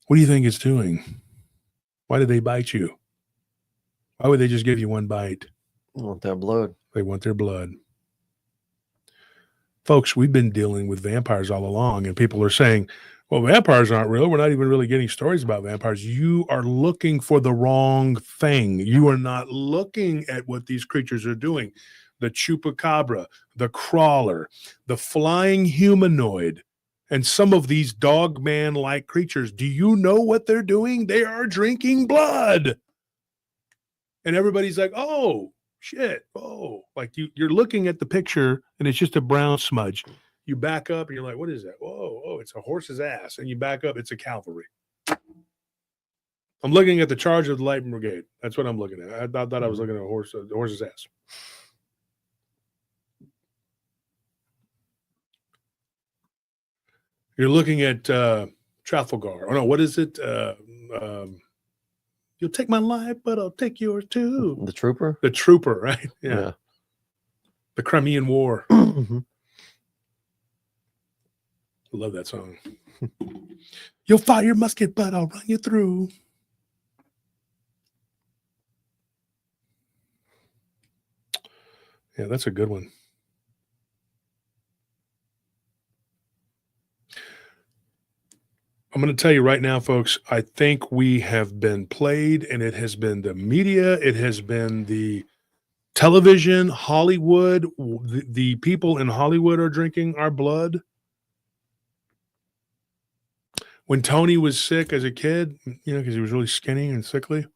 What do you think it's doing? Why did they bite you? Why would they just give you one bite? They want their blood. They want their blood. Folks, we've been dealing with vampires all along, and people are saying, well, vampires aren't real. We're not even really getting stories about vampires. You are looking for the wrong thing. You are not looking at what these creatures are doing. The Chupacabra, the crawler, the flying humanoid, and some of these dogman-like creatures. Do you know what they're doing? They are drinking blood. And everybody's like, oh, shit. Oh, like you're looking at the picture and it's just a brown smudge. You back up and you're like, what is that? Whoa, oh, it's a horse's ass. And you back up, it's a cavalry. I'm looking at the charge of the Light Brigade. That's what I'm looking at. I thought I was looking at a horse's ass. You're looking at Trafalgar. Oh, no, what is it? You'll take my life, but I'll take yours too. The Trooper? The Trooper, right? Yeah. The Crimean War. Mm-hmm. I love that song. You'll fire your musket, but I'll run you through. Yeah, that's a good one. I'm going to tell you right now, folks, I think we have been played, and it has been the media. It has been the television, Hollywood. The people in Hollywood are drinking our blood. When Tony was sick as a kid, because he was really skinny and sickly,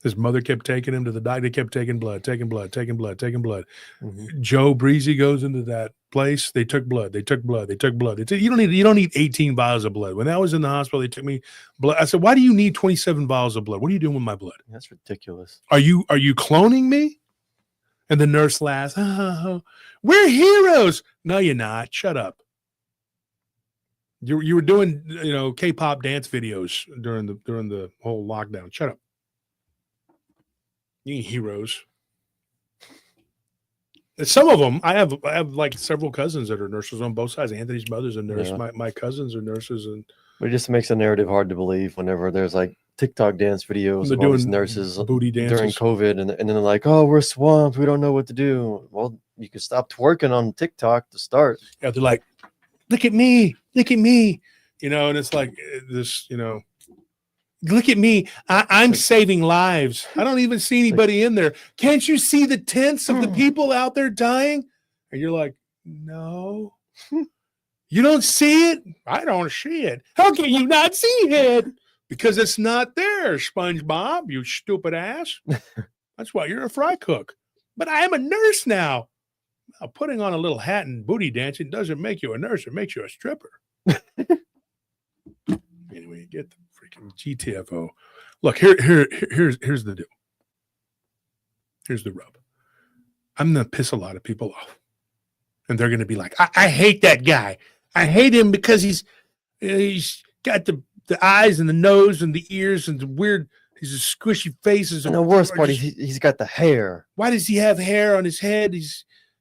his mother kept taking him to the doctor. They kept taking blood. Mm-hmm. Joe Breezy goes into that place. They took blood. You don't need 18 vials of blood. When I was in the hospital, they took me blood. I said, why do you need 27 vials of blood? What are you doing with my blood? That's ridiculous. Are you cloning me? And the nurse laughs. Oh, we're heroes. No, you're not. Shut up. You were doing K-pop dance videos during the whole lockdown. Shut up. You ain't heroes. And some of them, I have like several cousins that are nurses on both sides. Anthony's mother's a nurse. Yeah. My cousins are nurses, and it just makes the narrative hard to believe whenever there's like TikTok dance videos of all these nurses booty dances during COVID, and then they're like, "Oh, we're swamped. We don't know what to do." Well, you can stop twerking on TikTok to start. Yeah, they're like, "Look at me, and it's like this, look at me. I'm saving lives. I don't even see anybody in there. Can't you see the tents of the people out there dying? And you're like, no. You don't see it? I don't see it. How can you not see it? Because it's not there, SpongeBob, you stupid ass. That's why you're a fry cook. But I am a nurse now. Now, putting on a little hat and booty dancing doesn't make you a nurse. It makes you a stripper. Anyway, you get the freaking GTFO. Look, here's the deal. Here's the rub. I'm going to piss a lot of people off. And they're going to be like, I hate that guy. I hate him because he's got the eyes and the nose and the ears and the weird, he's a squishy faces. And the worst part is he's got the hair. Why does he have hair on his head?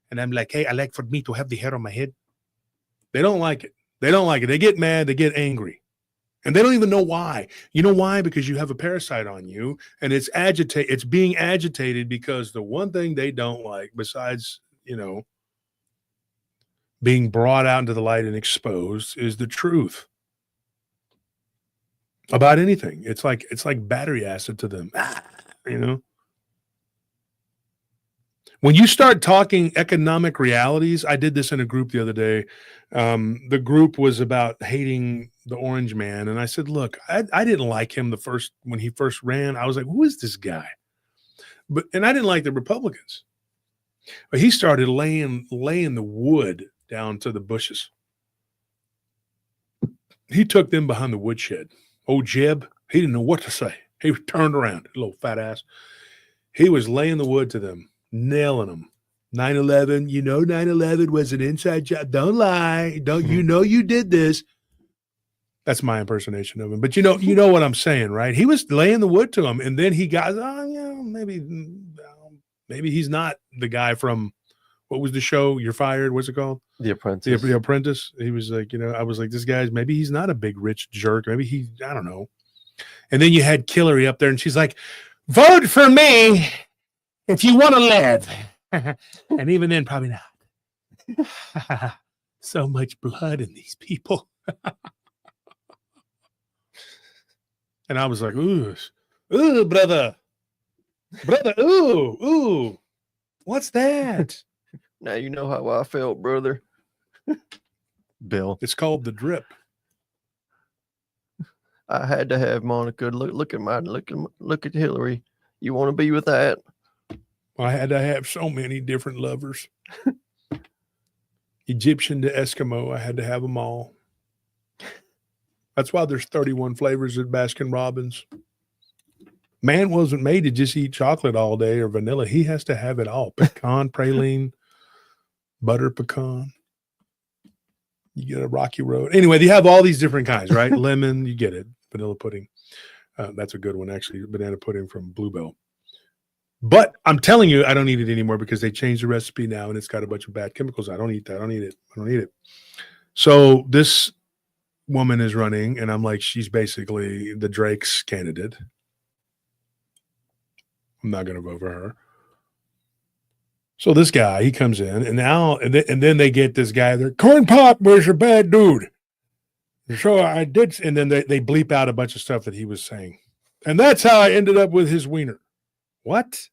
And I'm like, hey, I like for me to have the hair on my head. They don't like it. They get mad. They get angry. And they don't even know why. You know why? Because you have a parasite on you, and it's being agitated because the one thing they don't like, besides, being brought out into the light and exposed, is the truth about anything. It's like battery acid to them. When you start talking economic realities, I did this in a group the other day. The group was about hating the orange man. And I said, look, I didn't like him when he first ran. I was like, who is this guy? And I didn't like the Republicans. But he started laying the wood down to the bushes. He took them behind the woodshed. Old Jeb, he didn't know what to say. He turned around, little fat ass. He was laying the wood to them. Nailing them. 9/11, 9/11 was an inside job. Don't lie. You did this. That's my impersonation of him. But you know what I'm saying, right? He was laying the wood to him, and then he got, maybe he's not the guy from, what was the show? You're Fired. What's it called? The Apprentice. The Apprentice. He was like, I was like, this guy's, maybe he's not a big rich jerk. Maybe I don't know. And then you had Killary up there, and she's like, vote for me if you want to live. And even then, probably not. So much blood in these people. And I was like, ooh, brother, ooh, what's that? Now you know how I felt, brother. Bill. It's called the drip. I had to have Monica. Look at Hillary. You want to be with that? I had to have so many different lovers. Egyptian to Eskimo, I had to have them all. That's why there's 31 flavors at Baskin Robbins. Man wasn't made to just eat chocolate all day or vanilla. He has to have it all. Pecan, praline, butter pecan. You get a Rocky Road. Anyway, they have all these different kinds, right? Lemon, you get it. Vanilla pudding. That's a good one, actually. Banana pudding from Bluebell. But I'm telling you, I don't eat it anymore because they changed the recipe now and it's got a bunch of bad chemicals. I don't eat that. I don't eat it. So this woman is running, and I'm like, she's basically the Drake's candidate. I'm not going to vote for her. So this guy, he comes in, and then they get this guy there. Corn Pop was a bad dude. So I did, and then they bleep out a bunch of stuff that he was saying. And that's how I ended up with his wiener. What?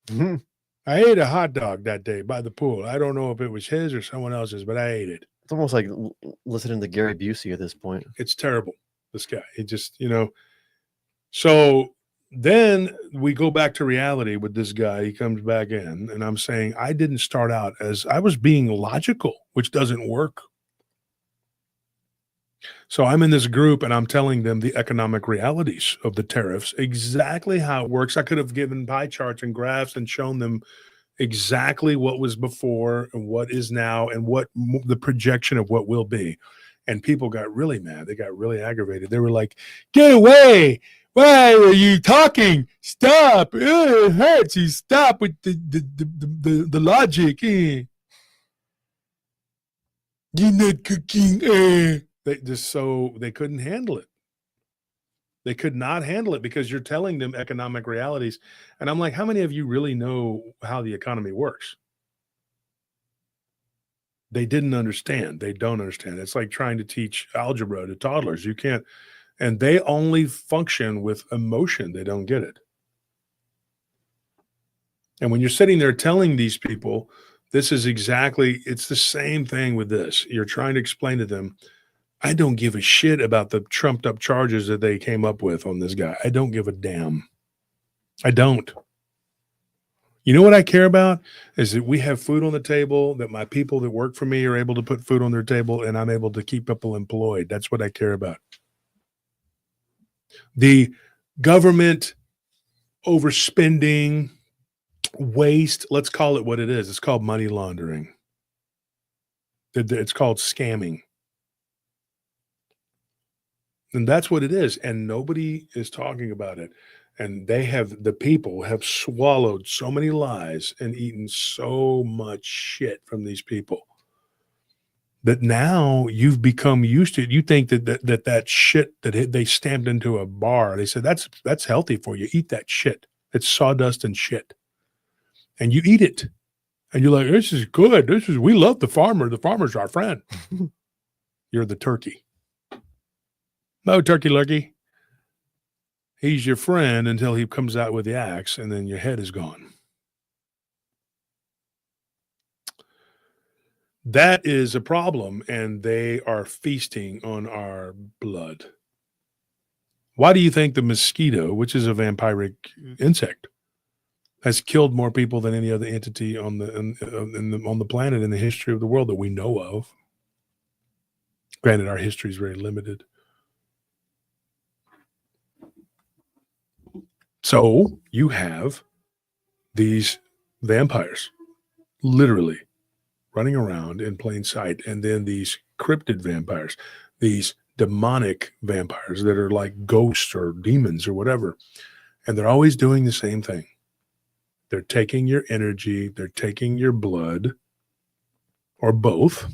Mhm. I ate a hot dog that day by the pool. I don't know if it was his or someone else's, but I ate it. It's almost like listening to Gary Busey at this point. It's terrible. This guy, he just, So then we go back to reality with this guy. He comes back in, and I'm saying I didn't start out as I was being logical, which doesn't work. So I'm in this group and I'm telling them the economic realities of the tariffs, exactly how it works. I could have given pie charts and graphs and shown them exactly what was before and what is now and what the projection of what will be. And people got really mad. They got really aggravated. They were like, get away. Why are you talking? Stop. It hurts. You stop with the logic. You're not cooking. They couldn't handle it. They could not handle it because you're telling them economic realities. And I'm like, how many of you really know how the economy works? They didn't understand. They don't understand. It's like trying to teach algebra to toddlers. You can't, and they only function with emotion. They don't get it. And when you're sitting there telling these people, it's the same thing with this. You're trying to explain to them, I don't give a shit about the trumped up charges that they came up with on this guy. I don't give a damn. I don't. You know what I care about is that we have food on the table, that my people that work for me are able to put food on their table, and I'm able to keep people employed. That's what I care about. The government overspending, waste, let's call it what it is. It's called money laundering. It's called scamming. And that's what it is. And nobody is talking about it. And the people have swallowed so many lies and eaten so much shit from these people that now you've become used to it. You think that shit that they stamped into a bar, they said, that's healthy for you. Eat that shit. It's sawdust and shit. And you eat it. And you're like, this is good. We love the farmer. The farmer's our friend. You're the turkey. No, turkey lurkey. He's your friend until he comes out with the axe, and then your head is gone. That is a problem, and they are feasting on our blood. Why do you think the mosquito, which is a vampiric insect, has killed more people than any other entity on the planet in the history of the world that we know of? Granted, our history is very limited. So you have these vampires literally running around in plain sight, and then these cryptid vampires, these demonic vampires that are like ghosts or demons or whatever, and they're always doing the same thing. They're taking your energy, they're taking your blood, or both.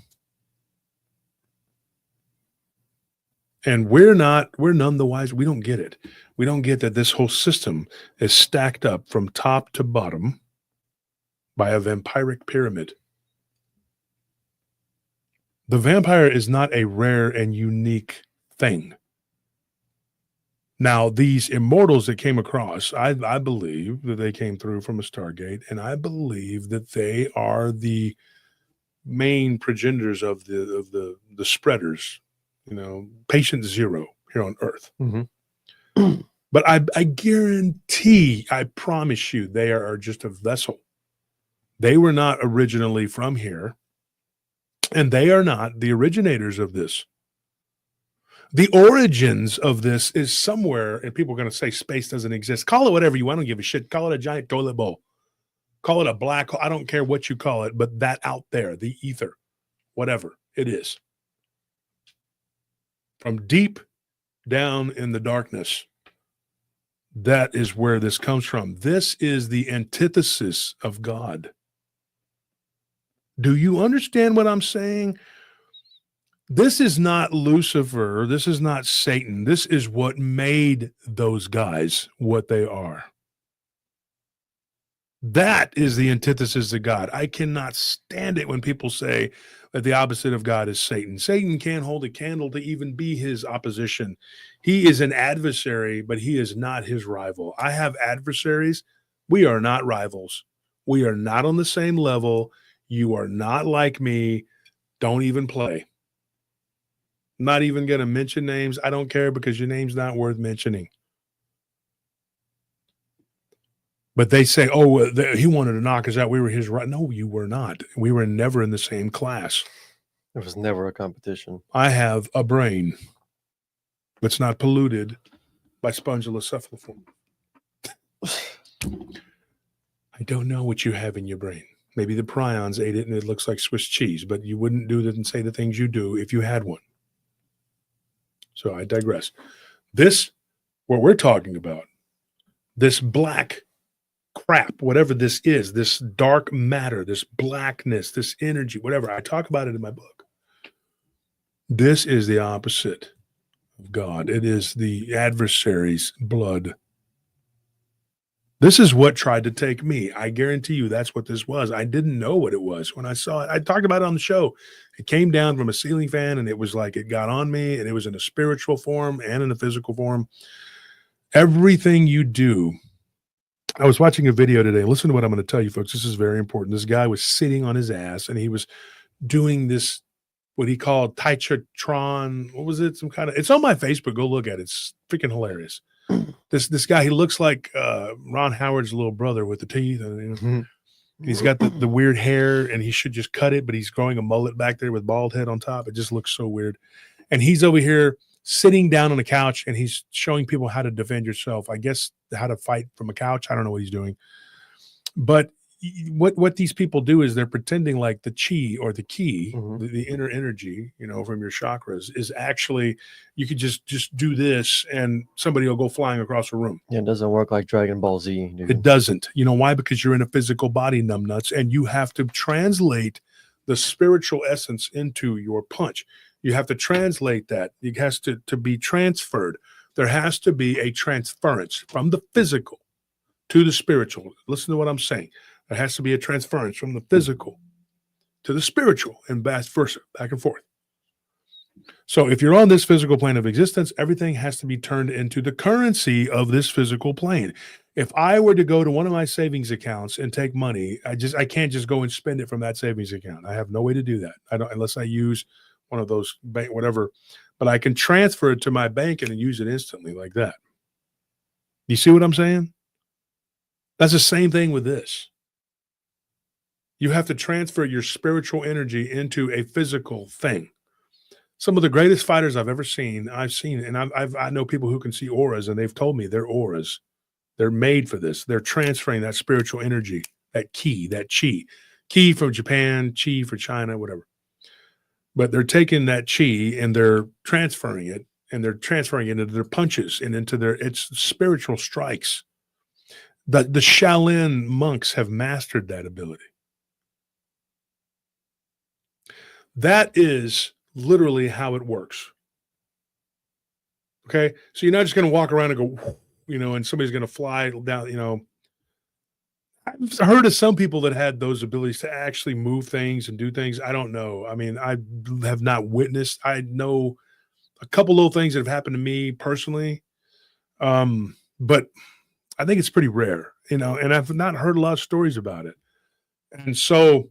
And we're none the wiser. We don't get it. We don't get that this whole system is stacked up from top to bottom by a vampiric pyramid. The vampire is not a rare and unique thing. Now, these immortals that came across, I believe that they came through from a Stargate, and I believe that they are the main progenitors of the spreaders. Patient zero here on Earth. Mm-hmm. But I guarantee, I promise you, they are just a vessel. They were not originally from here, and they are not the originators of this. The origins of this is somewhere, and people are going to say space doesn't exist. Call it whatever you want. I don't give a shit. Call it a giant toilet bowl. Call it a black hole. I don't care what you call it, but that out there, the ether, whatever it is. From deep down in the darkness, that is where this comes from. This is the antithesis of God. Do you understand what I'm saying? This is not Lucifer. This is not Satan. This is what made those guys what they are. That is the antithesis of God. I cannot stand it when people say that the opposite of God is Satan. Satan can't hold a candle to even be his opposition. He is an adversary, but he is not his rival. I have adversaries. We are not rivals. We are not on the same level. You are not like me. Don't even play. I'm not even going to mention names. I don't care because your name's not worth mentioning. But they say, oh, he wanted to knock us out. We were his right. No, you were not. We were never in the same class. There was never a competition. I have a brain that's not polluted by spondylocephaliform. I don't know what you have in your brain. Maybe the prions ate it and it looks like Swiss cheese, but you wouldn't do that and say the things you do if you had one. So I digress. This, what we're talking about, this black crap, whatever this is, this dark matter, this blackness, this energy, whatever. I talk about it in my book. This is the opposite of God. It is the adversary's blood. This is what tried to take me. I guarantee you that's what this was. I didn't know what it was when I saw it. I talked about it on the show. It came down from a ceiling fan, and it was like it got on me, and it was in a spiritual form and in a physical form. Everything you do. I was watching a video today. Listen to what I'm going to tell you, folks. This is very important. This guy was sitting on his ass, and he was doing this, what he called Taichatron. What was it? Some kind of, it's on my Facebook. Go look at it. It's freaking hilarious. This guy, he looks like Ron Howard's little brother with the teeth. And, he's got the weird hair, and he should just cut it, but he's growing a mullet back there with bald head on top. It just looks so weird. And he's over here sitting down on the couch, and he's showing people how to defend yourself. I guess how to fight from a couch. I don't know what he's doing. But what these people do is they're pretending like the chi or the ki, the inner energy, from your chakras is actually, you could just do this and somebody will go flying across the room. Yeah, it doesn't work like Dragon Ball Z. Dude. It doesn't. You know why? Because you're in a physical body, numbnuts, and you have to translate the spiritual essence into your punch. You have to translate that. It has to be transferred. There has to be a transference from the physical to the spiritual. Listen to what I'm saying. There has to be a transference from the physical to the spiritual and vice versa, back and forth. So if you're on this physical plane of existence, everything has to be turned into the currency of this physical plane. If I were to go to one of my savings accounts and take money, I can't just go and spend it from that savings account. I have no way to do that. I don't, unless I use one of those bank, whatever, but I can transfer it to my bank and use it instantly like that. You see what I'm saying? That's the same thing with this. You have to transfer your spiritual energy into a physical thing. Some of the greatest fighters I've ever seen, and I know people who can see auras, and they've told me they're auras. They're made for this. They're transferring that spiritual energy, that ki, that chi. Ki from Japan, chi for China, whatever. But they're taking that chi and they're transferring it, and they're transferring it into their punches and into its spiritual strikes. The Shaolin monks have mastered that ability. That is literally how it works. Okay. So you're not just going to walk around and go, and somebody's going to fly down, I've heard of some people that had those abilities to actually move things and do things. I don't know. I mean, I have not witnessed. I know a couple little things that have happened to me personally. But I think it's pretty rare, and I've not heard a lot of stories about it. And so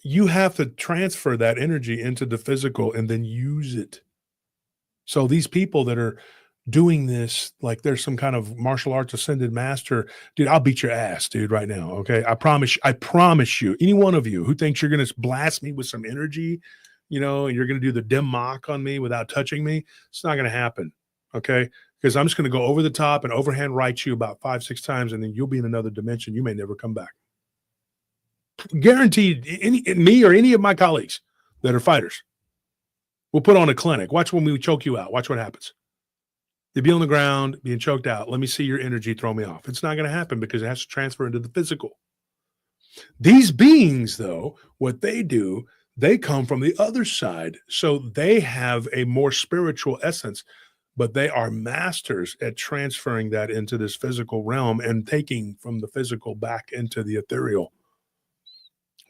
you have to transfer that energy into the physical and then use it. So these people that are doing this, like there's some kind of martial arts ascended master, dude, I'll beat your ass, dude, right now. Okay. I promise you, any one of you who thinks you're going to blast me with some energy, and you're going to do the dim mock on me without touching me, it's not going to happen. Okay. Because I'm just going to go over the top and overhand right you about 5-6 times, and then you'll be in another dimension. You may never come back. Guaranteed, me or any of my colleagues that are fighters will put on a clinic. Watch when we choke you out. Watch what happens. You'll be on the ground, being choked out. Let me see your energy throw me off. It's not going to happen because it has to transfer into the physical. These beings, though, what they do, they come from the other side. So they have a more spiritual essence. but they are masters at transferring that into this physical realm and taking from the physical back into the ethereal.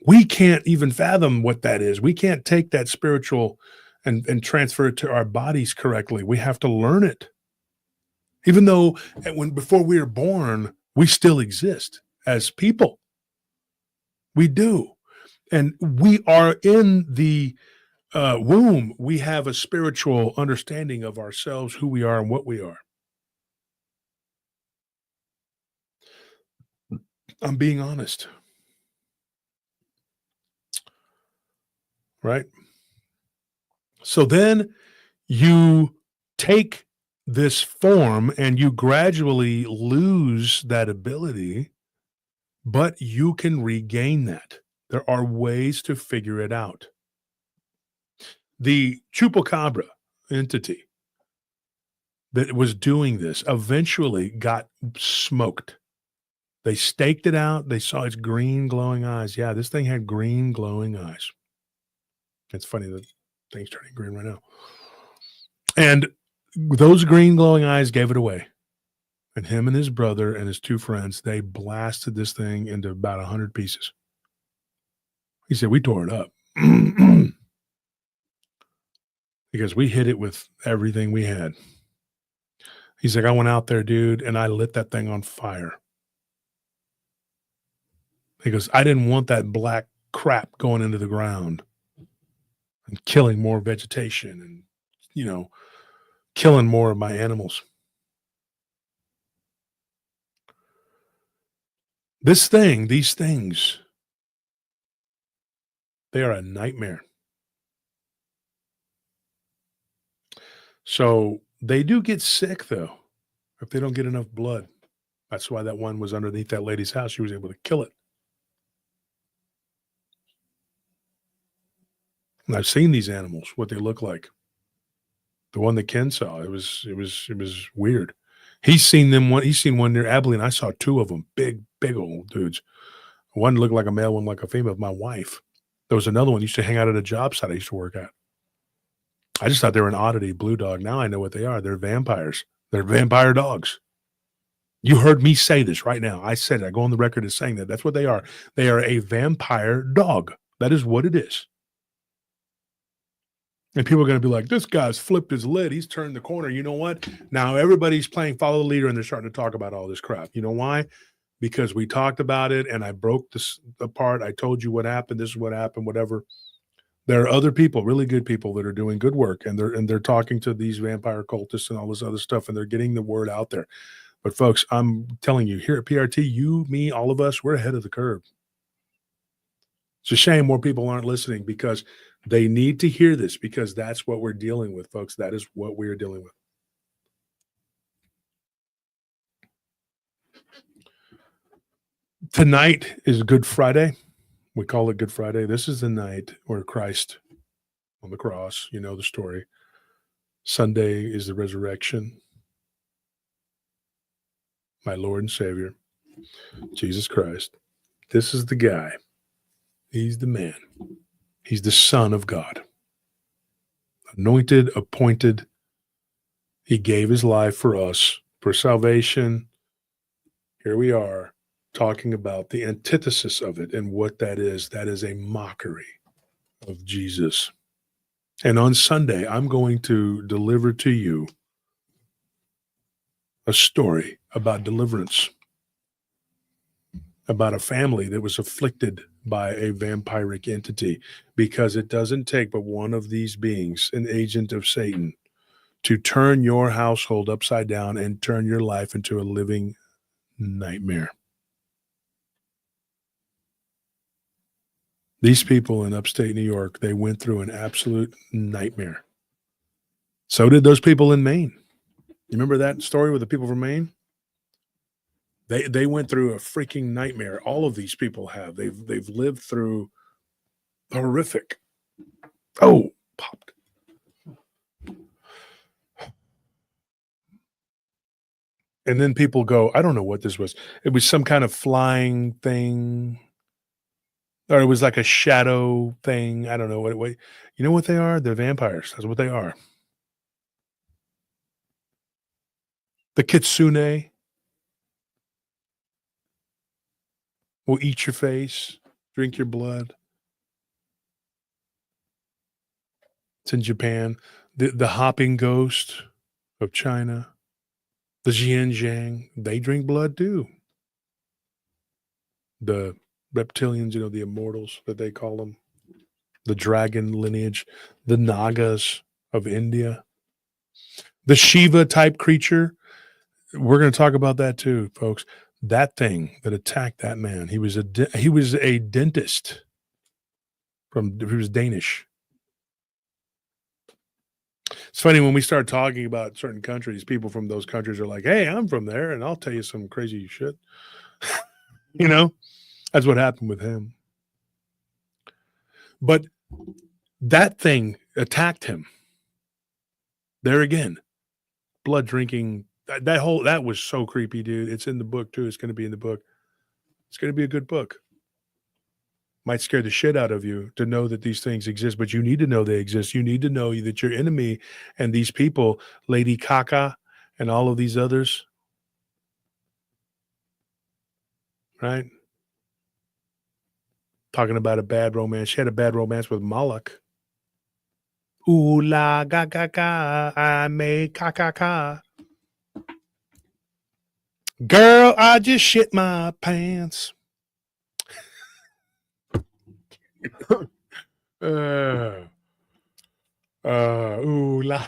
We can't even fathom what that is. We can't take that spiritual and transfer it to our bodies correctly. We have to learn it. Even though before we are born, we still exist as people. We do. And we are in the womb. We have a spiritual understanding of ourselves, who we are and what we are. I'm being honest. Right? So then you take this form and you gradually lose that ability, but you can regain that. There are ways to figure it out. The Chupacabra entity that was doing this eventually got smoked. They staked it out. They saw its green glowing eyes. Yeah, this thing had green glowing eyes. It's funny that thing's turning green right now. And those green glowing eyes gave it away. And him and his brother and his two friends, they blasted this thing into about 100 pieces. He said, we tore it up. Because we hit it with everything we had. He's like, I went out there, dude, and I lit that thing on fire. He goes, I didn't want that black crap going into the ground and killing more vegetation and, killing more of my animals. These things, they are a nightmare. So they do get sick, though, if they don't get enough blood. That's why that one was underneath that lady's house. She was able to kill it. And I've seen these animals, what they look like. The one that Ken saw, it was weird. He's seen one near Abilene. I saw two of them, big old dudes. One looked like a male, one like a female. My wife. There was another one used to hang out at a job site I used to work at. I just thought they were an oddity, blue dog. Now I know what they are. They're vampires. They're vampire dogs. You heard me say this right now. I said it. I go on the record as saying that. That's what they are. They are a vampire dog. That is what it is. And people are going to be like, this guy's flipped his lid. He's turned the corner. You know what? Now everybody's playing follow the leader and they're starting to talk about all this crap. You know why? Because we talked about it and I broke this apart. I told you what happened. This is what happened, whatever. There are other people, really good people that are doing good work and they're talking to these vampire cultists and all this other stuff and they're getting the word out there. But folks, I'm telling you, here at PRT, you, me, all of us, we're ahead of the curve. It's a shame more people aren't listening because they need to hear this because that's what we're dealing with, folks. That is what we're dealing with. Tonight is Good Friday. We call it Good Friday. This is the night where Christ on the cross, you know the story. Sunday is the resurrection. My Lord and Savior, Jesus Christ. This is the guy. He's the man. He's the Son of God. Anointed, appointed. He gave his life for us, for salvation. Here we are talking about the antithesis of it and what that is. That is a mockery of Jesus. And on Sunday, I'm going to deliver to you a story about deliverance, about a family that was afflicted by a vampiric entity, because it doesn't take but one of these beings, an agent of Satan, to turn your household upside down and turn your life into a living nightmare. These people in upstate New York, they went through an absolute nightmare. So did those people in Maine. You remember that story with the people from Maine? They went through a freaking nightmare. All of these people have. They've lived through horrific. Oh, popped. And then people go, I don't know what this was. It was some kind of flying thing. Or it was like a shadow thing. I don't know what. You know what they are? They're vampires. That's what they are. The kitsune will eat your face, drink your blood. It's in Japan. The hopping ghost of China, the Xianjiang, they drink blood too. The reptilians, the immortals that they call them, the dragon lineage, the Nagas of India, the Shiva type creature. We're going to talk about that too, folks. That thing that attacked that man, he was a dentist. He was Danish. It's funny when we start talking about certain countries, people from those countries are like, hey, I'm from there, and I'll tell you some crazy shit. That's what happened with him. But that thing attacked him. There again, blood drinking. That was so creepy, dude. It's in the book too. It's going to be in the book. It's going to be a good book. Might scare the shit out of you to know that these things exist, but you need to know they exist. You need to know that your enemy and these people, Lady Kaka and all of these others, right? Talking about a bad romance. She had a bad romance with Moloch. Ooh la ga ga ga, I made ka ka ka. Girl, I just shit my pants. Ooh la.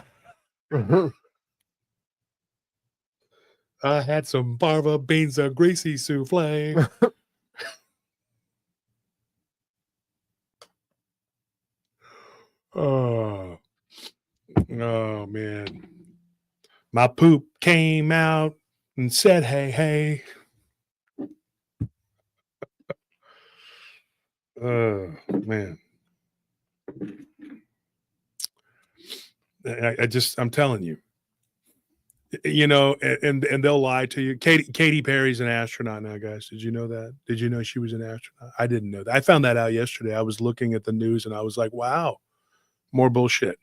I had some Barva beans of greasy souffle. Oh man. My poop came out and said, hey, hey. Oh man. I'm telling you, and they'll lie to you. Katy Perry's an astronaut now, guys. Did you know that? Did you know she was an astronaut? I didn't know that. I found that out yesterday. I was looking at the news and I was like, wow, more bullshit.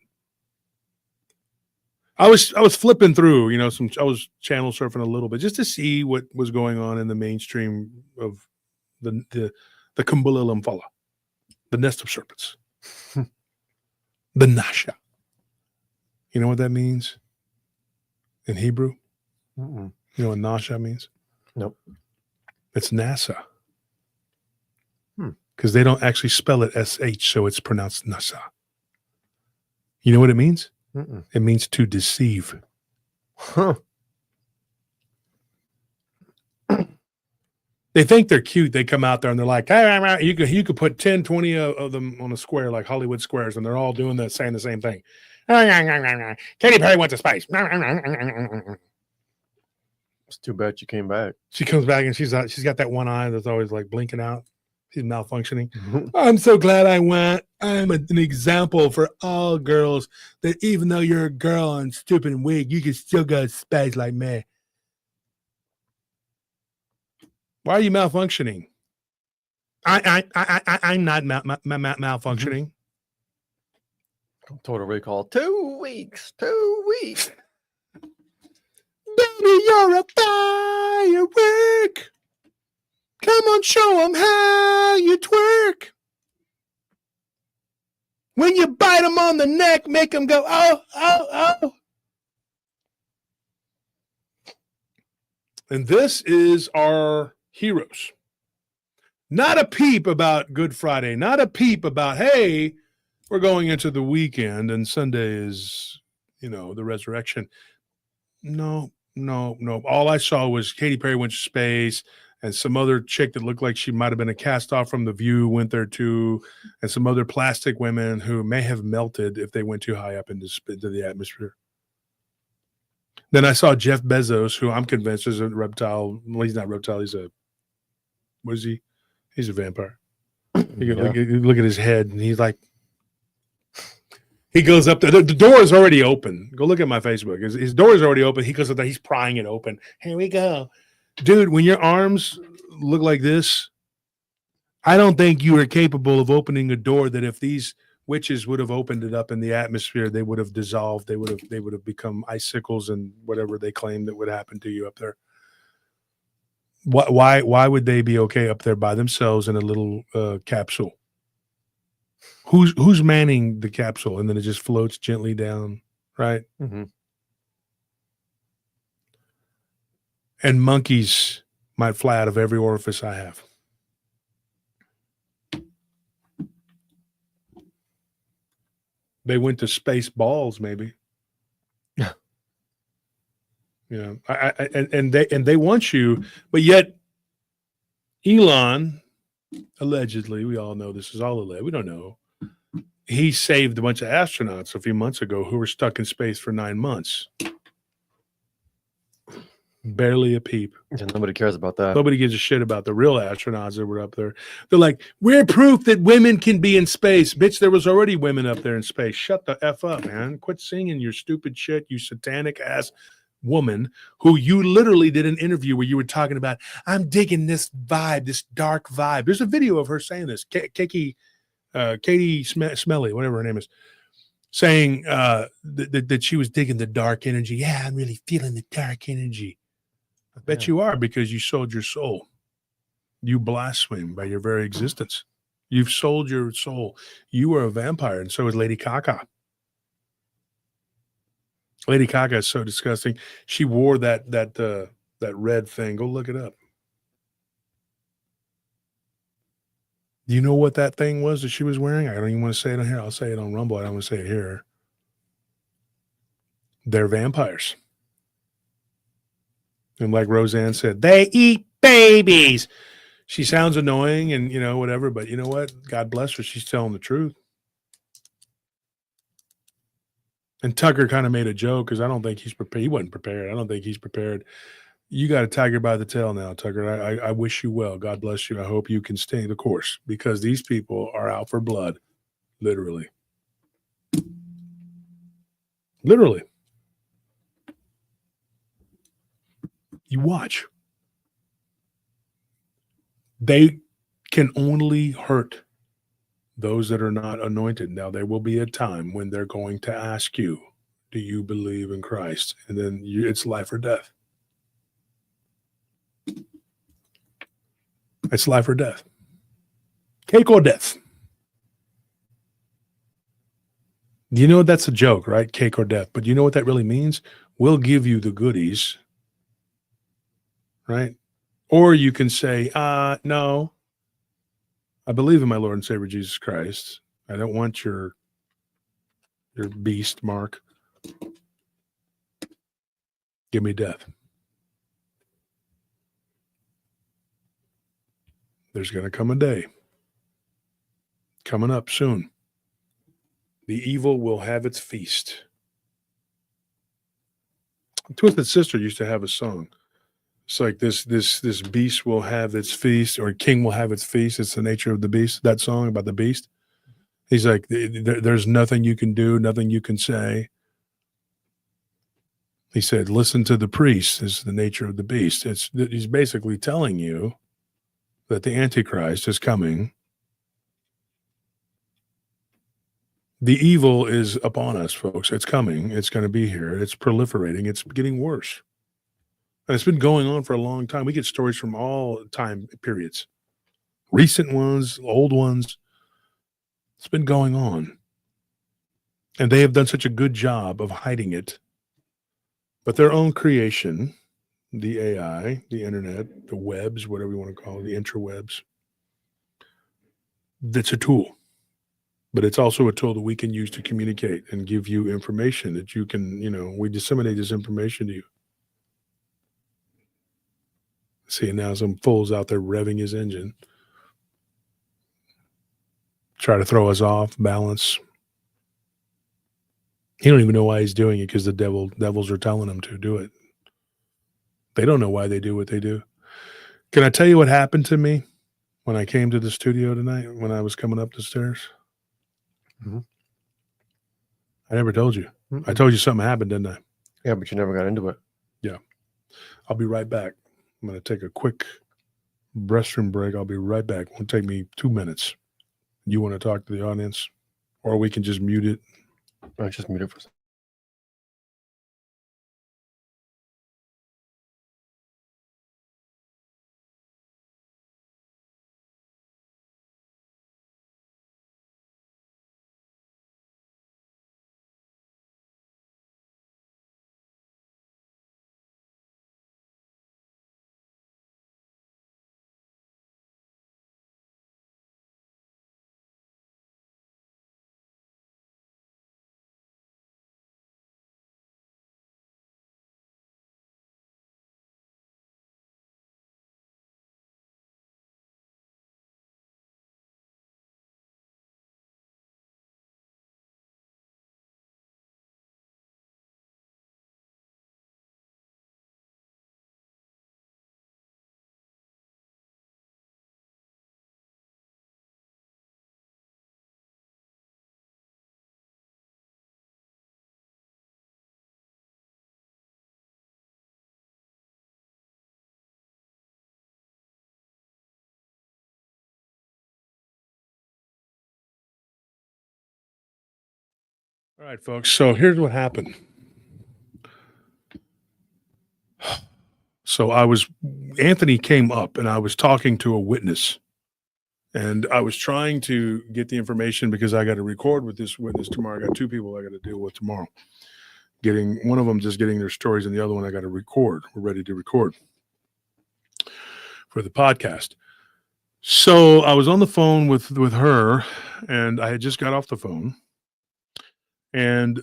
I was flipping through, I was channel surfing a little bit just to see what was going on in the mainstream of the Kumbula Lumphala, the nest of serpents, the Nasha. You know what that means in Hebrew? Mm-mm. You know what Nasha means? Nope. It's NASA. Because they don't actually spell it SH, so it's pronounced Nasa. You know what it means? Mm-mm. It means to deceive. Huh. They think they're cute. They come out there and they're like, hey, you could put 10, 20 of them on a square like Hollywood squares, and they're all doing saying the same thing. Katy Perry went to space. It's too bad she came back. She comes back and she's got that one eye that's always like blinking out. She's malfunctioning. I'm so glad I went. I'm an example for all girls that even though you're a girl and stupid and weak, you can still go to space like me. Why are you malfunctioning? I'm not malfunctioning. Total Recall. 2 weeks. 2 weeks. Baby, you're a firework. Come on, show them how you twerk. When you bite them on the neck, make them go, oh, oh, oh. And this is our heroes. Not a peep about Good Friday. Not a peep about, hey, we're going into the weekend and Sunday is, the resurrection. No. All I saw was Katy Perry went to space and some other chick that looked like she might have been a cast off from The View went there too, and some other plastic women who may have melted if they went too high up into the atmosphere. Then I saw Jeff Bezos, who I'm convinced is a reptile. Well, he's not a reptile. What is he? He's a vampire. You look at his head, and he's like, he goes up there. The door is already open. Go look at my Facebook. His door is already open. He goes up there. He's prying it open. Here we go. Dude, when your arms look like this, I don't think you are capable of opening a door that if these witches would have opened it up in the atmosphere. They would have dissolved. They would have become icicles and whatever they claimed that would happen to you up there. Why would they be okay up there by themselves in a little capsule? Who's manning the capsule, and then it just floats gently down, right? Mm-hmm. And monkeys might fly out of every orifice I have. They went to space balls, maybe. Yeah. You know, and they want you, but yet Elon, allegedly, we all know this is all alleged. We don't know. He saved a bunch of astronauts a few months ago who were stuck in space for 9 months. Barely a peep. Yeah, nobody cares about that. Nobody gives a shit about the real astronauts that were up there. They're like, we're proof that women can be in space. Bitch, there was already women up there in space. Shut the F up, man. Quit singing your stupid shit, you satanic ass woman who you literally did an interview where you were talking about, I'm digging this vibe, this dark vibe. There's a video of her saying this. Katie Smelly, whatever her name is, saying that she was digging the dark energy. Yeah, I'm really feeling the dark energy. I bet you are, because you sold your soul. You blaspheme by your very existence. You've sold your soul. You are a vampire, and so is Lady Gaga. Lady Gaga is so disgusting. She wore that red thing. Go look it up. Do you know what that thing was that she was wearing? I don't even want to say it on here. I'll say it on Rumble. I don't want to say it here. They're vampires. And like Roseanne said, they eat babies. She sounds annoying and, whatever. But you know what? God bless her. She's telling the truth. And Tucker kind of made a joke because I don't think he's prepared. He wasn't prepared. I don't think he's prepared. You got a tiger by the tail now, Tucker. I wish you well. God bless you. I hope you can stay the course, because these people are out for blood. Literally. Literally. You watch. They can only hurt those that are not anointed. Now, there will be a time when they're going to ask you, do you believe in Christ? And then it's life or death. It's life or death. Cake or death. You know that's a joke, right? Cake or death. But you know what that really means? We'll give you the goodies. Right? Or you can say, no, I believe in my Lord and Savior Jesus Christ. I don't want your beast mark. Give me death. There's going to come a day coming up soon. The evil will have its feast. Twisted Sister used to have a song. It's like this beast will have its feast, or king will have its feast. It's the nature of the beast. That song about the beast. He's like, there's nothing you can do, nothing you can say. He said, listen to the priest. Is the nature of the beast. He's basically telling you that the Antichrist is coming. The evil is upon us, folks. It's coming. It's going to be here. It's proliferating. It's getting worse. And it's been going on for a long time. We get stories from all time periods. Recent ones, old ones. It's been going on. And they have done such a good job of hiding it. But their own creation, the AI, the internet, the webs, whatever you want to call it, the intrawebs, that's a tool. But it's also a tool that we can use to communicate and give you information that you can, we disseminate this information to you. See, now some fool's out there revving his engine. Try to throw us off balance. He don't even know why he's doing it, because the devils are telling him to do it. They don't know why they do what they do. Can I tell you what happened to me when I came to the studio tonight, when I was coming up the stairs? Mm-hmm. I never told you. Mm-hmm. I told you something happened, didn't I? Yeah, but you never got into it. Yeah. I'll be right back. I'm going to take a quick restroom break. I'll be right back. It won't take me 2 minutes. You want to talk to the audience? or we can just mute it. I just mute it for a second. All right, folks. So here's what happened. So Anthony came up and I was talking to a witness, and I was trying to get the information because I got to record with this witness tomorrow. I got two people I got to deal with tomorrow. One of them just getting their stories, and the other one I got to record. We're ready to record for the podcast. So I was on the phone with her, and I had just got off the phone, and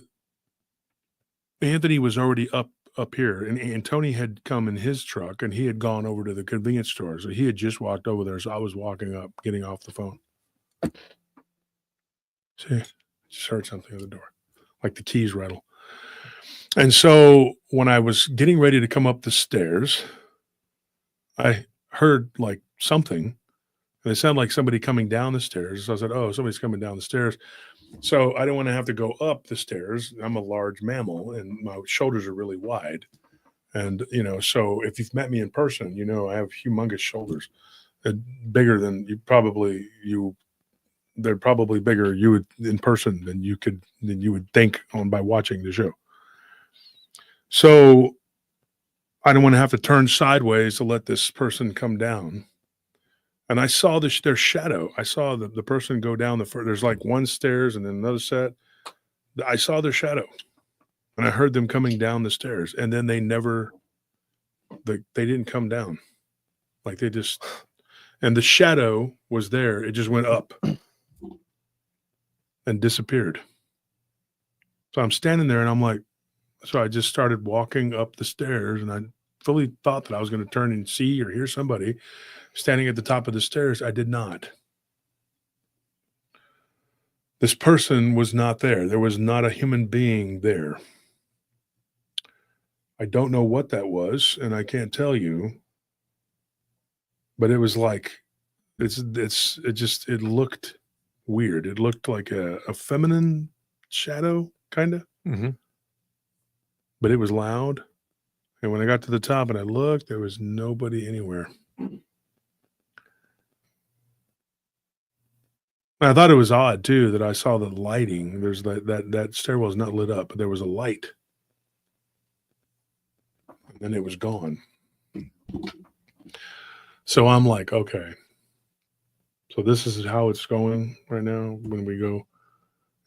Anthony was already up here, and Tony had come in his truck, and he had gone over to the convenience store. So he had just walked over there. So I was walking up, getting off the phone. See, just heard something at the door, like the keys rattle. And so when I was getting ready to come up the stairs, I heard like something, and it sounded like somebody coming down the stairs. So I said, "Oh, somebody's coming down the stairs." So I didn't want to have to go up the stairs. I'm a large mammal, and my shoulders are really wide. And, so if you've met me in person, I have humongous shoulders, bigger than they're probably bigger in person than you would think by watching the show. So I don't want to have to turn sideways to let this person come down. And I saw their shadow. I saw the person go down there's like one stairs and then another set. I saw their shadow, and I heard them coming down the stairs, and then they didn't come down. Like and the shadow was there. It just went up and disappeared. So I'm standing there, and I'm like, so I just started walking up the stairs, and I fully thought that I was going to turn and see or hear somebody standing at the top of the stairs. I did not. This person was not there. There was not a human being there. I don't know what that was, and I can't tell you, but it was like, it looked weird. It looked like a feminine shadow, kind of, but it was loud. And when I got to the top and I looked, there was nobody anywhere. I thought it was odd too that I saw the lighting. There's that stairwell is not lit up, but there was a light, and then it was gone. So I'm like, okay, so this is how it's going right now when we go.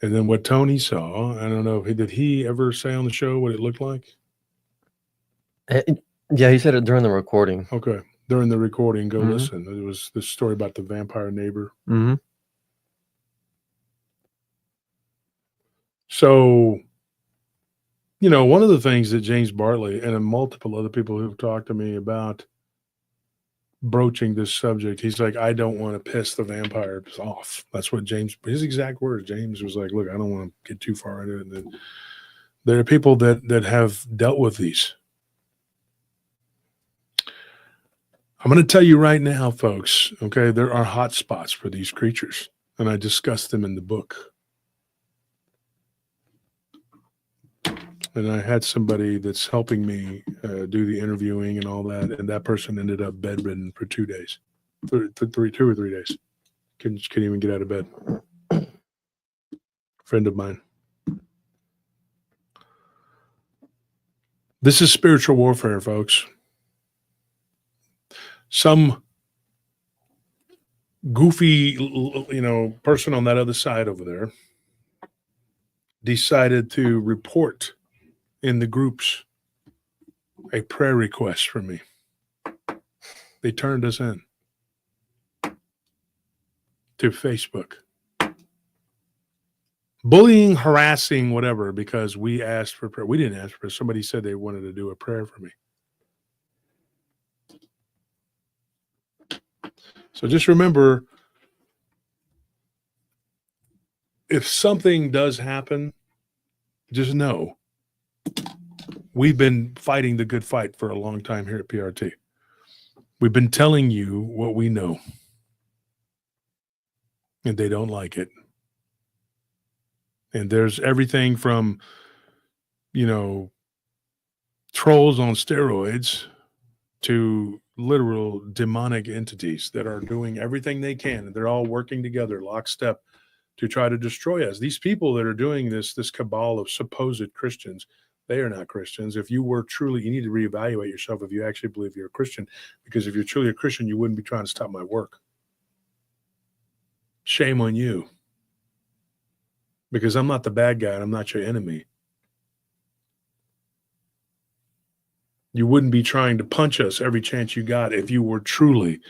And then what Tony saw, I don't know, did he ever say on the show what it looked like? Yeah, he said it during the recording. Okay, during the recording, go listen. It was this story about the vampire neighbor. So, one of the things that James Bartley and multiple other people who've talked to me about broaching this subject, he's like, I don't want to piss the vampires off. That's what his exact words, James was like, look, I don't want to get too far into it. And there are people that have dealt with these. I'm going to tell you right now, folks, okay, there are hot spots for these creatures, and I discussed them in the book. And I had somebody that's helping me do the interviewing and all that, and that person ended up bedridden for 2 days, 2 or 3 days. Couldn't even get out of bed. friend of mine. This is spiritual warfare, folks. Some goofy, person on that other side over there decided to report in the groups a prayer request for me. They turned us in to Facebook. Bullying, harassing, whatever, because we asked for prayer. We didn't ask for prayer. Somebody said they wanted to do a prayer for me. So just remember, if something does happen, just know we've been fighting the good fight for a long time here at PRT. We've been telling you what we know, and they don't like it. And there's everything from, trolls on steroids to literal demonic entities that are doing everything they can. And they're all working together, lockstep, to try to destroy us. These people that are doing this cabal of supposed Christians, they are not Christians. If you were truly, you need to reevaluate yourself if you actually believe you're a Christian, because if you're truly a Christian, you wouldn't be trying to stop my work. Shame on you. Because I'm not the bad guy and I'm not your enemy. You wouldn't be trying to punch us every chance you got if you were truly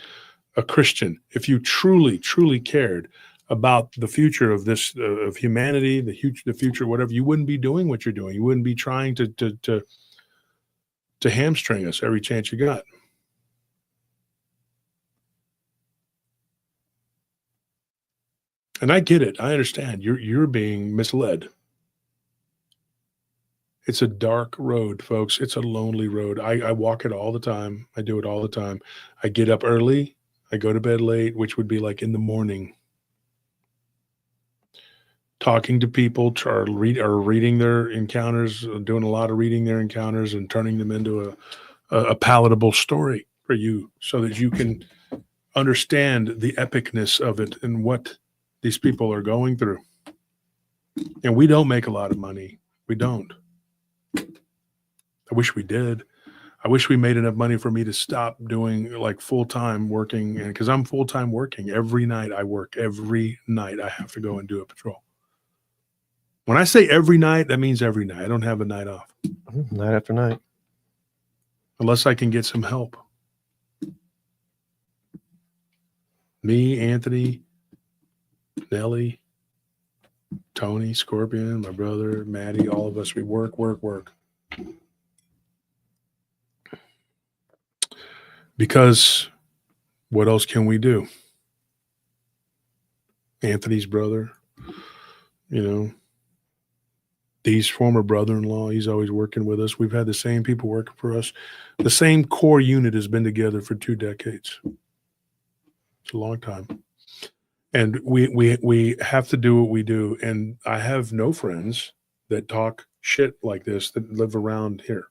a Christian, if you truly, truly cared about the future of this, of humanity, the future, whatever. You wouldn't be doing what you're doing. You wouldn't be trying to hamstring us every chance you got. And I get it. I understand. You're being misled. It's a dark road, folks. It's a lonely road. I walk it all the time. I do it all the time. I get up early. I go to bed late, which would be like in the morning. Talking to people, or reading their encounters, doing a lot of reading their encounters and turning them into a palatable story for you so that you can understand the epicness of it and what these people are going through. And we don't make a lot of money. We don't. I wish we did. I wish we made enough money for me to stop doing like full-time working. And because I'm full-time working every night, I work every night. I have to go and do a patrol. When I say every night, that means every night. I don't have a night off. Night after night. Unless I can get some help. Me, Anthony, Nelly, Tony, Scorpion, my brother, Maddie, all of us, we work. Because what else can we do? Anthony's brother, Dee's former brother-in-law, he's always working with us. We've had the same people working for us. The same core unit has been together for 2 decades. It's a long time. And we have to do what we do. And I have no friends that talk shit like this that live around here.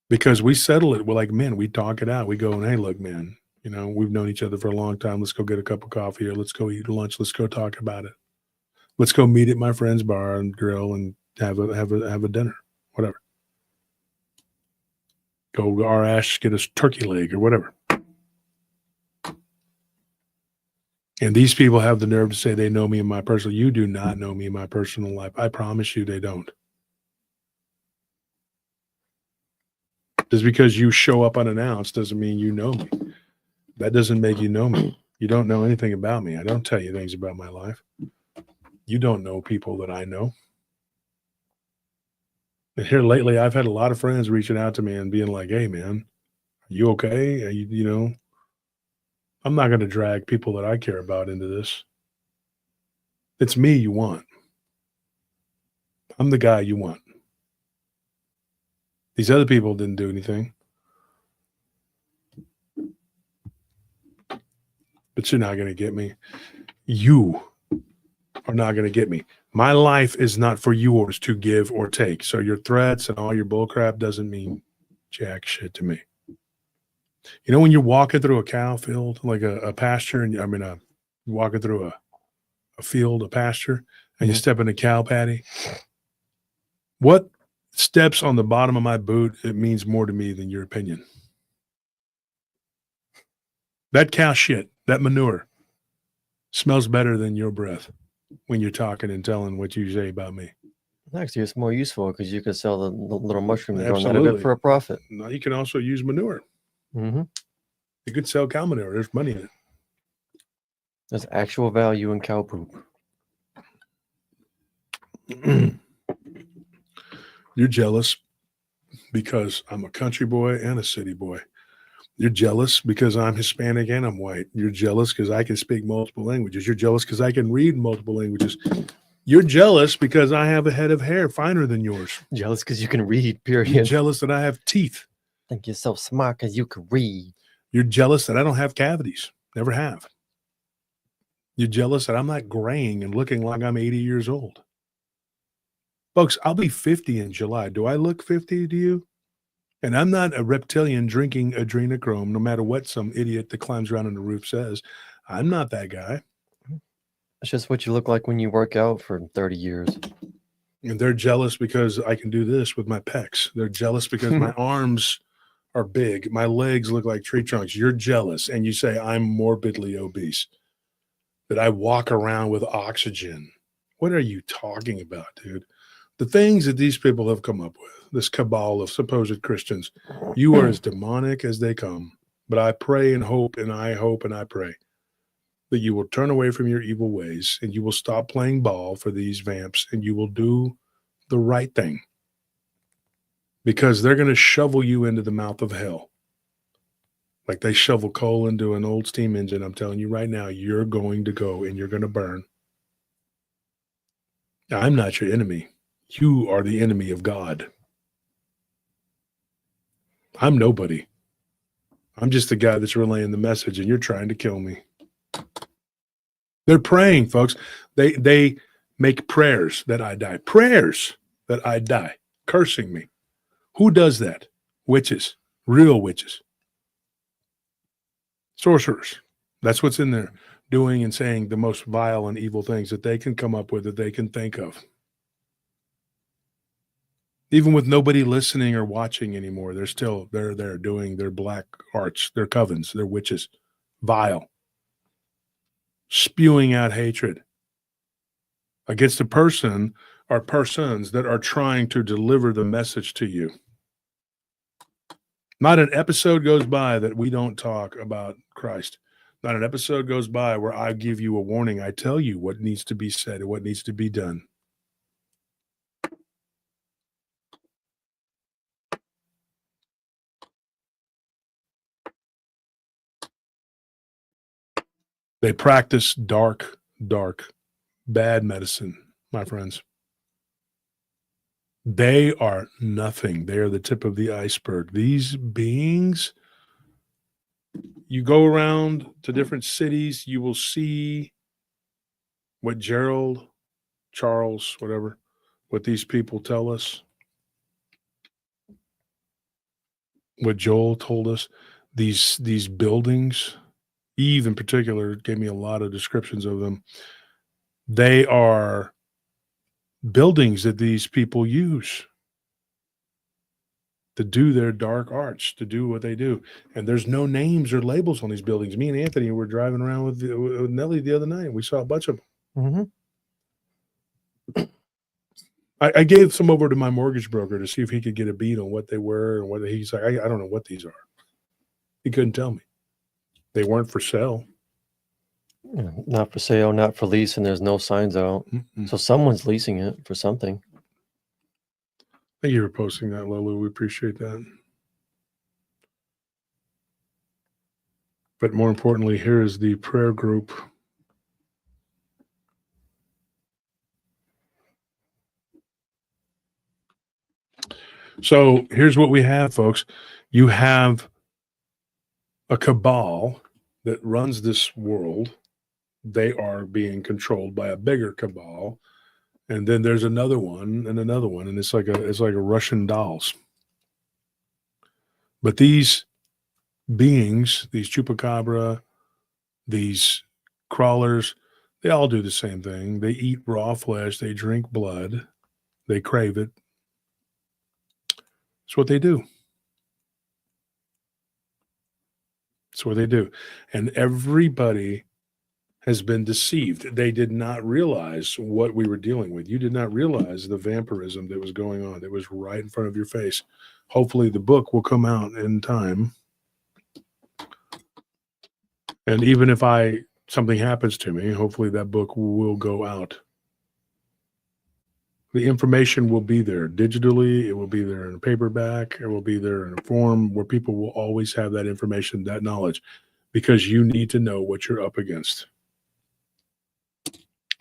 Because we settle it. We're like men. We talk it out. We go, and hey, look, man, we've known each other for a long time. Let's go get a cup of coffee, or let's go eat lunch. Let's go talk about it. Let's go meet at my friend's bar and grill and have a dinner, whatever. Go to our Ash, get a turkey leg or whatever. And these people have the nerve to say they know me in my personal. You do not know me in my personal life. I promise you they don't. Just because you show up unannounced doesn't mean you know me. That doesn't make you know me. You don't know anything about me. I don't tell you things about my life. You don't know people that I know. And here lately, I've had a lot of friends reaching out to me and being like, hey, man, are you okay? Are you, I'm not going to drag people that I care about into this. It's me you want. I'm the guy you want. These other people didn't do anything. But you're not going to get me. You are not going to get me. My life is not for yours to give or take. So your threats and all your bullcrap doesn't mean jack shit to me. When you're walking through a cow field, like a pasture, and you're walking through a field, a pasture, and you step in a cow patty, what steps on the bottom of my boot, it means more to me than your opinion. That cow shit, that manure, smells better than your breath when you're talking and telling what you say about me. Actually, it's more useful because you can sell the little mushroom and Absolutely. out of it for a profit. Now you can also use manure. Mm-hmm. You could sell cow manure. There's money in it. There's actual value in cow poop. You're jealous because I'm a country boy and a city boy. You're jealous because I'm Hispanic and I'm white. You're jealous because I can speak multiple languages. You're jealous because I can read multiple languages. You're jealous because I have a head of hair finer than yours. Jealous because you can read, period. You're jealous that I have teeth. Think you're so smart because you can read. You're jealous that I don't have cavities. Never have. You're jealous that I'm not graying and looking like I'm 80 years old. Folks, I'll be 50 in July. Do I look 50 to you? And I'm not a reptilian drinking adrenochrome, no matter what some idiot that climbs around on the roof says. I'm not that guy. It's just what you look like when you work out for 30 years. And they're jealous because I can do this with my pecs. They're jealous because my arms are big. My legs look like tree trunks. You're jealous. And you say I'm morbidly obese. That I walk around with oxygen. What are you talking about, dude? The things that these people have come up with, this cabal of supposed Christians, you are as demonic as they come. But I pray and hope and I pray that you will turn away from your evil ways and you will stop playing ball for these vamps and you will do the right thing. Because they're going to shovel you into the mouth of hell. Like they shovel coal into an old steam engine. I'm telling you right now, you're going to go and you're going to burn. Now, I'm not your enemy. You are the enemy of God. I'm nobody. I'm just the guy that's relaying the message and you're trying to kill me. They're praying, folks. They make prayers that I die. Prayers that I die. Cursing me. Who does that? Witches. Real witches. Sorcerers. That's what's in there. Doing and saying the most vile and evil things that they can come up with, that they can think of. Even with nobody listening or watching anymore, they're there doing their black arts, their covens, their witches. Vile. Spewing out hatred against a person or persons that are trying to deliver the message to you. Not an episode goes by that we don't talk about Christ. Not an episode goes by where I give you a warning. I tell you what needs to be said and what needs to be done. They practice dark, bad medicine, my friends. They are nothing. They are the tip of the iceberg. These beings, you go around to different cities, you will see what Gerald, Charles, whatever, what these people tell us. What Joel told us, these buildings, Eve in particular gave me a lot of descriptions of them. They are buildings that these people use to do their dark arts, to do what they do. And there's no names or labels on these buildings. Me and Anthony were driving around with Nellie the other night. We saw a bunch of them. Mm-hmm. I gave some over to my mortgage broker to see if he could get a beat on what they were and what he's like. I don't know what these are. He couldn't tell me. They weren't for sale. Not for sale, not for lease, and there's no signs out. Mm-mm. So someone's leasing it for something. Thank you for posting that, Lulu. We appreciate that. But more importantly, here is the prayer group. So here's what we have, folks. You have a cabal that runs this world. They are being controlled by a bigger cabal. And then there's another one and another one. And it's like a Russian dolls. But these beings, these Chupacabra, these crawlers, They all do the same thing. They eat raw flesh. They drink blood. They crave it. It's what they do. It's what they do. And everybody has been deceived. They did not realize what we were dealing with. You did not realize the vampirism that was going on. It was right in front of your face. Hopefully the book will come out in time. And even if something happens to me, hopefully that book will go out. The information will be there digitally. It will be there in a paperback. It will be there in a form where people will always have that information, that knowledge, because you need to know what you're up against.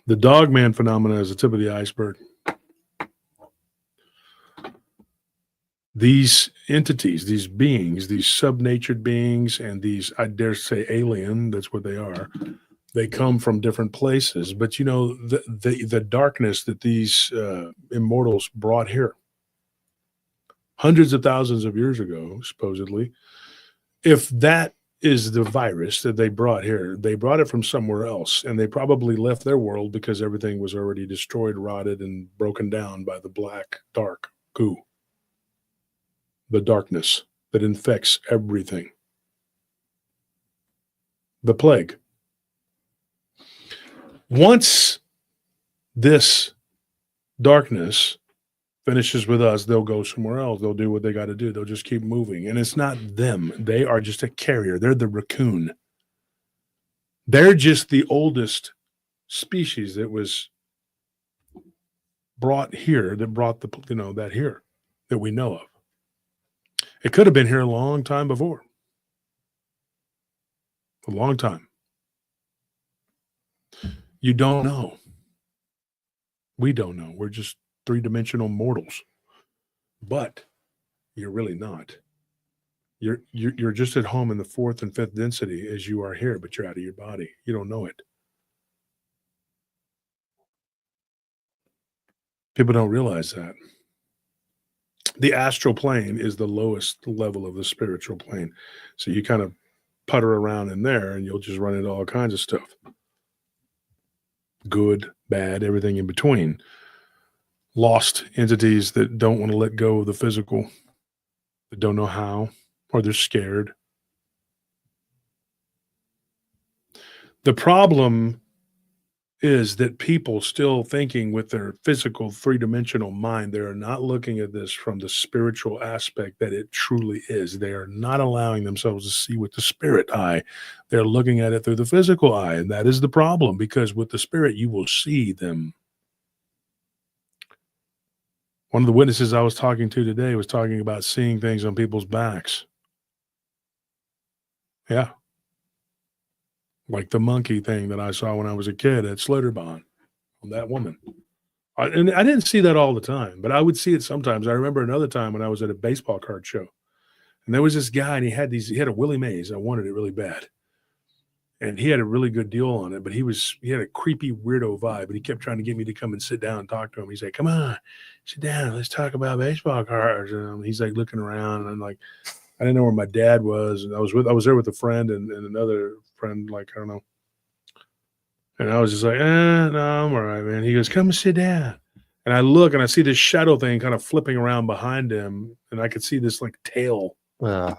The dogman phenomena is the tip of the iceberg. These entities, these beings, these subnatured beings, and these, I dare say, alien, that's what they are. They come from different places. But, you know, the darkness that these immortals brought here hundreds of thousands of years ago, supposedly, if that is the virus that they brought here, they brought it from somewhere else, and they probably left their world because everything was already destroyed, rotted, and broken down by the black, dark goo. The darkness that infects everything. The plague. Once this darkness finishes with us, they'll go somewhere else. They'll do what they got to do. They'll just keep moving. And it's not them. They are just a carrier. They're the raccoon. They're just the oldest species that was brought here, that brought the, that here, that we know of. It could have been here a long time before. A long time. You don't know. We don't know. We're just three-dimensional mortals. But you're really not. You're just at home in the fourth and fifth density as you are here, but you're out of your body. You don't know it. People don't realize that. The astral plane is the lowest level of the spiritual plane. So you kind of putter around in there and you'll just run into all kinds of stuff. Good, bad, everything in between. Lost entities that don't want to let go of the physical, that don't know how, or they're scared. The problem is that people still thinking with their physical three-dimensional mind, they are not looking at this from the spiritual aspect that it truly is. They are not allowing themselves to see with the spirit eye. They're looking at it through the physical eye, and that is the problem, because with the spirit, you will see them. One of the witnesses I was talking to today was talking about seeing things on people's backs. Yeah. Like the monkey thing that I saw when I was a kid at Slitterbahn on that woman. And I didn't see that all the time, but I would see it sometimes. I remember another time when I was at a baseball card show, and there was this guy, and he had a Willie Mays. I wanted it really bad. And he had a really good deal on it, but he had a creepy weirdo vibe, but he kept trying to get me to come and sit down and talk to him. He's like, come on, sit down. Let's talk about baseball cards. And he's like looking around, and I'm like, I didn't know where my dad was. And I was there with a friend and another friend, like, I don't know. And I was just like, no, I'm all right, man. He goes, come and sit down. And I look and I see this shadow thing kind of flipping around behind him. And I could see this like tail. And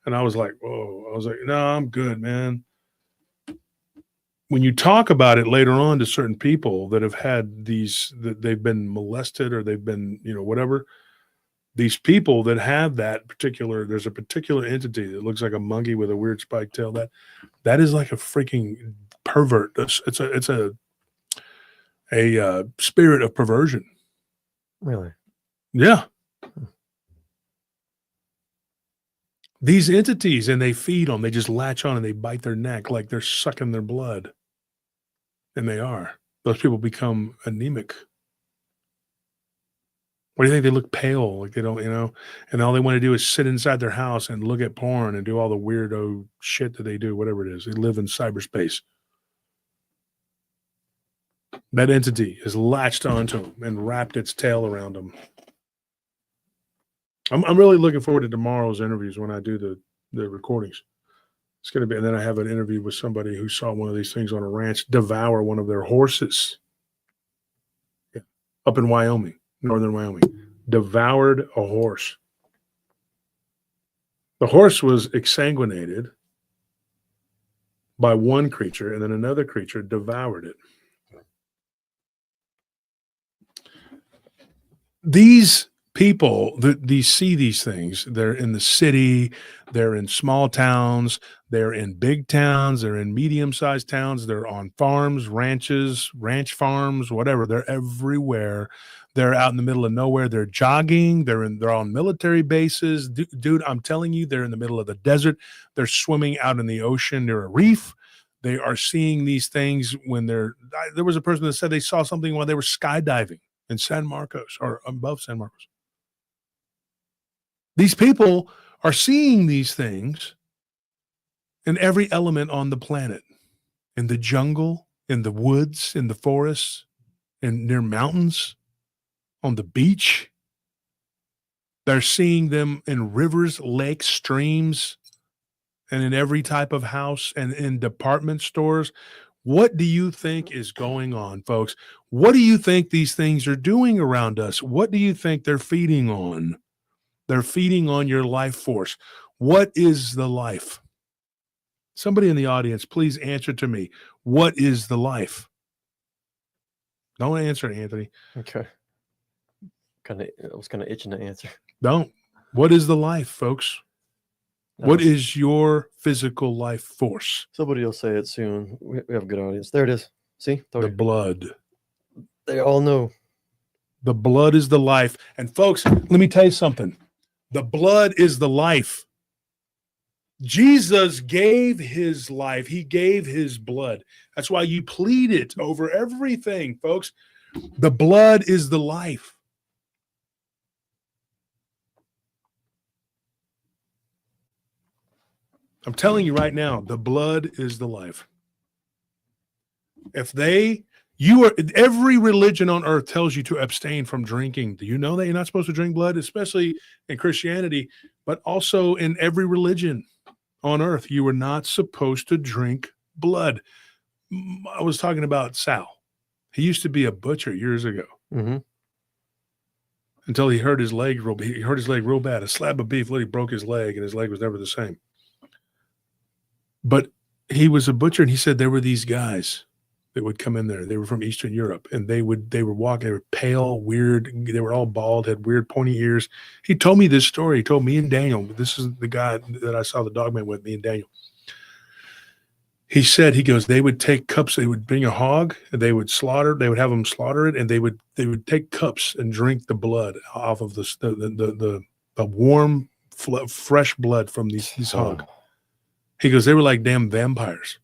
I was like, whoa. I was like, no, I'm good, man. When you talk about it later on to certain people that have had that they've been molested or they've been, whatever, these people that have there's a particular entity that looks like a monkey with a weird spiked tail. That is like a freaking pervert. It's a spirit of perversion. Really? Yeah. These entities, and they feed on, they just latch on and they bite their neck like they're sucking their blood. And they are. Those people become anemic. What do you think? They look pale, like they don't, and all they want to do is sit inside their house and look at porn and do all the weirdo shit that they do, whatever it is. They live in cyberspace. That entity is latched onto them and wrapped its tail around them. I'm really looking forward to tomorrow's interviews when I do the recordings. It's going to be, and then I have an interview with somebody who saw one of these things on a ranch devour one of their horses. Yeah. Up in Wyoming, northern Wyoming, devoured a horse. The horse was exsanguinated by one creature, and then another creature devoured it. These people that see these things, they're in the city, they're in small towns, they're in big towns, they're in medium-sized towns, they're on farms, ranches, ranch farms, whatever. They're everywhere. They're out in the middle of nowhere. They're jogging. They're on military bases. Dude, I'm telling you, they're in the middle of the desert. They're swimming out in the ocean near a reef. They are seeing these things when there was a person that said they saw something while they were skydiving in San Marcos or above San Marcos. These people are seeing these things in every element on the planet, in the jungle, in the woods, in the forests, and near mountains, on the beach. They're seeing them in rivers, lakes, streams, and in every type of house and in department stores. What do you think is going on, folks? What do you think these things are doing around us? What do you think they're feeding on? They're feeding on your life force. What is the life? Somebody in the audience, please answer to me. What is the Don't answer it, Anthony. Okay. I was kind of itching to answer. Don't. What is the life, folks? What is your physical life force? Somebody will say it soon. We have a good audience. There it is. See? The blood. They all know. The blood is the life. And folks, let me tell you something. The blood is the life. Jesus gave his life. He gave his blood. That's why you plead it over everything, folks. The blood is the life. I'm telling you right now, the blood is the life. Every religion on earth tells you to abstain from drinking. Do you know that you're not supposed to drink blood, especially in Christianity, but also in every religion on earth, you are not supposed to drink blood. I was talking about Sal. He used to be a butcher years ago. Mm-hmm. Until he hurt his leg real bad. A slab of beef literally broke his leg, and his leg was never the same. But he was a butcher, and he said there were these guys that would come in there. They were from Eastern Europe, and they were walking. They were pale, weird. They were all bald, had weird pointy ears. He told me this story. He told me and Daniel. This is the guy that I saw the dogman with, me and Daniel. He said, they would take cups. They would bring a hog, and they would have them slaughter it, and they would take cups and drink the blood off of the warm, fresh blood from these hog. He goes, they were like damn vampires.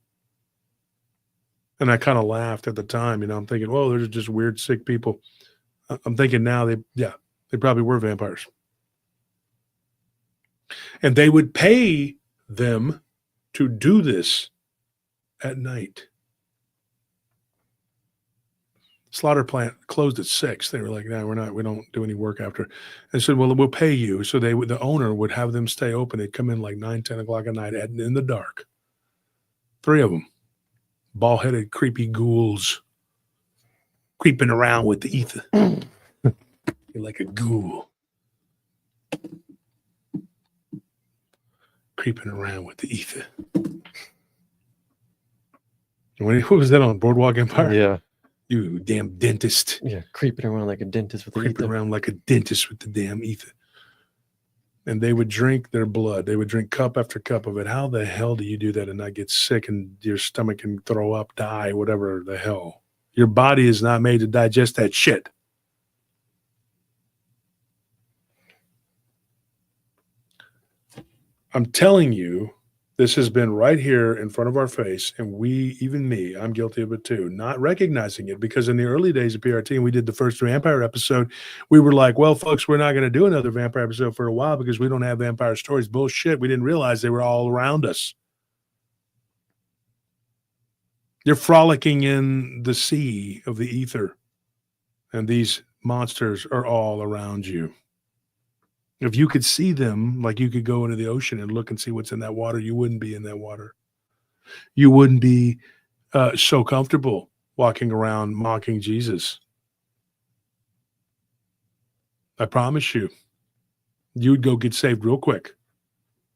And I kind of laughed at the time, I'm thinking, whoa, they're just weird, sick people. I'm thinking now they probably were vampires. And they would pay them to do this at night. Slaughter plant closed at 6. They were like, no, we don't do any work after. And said, well, we'll pay you. So the owner would have them stay open. They'd come in like 9, 10 o'clock at night in the dark. 3 of them. Bald-headed, creepy ghouls creeping around with the ether. You're like a ghoul. Creeping around with the ether. What was that on Boardwalk Empire? Yeah. You damn dentist. Yeah, creeping around like a dentist with the ether. Creeping around like a dentist with the damn ether. And they would drink their blood. They would drink cup after cup of it. How the hell do you do that and not get sick and your stomach can throw up, die, whatever the hell? Your body is not made to digest that shit. I'm telling you, this has been right here in front of our face, and even me, I'm guilty of it too, not recognizing it, because in the early days of PRT, and we did the first vampire episode, we were like, well, folks, we're not going to do another vampire episode for a while because we don't have vampire stories. Bullshit. We didn't realize they were all around us. You're frolicking in the sea of the ether, and these monsters are all around you. If you could see them, like you could go into the ocean and look and see what's in that water, you wouldn't be in that water. You wouldn't be so comfortable walking around mocking Jesus. I promise you, you'd go get saved real quick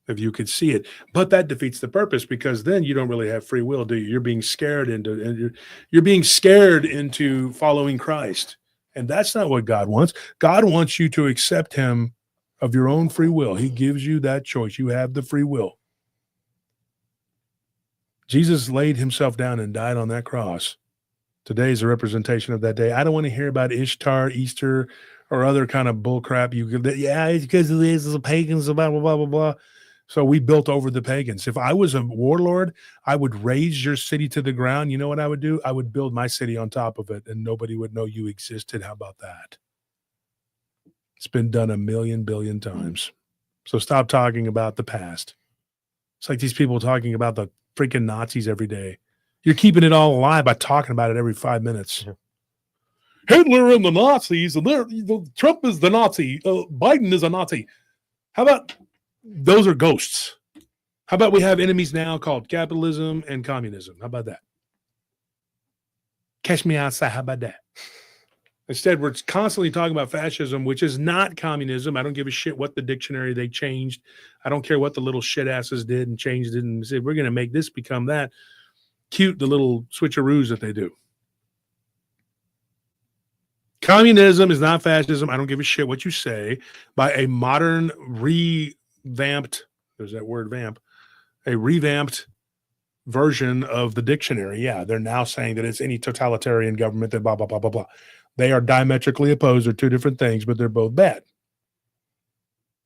if you could see it. But that defeats the purpose, because then you don't really have free will, do you? You're being scared into following Christ. And that's not what God wants. God wants you to accept him of your own free will. He gives you that choice. You have the free will. Jesus laid himself down and died on that cross. Today is a representation of that day. I don't want to hear about Ishtar, Easter, or other kind of bullcrap. It's because it is the pagans, blah, blah, blah, blah, blah. So we built over the pagans. If I was a warlord, I would raise your city to the ground. You know what I would do? I would build my city on top of it, and nobody would know you existed. How about that? It's been done a million billion times. So stop talking about the past. It's like these people talking about the freaking Nazis every day. You're keeping it all alive by talking about it every 5 minutes. Yeah. Hitler and the Nazis, and Trump is the Nazi. Biden is a Nazi. How about those are ghosts? How about we have enemies now called capitalism and communism? How about that? Catch me outside. How about that? Instead, we're constantly talking about fascism, which is not communism. I don't give a shit what the dictionary they changed. I don't care what the little shit asses did and changed it and said, we're going to make this become that. Cute, the little switcheroos that they do. Communism is not fascism. I don't give a shit what you say. By a modern revamped, there's that word vamp, a revamped version of the dictionary. Yeah, they're now saying that it's any totalitarian government that blah, blah, blah, blah, blah. They are diametrically opposed. They're two different things, but they're both bad.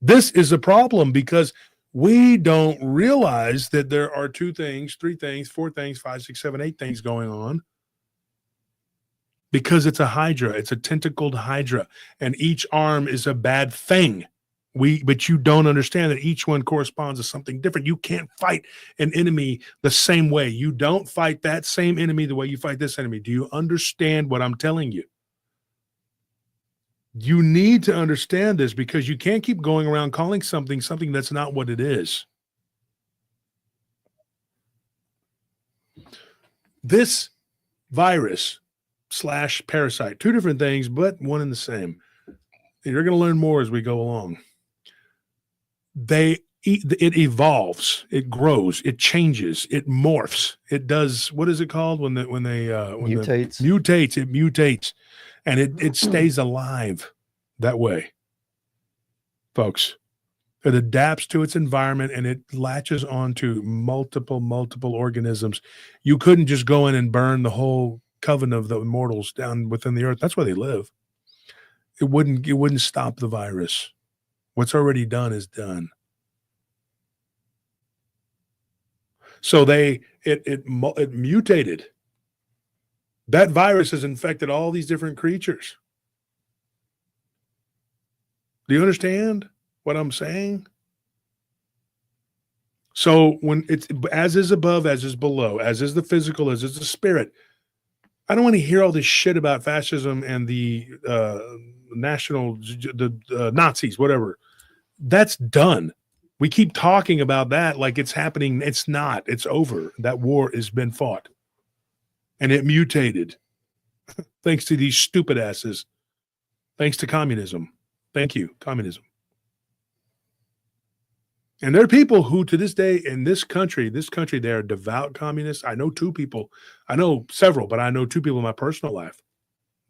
This is a problem because we don't realize that there are 2 things, 3 things, 4 things, 5, 6, 7, 8 things going on. Because it's a hydra. It's a tentacled hydra. And each arm is a bad thing. But you don't understand that each one corresponds to something different. You can't fight an enemy the same way. You don't fight that same enemy the way you fight this enemy. Do you understand what I'm telling you? You need to understand this, because you can't keep going around calling something that's not what it is. This virus / parasite, 2 different things, but one and the same. You're going to learn more as we go along. It evolves, it grows, it changes, it morphs. It does, what is it called when mutates? It mutates, and it stays alive that way, folks. It adapts to its environment, and it latches onto multiple organisms. You couldn't just go in and burn the whole coven of the immortals down within the earth. That's where they live. It wouldn't stop the virus. What's already done is done. So it mutated. That virus has infected all these different creatures. Do you understand what I'm saying? So when it's as is above, as is below, as is the physical, as is the spirit. I don't want to hear all this shit about fascism and the Nazis, whatever. That's done. We keep talking about that like it's happening. It's not. It's over. That war has been fought. And it mutated. Thanks to these stupid asses. Thanks to communism. Thank you, communism. And there are people who, to this day, in this country, they are devout communists. I know 2 people. I know several, but I know 2 people in my personal life.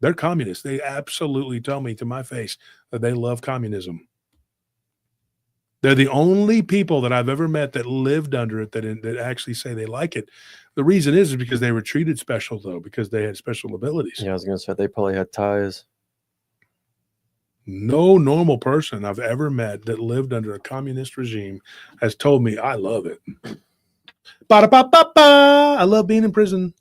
They're communists. They absolutely tell me to my face that they love communism. They're the only people that I've ever met that lived under it that actually say they like it. The reason is because they were treated special, though, because they had special abilities. Yeah, I was going to say they probably had ties. No normal person I've ever met that lived under a communist regime has told me, I love it. Ba-da-ba-ba-ba! I love being in prison.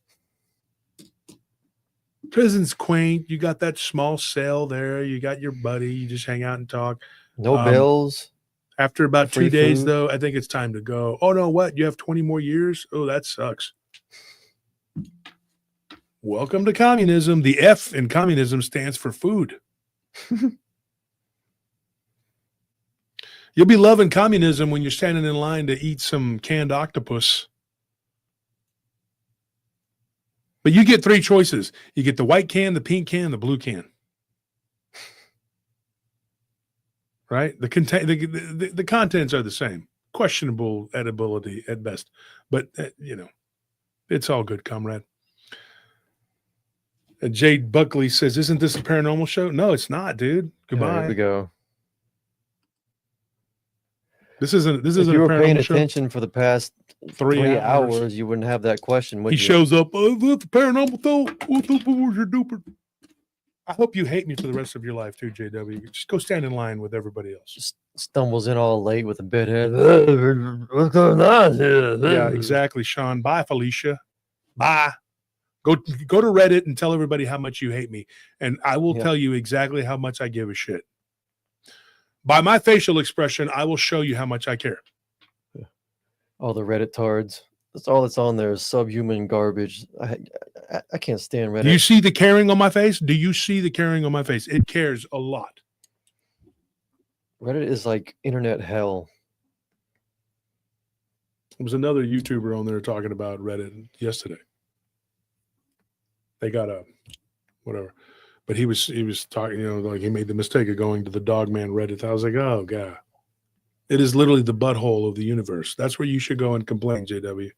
Prison's quaint. You got that small cell there. You got your buddy. You just hang out and talk. No bills. After about 2 Free days, food. though, I think it's time to go. Oh, no, what? You have 20 more years? Oh, that sucks. Welcome to communism. The F in communism stands for food. You'll be loving communism when you're standing in line to eat some canned octopus. But you get 3 choices. You get the white can, the pink can, the blue can. Right? The contents are the same. Questionable edibility at best. But, it's all good, comrade. Jade Buckley says, isn't this a paranormal show? No, it's not, dude. Goodbye. Here we go. This isn't If you a were paying paranormal show. attention for the past 3 hours, you wouldn't have that question, would He you? shows up. Oh, that's a paranormal show. What your duper? I hope you hate me for the rest of your life too, JW. Just go stand in line with everybody else. Just stumbles in all late with a bit head. What's going on here? Yeah, exactly, Sean. Bye, Felicia. Bye. Go to Reddit and tell everybody how much you hate me, and I will tell you exactly how much I give a shit. By my facial expression, I will show you how much I care. All the Reddit tards. That's all that's on there is subhuman garbage. I can't stand Reddit. Do you see the caring on my face? Do you see the caring on my face? It cares a lot. Reddit is like internet hell. There was another YouTuber on there talking about Reddit yesterday. They got a whatever, but he was talking, like he made the mistake of going to the Dogman Reddit. I was like, oh god, it is literally the butthole of the universe. That's where you should go and complain, JW.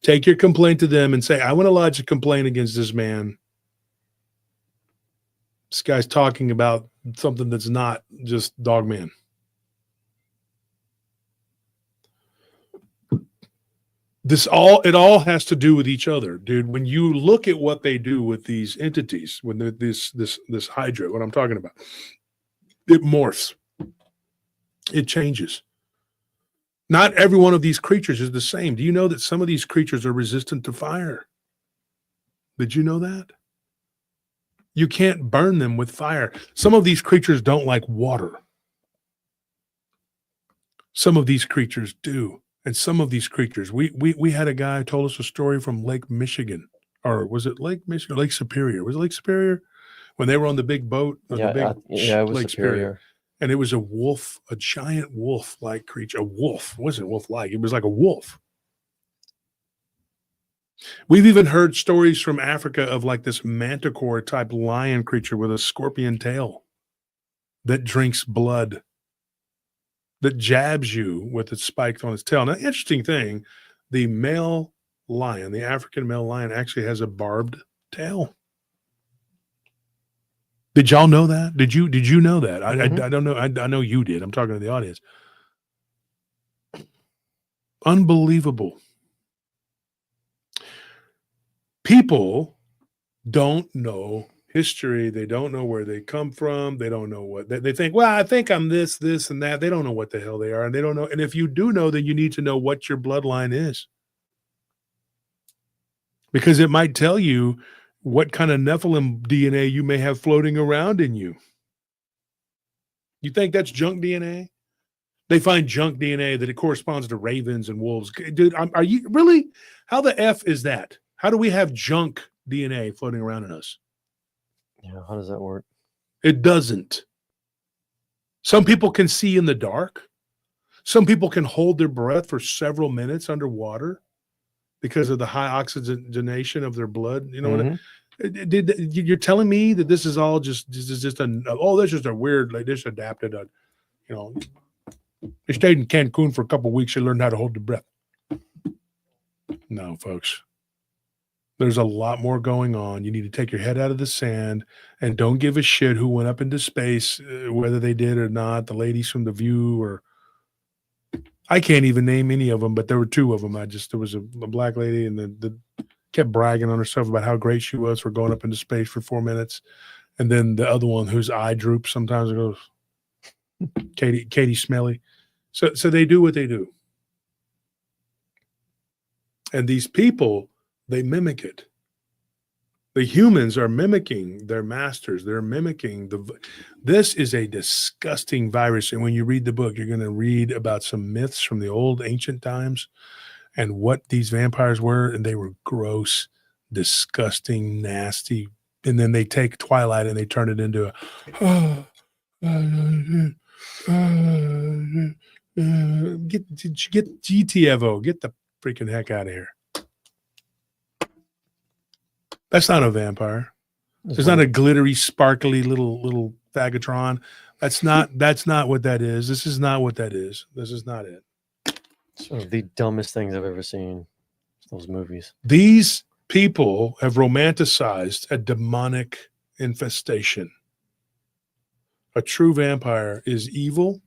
Take your complaint to them and say, I want to lodge a complaint against this man. This guy's talking about something that's not just Dogman. It all has to do with each other, dude. When you look at what they do with these entities, when this Hydra, what I'm talking about, it morphs. It changes. Not every one of these creatures is the same. Do you know that some of these creatures are resistant to fire? Did you know that? You can't burn them with fire. Some of these creatures don't like water. Some of these creatures do. And some of these creatures, we had a guy who told us a story from Lake Michigan. Or was it Lake Michigan? Lake Superior. Was it Lake Superior? When they were on the big boat? It was Lake Superior. And it was a wolf, a giant wolf-like creature. A wolf. It wasn't wolf-like. It was like a wolf. We've even heard stories from Africa of like this manticore-type lion creature with a scorpion tail that drinks blood, that jabs you with its spikes on its tail. Now, interesting thing, the male lion, the African male lion, actually has a barbed tail. Did y'all know that? Did you know that? Mm-hmm. I don't know. I know you did. I'm talking to the audience. Unbelievable. People don't know history. They don't know where they come from. They don't know what they think. Well, I think I'm this, and that. They don't know what the hell they are, and they don't know. And if you do know, then you need to know what your bloodline is, because it might tell you what kind of Nephilim DNA you may have floating around in you. You think that's junk DNA? They find junk DNA that it corresponds to ravens and wolves. Dude, are you really? How the F is that? How do we have junk DNA floating around in us? Yeah, how does that work? It doesn't. Some people can see in the dark. Some people can hold their breath for several minutes underwater because of the high oxygenation of their blood. You know what? You're telling me that this is all just this is just a weird, like this adapted. They stayed in Cancun for a couple of weeks. They learned how to hold their breath. No, folks. There's a lot more going on. You need to take your head out of the sand and don't give a shit who went up into space, whether they did or not. The ladies from The View, or I can't even name any of them, but there were 2 of them. There was a black lady and the kept bragging on herself about how great she was for going up into space for 4 minutes. And then the other one whose eye droops sometimes and goes, Katie Smelly. So they do what they do. And these people, they mimic it. The humans are mimicking their masters. They're mimicking this is a disgusting virus. And when you read the book, you're going to read about some myths from the old ancient times and what these vampires were. And they were gross, disgusting, nasty. And then they take Twilight and they turn it into Get GTFO. Get the freaking heck out of here. That's not a vampire. There's not a glittery, sparkly little Fagatron. That's not what that is. This is not what that is. This is not it. It's one of the dumbest things I've ever seen. Those movies. These people have romanticized a demonic infestation. A true vampire is evil.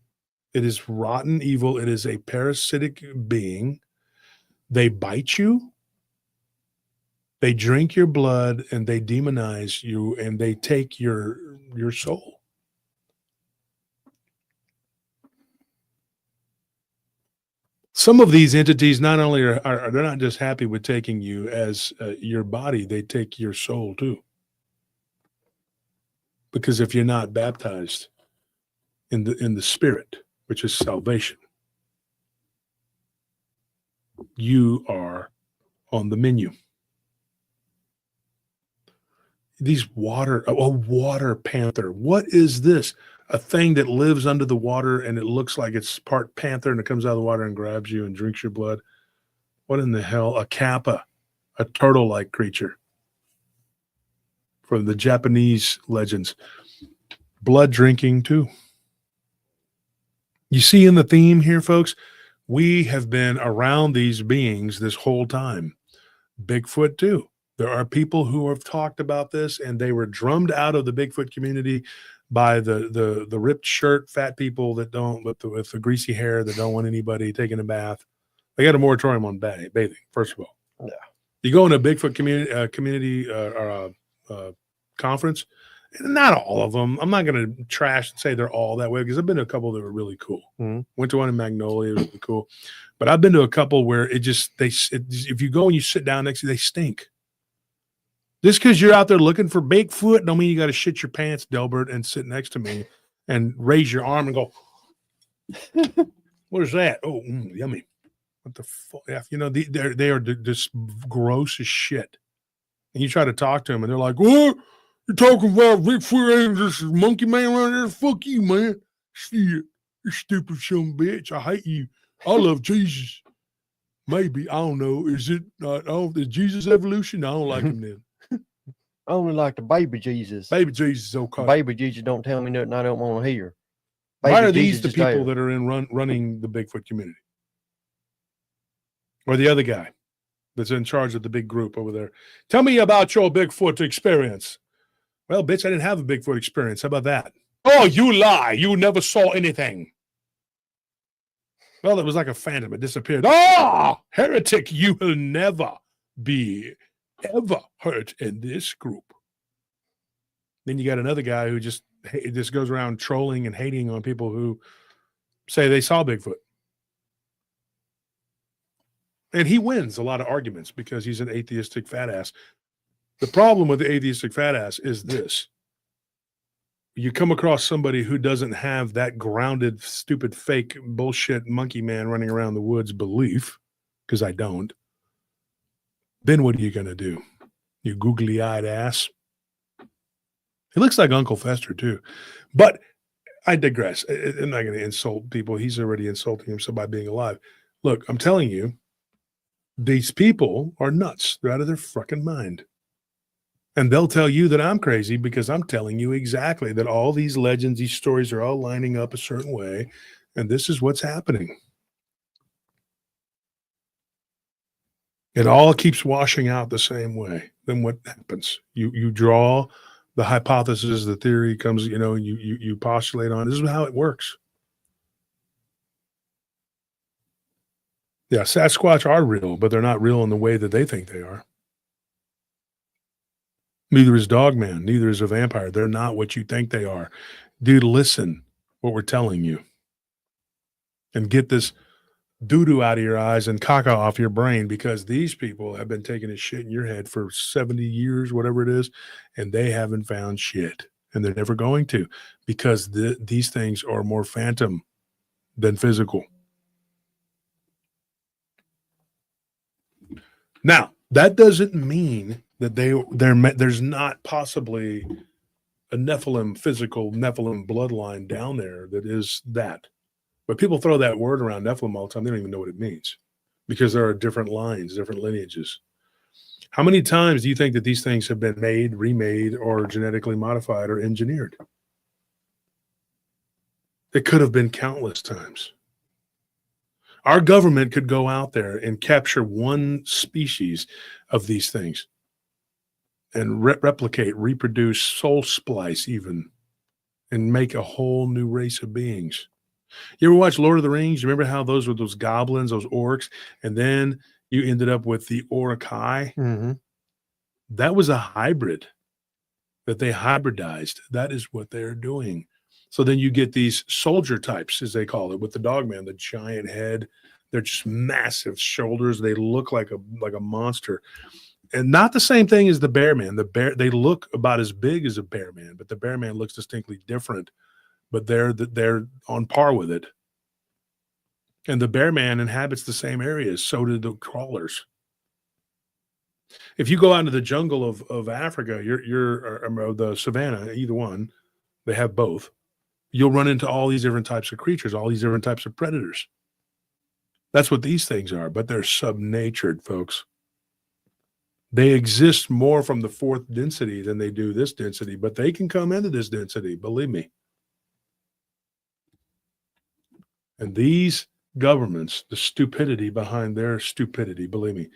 It is rotten evil. It is a parasitic being. They bite you. They drink your blood and they demonize you and they take your soul. Some of these entities not only are they're not just happy with taking you as your body, they take your soul too. Because if you're not baptized in the Spirit, which is salvation, you are on the menu. These a water panther. What is this? A thing that lives under the water and it looks like it's part panther and it comes out of the water and grabs you and drinks your blood. What in the hell? A kappa, a turtle-like creature from the Japanese legends. Blood drinking too. You see in the theme here, folks, we have been around these beings this whole time. Bigfoot too. There are people who have talked about this and they were drummed out of the Bigfoot community by the ripped shirt, fat people that don't, with the greasy hair that don't want anybody taking a bath. They got a moratorium on bathing, first of all. Yeah. You go in a Bigfoot community conference, and not all of them. I'm not going to trash and say they're all that way because I've been to a couple that were really cool. Mm-hmm. Went to one in Magnolia, it was really cool. But I've been to a couple where if you go and you sit down next to them, they stink. Just because you're out there looking for Bigfoot don't mean you got to shit your pants, Delbert, and sit next to me and raise your arm and go, what is that? Oh, yummy. What the fuck? You know, they are just gross as shit. And you try to talk to them and they're like, what? You're talking about Bigfoot and this monkey man around there? Fuck you, man. Shit. You stupid son of a bitch. I hate you. I love Jesus. Maybe. I don't know. Is Jesus evolution? I don't like him then. I only like the baby Jesus. Baby Jesus is okay. Baby Jesus don't tell me nothing I don't want to hear. Why are these the people that are running the Bigfoot community? Or the other guy that's in charge of the big group over there? Tell me about your Bigfoot experience. Well, bitch, I didn't have a Bigfoot experience. How about that? Oh, you lie. You never saw anything. Well, it was like a phantom. It disappeared. Oh, heretic, you will never be ever hurt in this group. Then you got another guy who just goes around trolling and hating on people who say they saw Bigfoot. And he wins a lot of arguments because he's an atheistic fat ass. The problem with the atheistic fat ass is this. You come across somebody who doesn't have that grounded, stupid, fake bullshit monkey man running around the woods belief, because I don't. Then what are you going to do? You googly-eyed ass. He looks like Uncle Fester, too. But I digress. I'm not going to insult people. He's already insulting himself by being alive. Look, I'm telling you, these people are nuts. They're out of their fucking mind. And they'll tell you that I'm crazy because I'm telling you exactly that all these legends, these stories are all lining up a certain way. And this is what's happening. It all keeps washing out the same way. Then what happens? You draw the hypothesis, the theory comes, and you postulate on. This is how it works. Yeah, Sasquatch are real, but they're not real in the way that they think they are. Neither is Dogman. Neither is a vampire. They're not what you think they are. Dude, listen what we're telling you. And get this doo-doo out of your eyes and caca off your brain, because these people have been taking this shit in your head for 70 years, whatever it is, and they haven't found shit. And they're never going to, because these things are more phantom than physical. Now, that doesn't mean that there's not possibly a Nephilim, physical Nephilim bloodline down there that is that. But people throw that word around Nephilim all the time. They don't even know what it means because there are different lines, different lineages. How many times do you think that these things have been made, remade, or genetically modified or engineered? It could have been countless times. Our government could go out there and capture one species of these things and replicate, reproduce, soul splice even, and make a whole new race of beings. You ever watch Lord of the Rings? You remember how those were those goblins, those orcs, and then you ended up with the Orokai? Mm-hmm. That was a hybrid that they hybridized. That is what they're doing. So then you get these soldier types, as they call it, with the dogman, the giant head. They're just massive shoulders. They look like a monster. And not the same thing as the bear man. They look about as big as a bear man, but the bear man looks distinctly different. But they're on par with it. And the bear man inhabits the same areas. So do the crawlers. If you go out into the jungle of Africa, or the savannah, either one, they have both. You'll run into all these different types of creatures, all these different types of predators. That's what these things are, but they're subnatured, folks. They exist more from the fourth density than they do this density, but they can come into this density, believe me. And these governments, the stupidity behind their stupidity, believe me,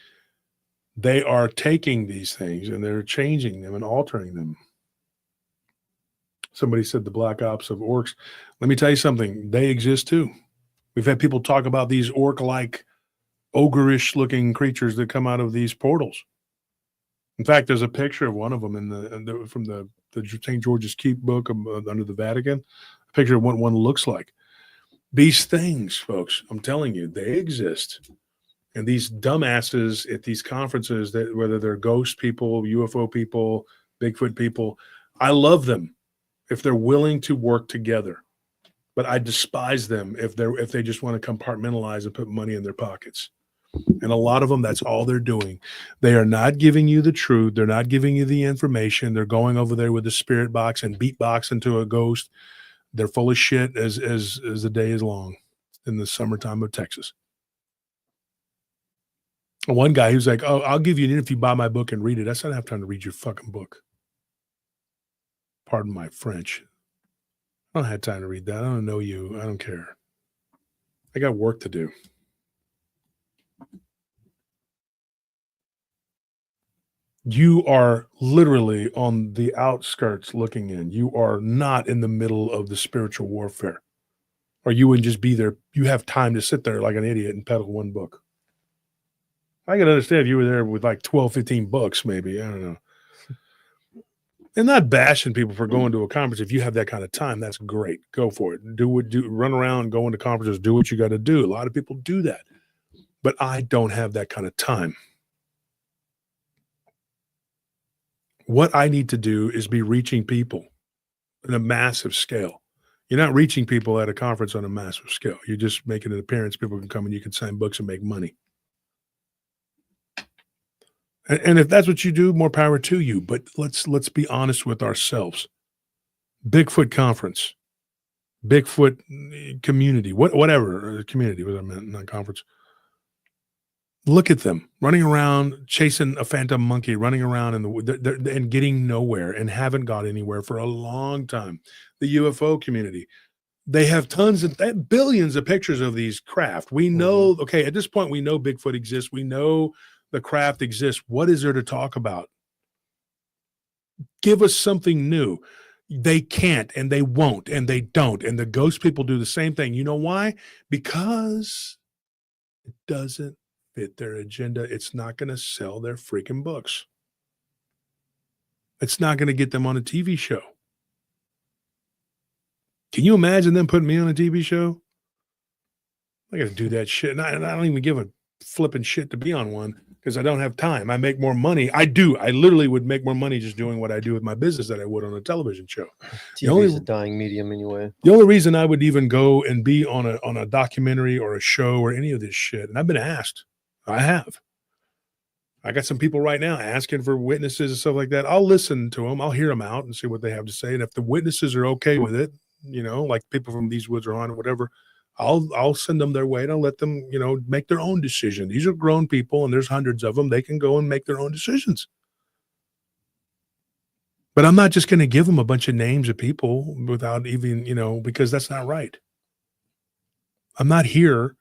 they are taking these things and they're changing them and altering them. Somebody said the black ops of orcs. Let me tell you something. They exist too. We've had people talk about these orc-like, ogreish looking creatures that come out of these portals. In fact, there's a picture of one of them from the St. George's Keep book under the Vatican. A picture of what one looks like. These things, folks, I'm telling you, they exist. And these dumbasses at these conferences, that whether they're ghost people, UFO people, Bigfoot people, I love them if they're willing to work together. But I despise them if they just want to compartmentalize and put money in their pockets. And a lot of them, that's all they're doing. They are not giving you the truth. They're not giving you the information. They're going over there with the spirit box and beatbox into a ghost. They're full of shit as the day is long in the summertime of Texas. One guy, he was like, "Oh, I'll give you an if you buy my book and read it." I said, "I don't have time to read your fucking book." Pardon my French. I don't have time to read that. I don't know you. I don't care. I got work to do. You are literally on the outskirts looking in. You are not in the middle of the spiritual warfare. Or you wouldn't just be there. You have time to sit there like an idiot and peddle one book. I can understand if you were there with like 12, 15 books, maybe. I don't know. And not bashing people for going to a conference. If you have that kind of time, that's great. Go for it. Run around, go into conferences, do what you got to do. A lot of people do that. But I don't have that kind of time. What I need to do is be reaching people on a massive scale. You're not reaching people at a conference on a massive scale. You're just making an appearance. People can come and you can sign books and make money. And if that's what you do, more power to you. But let's be honest with ourselves. Bigfoot conference, Bigfoot community, whatever community, what I meant, not conference. Look at them running around, chasing a phantom monkey, running around and getting nowhere and haven't got anywhere for a long time. The UFO community, they have tons and billions of pictures of these craft. We know, okay, at this point, we know Bigfoot exists. We know the craft exists. What is there to talk about? Give us something new. They can't, and they won't, and they don't. And the ghost people do the same thing. You know why? Because it doesn't fit their agenda. It's not going to sell their freaking books. It's not going to get them on a TV show. Can you imagine them putting me on a TV show? I got to do that shit. And I don't even give a flipping shit to be on one because I don't have time. I make more money. I do. I literally would make more money just doing what I do with my business than I would on a television show. TV is a dying medium anyway. The only reason I would even go and be on a documentary or a show or any of this shit, and I've been asked, I have. I got some people right now asking for witnesses and stuff like that. I'll listen to them. I'll hear them out and see what they have to say. And if the witnesses are okay with it, like people from these woods or on or whatever, I'll send them their way and I'll let them, make their own decision. These are grown people and there's hundreds of them. They can go and make their own decisions. But I'm not just going to give them a bunch of names of people without even, because that's not right. I'm not here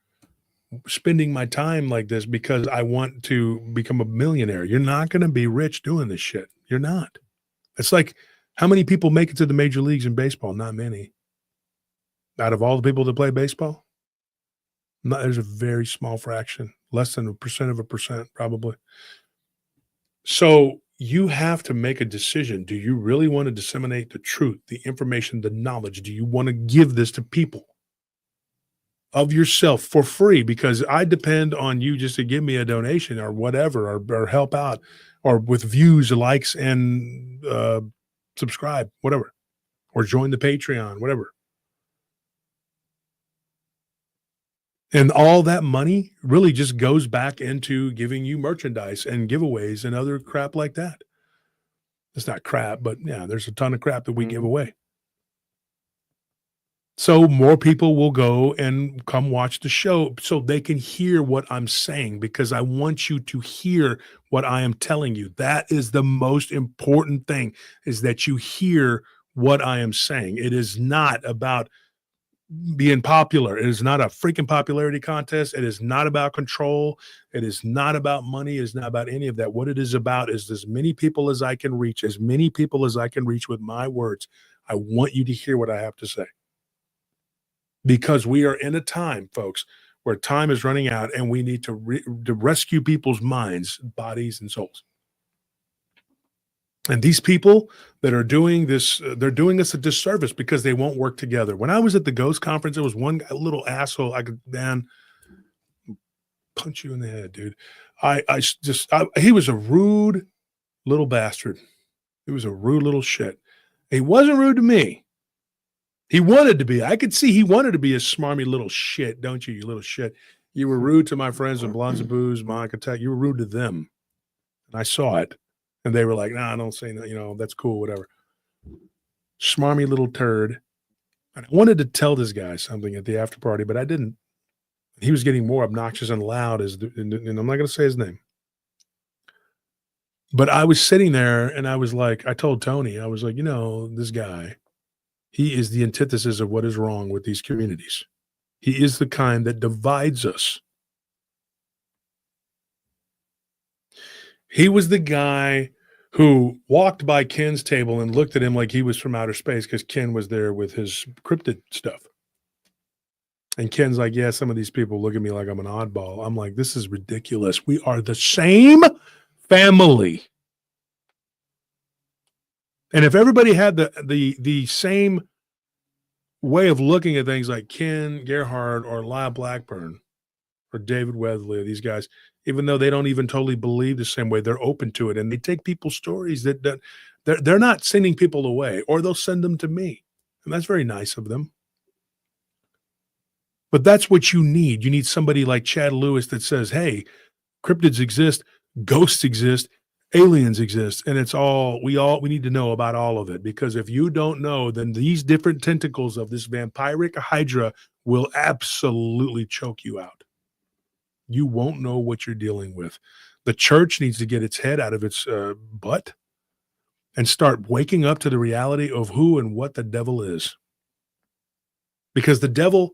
spending my time like this because I want to become a millionaire. You're not going to be rich doing this shit. You're not. It's like, how many people make it to the major leagues in baseball? Not many. Out of all the people that play baseball, there's a very small fraction, less than 1% probably. So you have to make a decision. Do you really want to disseminate the truth, the information, the knowledge? Do you want to give this to people of yourself for free? Because I depend on you just to give me a donation or whatever, or help out, or with views, likes, and subscribe, whatever, or join the Patreon, whatever. And all that money really just goes back into giving you merchandise and giveaways and other crap like that. It's not crap, but yeah, there's a ton of crap that we give away. So more people will go and come watch the show so they can hear what I'm saying, because I want you to hear what I am telling you. That is the most important thing, is that you hear what I am saying. It is not about being popular. It is not a freaking popularity contest. It is not about control. It is not about money. It is not about any of that. What it is about is as many people as I can reach, with my words. I want you to hear what I have to say. Because we are in a time, folks, where time is running out and we need to rescue people's minds, bodies, and souls. And these people that are doing this, they're doing us a disservice because they won't work together. When I was at the Ghost Conference, there was one guy, little asshole. I could, man, punch you in the head, dude. He was a rude little bastard. He was a rude little shit. He wasn't rude to me. He wanted to be. I could see he wanted to be a smarmy little shit, don't you, you little shit? You were rude to my friends in Blondes and Booze, Monica Tech. You were rude to them. And I saw it. And they were like, nah, don't say that, that's cool, whatever. Smarmy little turd. And I wanted to tell this guy something at the after party, but I didn't. He was getting more obnoxious and loud, and I'm not going to say his name. But I was sitting there and I was like, I told Tony, I was like, this guy, he is the antithesis of what is wrong with these communities. He is the kind that divides us. He was the guy who walked by Ken's table and looked at him like he was from outer space because Ken was there with his cryptid stuff. And Ken's like, yeah, some of these people look at me like I'm an oddball. I'm like, this is ridiculous. We are the same family. And if everybody had the same way of looking at things like Ken Gerhard or Lyle Blackburn or David Weatherly, these guys, even though they don't even totally believe the same way, they're open to it. And they take people's stories that they're not sending people away, or they'll send them to me. And that's very nice of them. But that's what you need. You need somebody like Chad Lewis that says, hey, cryptids exist, ghosts exist, aliens exist, and it's all we need to know about all of it. Because if you don't know, then these different tentacles of this vampiric hydra will absolutely choke you out. You won't know what you're dealing with. The church needs to get its head out of its butt and start waking up to the reality of who and what the devil is. Because the devil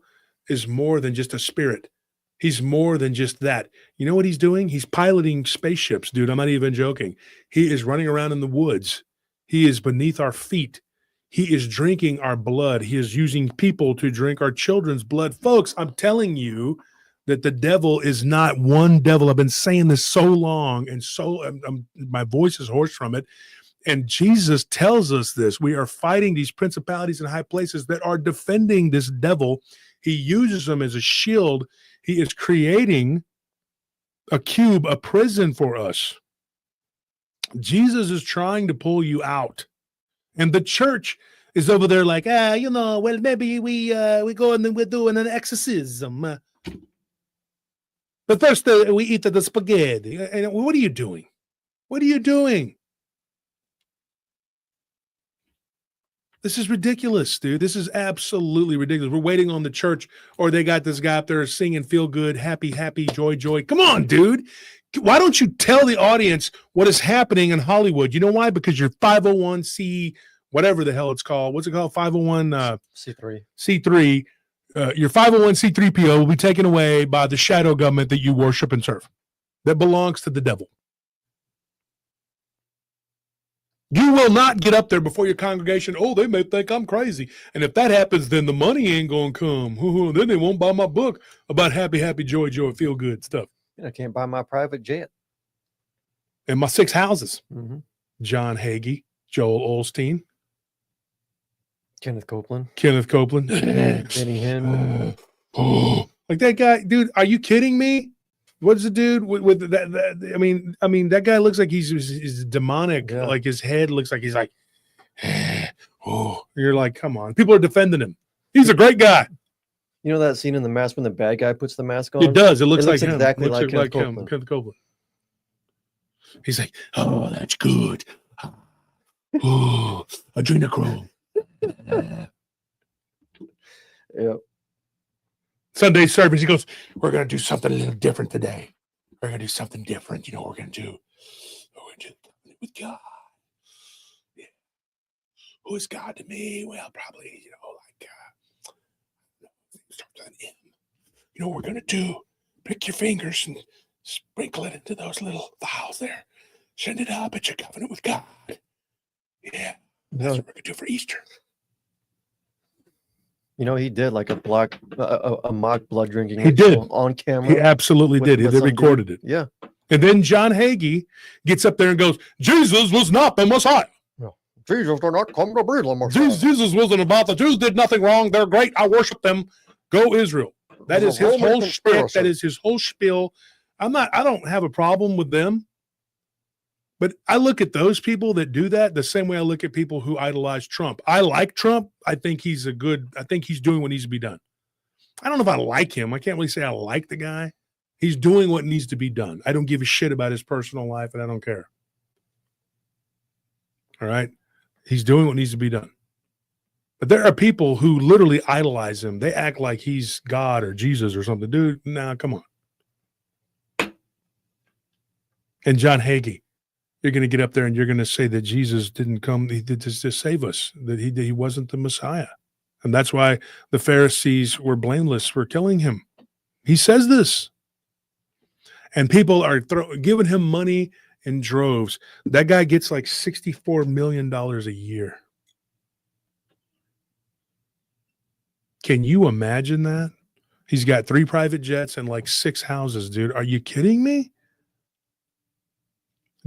is more than just a spirit. He's more than just that. You know what he's doing? He's piloting spaceships, dude. I'm not even joking. He is running around in the woods. He is beneath our feet. He is drinking our blood. He is using people to drink our children's blood. Folks, I'm telling you that the devil is not one devil. I've been saying this so long, and my voice is hoarse from it. And Jesus tells us this. We are fighting these principalities in high places that are defending this devil. He uses them as a shield. He is creating a cube, a prison for us. Jesus is trying to pull you out. And the church is over there like, well, maybe we go and we're doing an exorcism. But first, we eat the spaghetti. And what are you doing? What are you doing? This is ridiculous, dude. This is absolutely ridiculous. We're waiting on the church, or they got this guy up there singing feel good, happy, happy, joy, joy. Come on, dude. Why don't you tell the audience what is happening in Hollywood? You know why? Because you're 501c, whatever the hell it's called. What's it called? 501 C3. C3. Your 501c3PO will be taken away by the shadow government that you worship and serve. That belongs to the devil. You will not get up there before your congregation. Oh, they may think I'm crazy. And if that happens, then the money ain't going to come. Then they won't buy my book about happy, happy, joy, joy, feel good stuff. I can't buy my private jet. And my 6 houses. Mm-hmm. John Hagee, Joel Osteen, Kenneth Copeland. Benny Hinn. Like that guy, dude, are you kidding me? What's the dude with that? I mean, that guy looks like he's demonic. Yeah. Like his head looks like he's like, oh, you're like, come on. People are defending him. He's a great guy. You know that scene in The Mask when the bad guy puts the mask on? It does. It looks like exactly him. like Kenneth Copeland. He's like, oh, that's good. Oh, adrenochrome. Yep. Sunday service, he goes, we're going to do something a little different today. We're going to do something different. You know what we're going to do? We're going to do something with God. Yeah. Who is God to me? Well, probably, starts on M. You know what we're going to do? Pick your fingers and sprinkle it into those little vials there. Send it up at your covenant with God. Yeah. That's what we're going to do for Easter. You know, he did like a mock blood drinking. He did on camera. He absolutely did. They recorded it. Yeah. And then John Hagee gets up there and goes, Jesus was not the Messiah. No. Jesus did not come to be the Messiah. Jesus wasn't about the Jews did nothing wrong. They're great. I worship them. Go Israel. That is his whole spiel. That is his whole spiel. I don't have a problem with them. But I look at those people that do that the same way I look at people who idolize Trump. I like Trump. I think he's doing what needs to be done. I don't know if I like him. I can't really say I like the guy. He's doing what needs to be done. I don't give a shit about his personal life, and I don't care. All right? He's doing what needs to be done. But there are people who literally idolize him. They act like he's God or Jesus or something. Dude, nah, come on. And John Hagee. You're going to get up there and you're going to say that Jesus didn't come to save us, that he wasn't the Messiah. And that's why the Pharisees were blameless for killing him. He says this. And people are giving him money in droves. That guy gets like $64 million a year. Can you imagine that? He's got 3 private jets and like 6 houses, dude. Are you kidding me?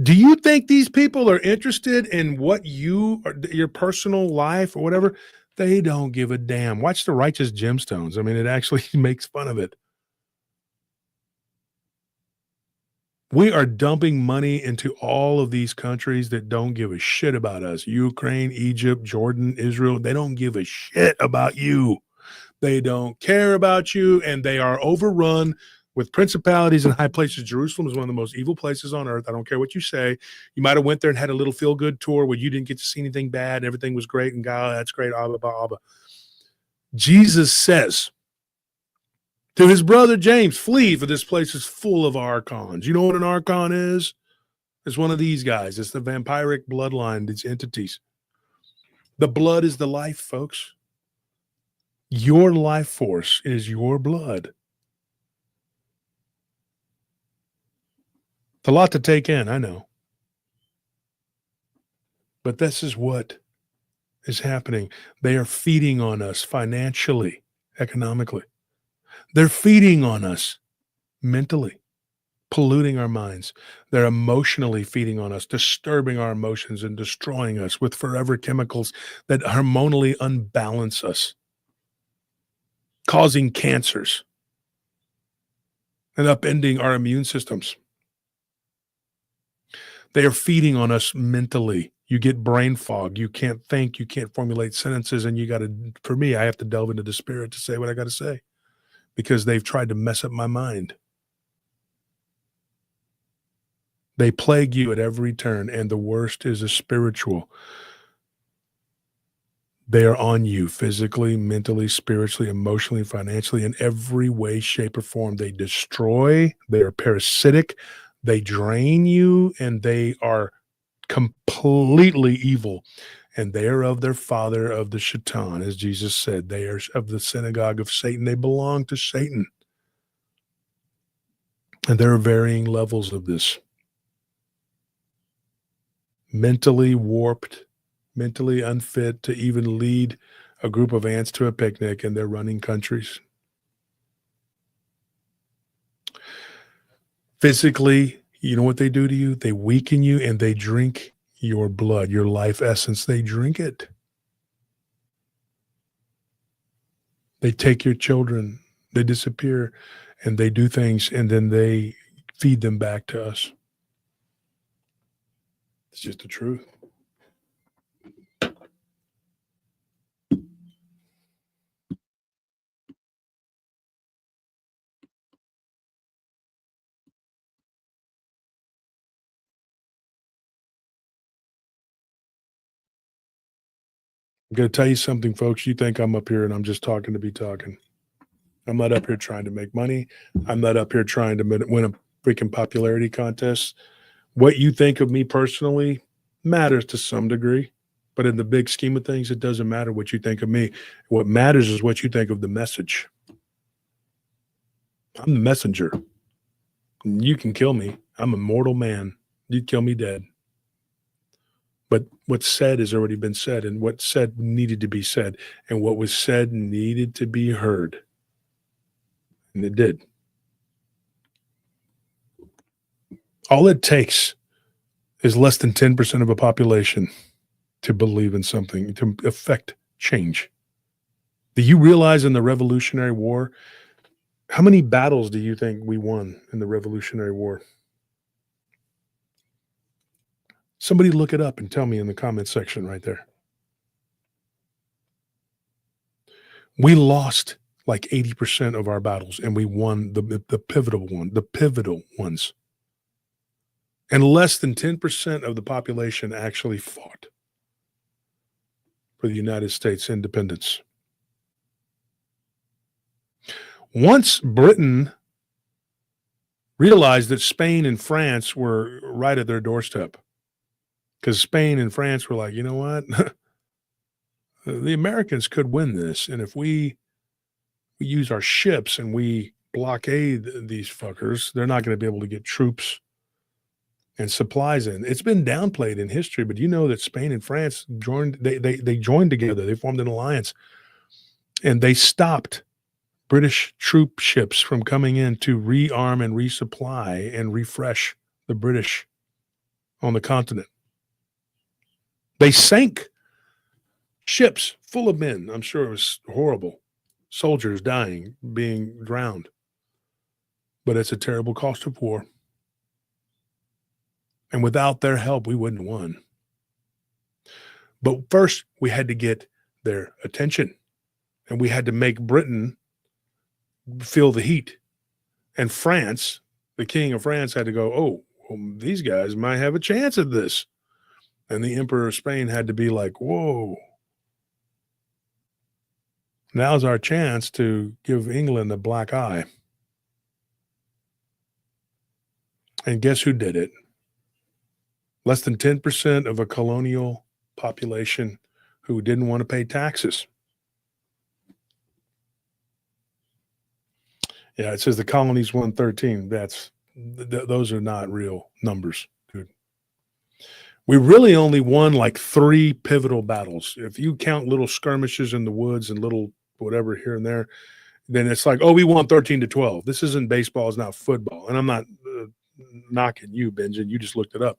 Do you think these people are interested in what your personal life or whatever? They don't give a damn. Watch the Righteous Gemstones. I mean, it actually makes fun of it. We are dumping money into all of these countries that don't give a shit about us. Ukraine, Egypt, Jordan, Israel. They don't give a shit about you. They don't care about you, and they are overrun with principalities and high places. Jerusalem is one of the most evil places on earth. I don't care what you say. You might have went there and had a little feel-good tour where you didn't get to see anything bad. Everything was great, and God, that's great. Abba. Jesus says to his brother James, flee, for this place is full of archons. You know what an archon is? It's one of these guys. It's the vampiric bloodline, these entities. The blood is the life, folks. Your life force is your blood. It's a lot to take in, I know. But this is what is happening. They are feeding on us financially, economically. They're feeding on us mentally, polluting our minds. They're emotionally feeding on us, disturbing our emotions and destroying us with forever chemicals that hormonally unbalance us, causing cancers and upending our immune systems. They are feeding on us mentally. You get brain fog. You can't think. You can't formulate sentences. And for me, I have to delve into the spirit to say what I got to say because they've tried to mess up my mind. They plague you at every turn, and the worst is a spiritual. They are on you physically, mentally, spiritually, emotionally, financially, in every way, shape, or form. They destroy, they are parasitic, they drain you, and they are completely evil. And they are of their father, of the Shaitan, as Jesus said. They are of the synagogue of Satan. They belong to Satan. And there are varying levels of this. Mentally warped, mentally unfit to even lead a group of ants to a picnic, and they're running countries. Physically, you know what they do to you? They weaken you, and they drink your blood, your life essence. They drink it. They take your children, they disappear, and they do things, and then they feed them back to us. It's just the truth. I'm going to tell you something, folks. You think I'm up here and I'm just talking to be talking. I'm not up here trying to make money. I'm not up here trying to win a freaking popularity contest. What you think of me personally matters to some degree, but in the big scheme of things, it doesn't matter what you think of me. What matters is what you think of the message. I'm the messenger. You can kill me. I'm a mortal man. You'd kill me dead. But what's said has already been said, and what's said needed to be said, and what was said needed to be heard. And it did. All it takes is less than 10% of a population to believe in something, to affect change. Do you realize in the Revolutionary War, how many battles do you think we won in the Revolutionary War? Somebody look it up and tell me in the comment section right there. We lost like 80% of our battles, and we won the pivotal ones. And less than 10% of the population actually fought for the United States independence. Once Britain realized that Spain and France were right at their doorstep, because Spain and France were like, you know what? The Americans could win this. And if we use our ships and we blockade these fuckers, they're not going to be able to get troops and supplies in. It's been downplayed in history, but you know that Spain and France joined, they joined together. They formed an alliance, and they stopped British troop ships from coming in to rearm and resupply and refresh the British on the continent. They sank ships full of men. I'm sure it was horrible. Soldiers dying, being drowned. But it's a terrible cost of war. And without their help, we wouldn't have won. But first, we had to get their attention. And we had to make Britain feel the heat. And France, the king of France, had to go, oh, well, these guys might have a chance at this. And the Emperor of Spain had to be like, whoa. Now's our chance to give England a black eye. And guess who did it? Less than 10% of a colonial population who didn't want to pay taxes. Yeah, it says the colonies won 13. Those are not real numbers, dude. We really only won like 3 pivotal battles. If you count little skirmishes in the woods and little whatever here and there, then it's like, oh, we won 13-12. This isn't baseball, it's not football. And I'm not knocking you, Benjamin. You just looked it up.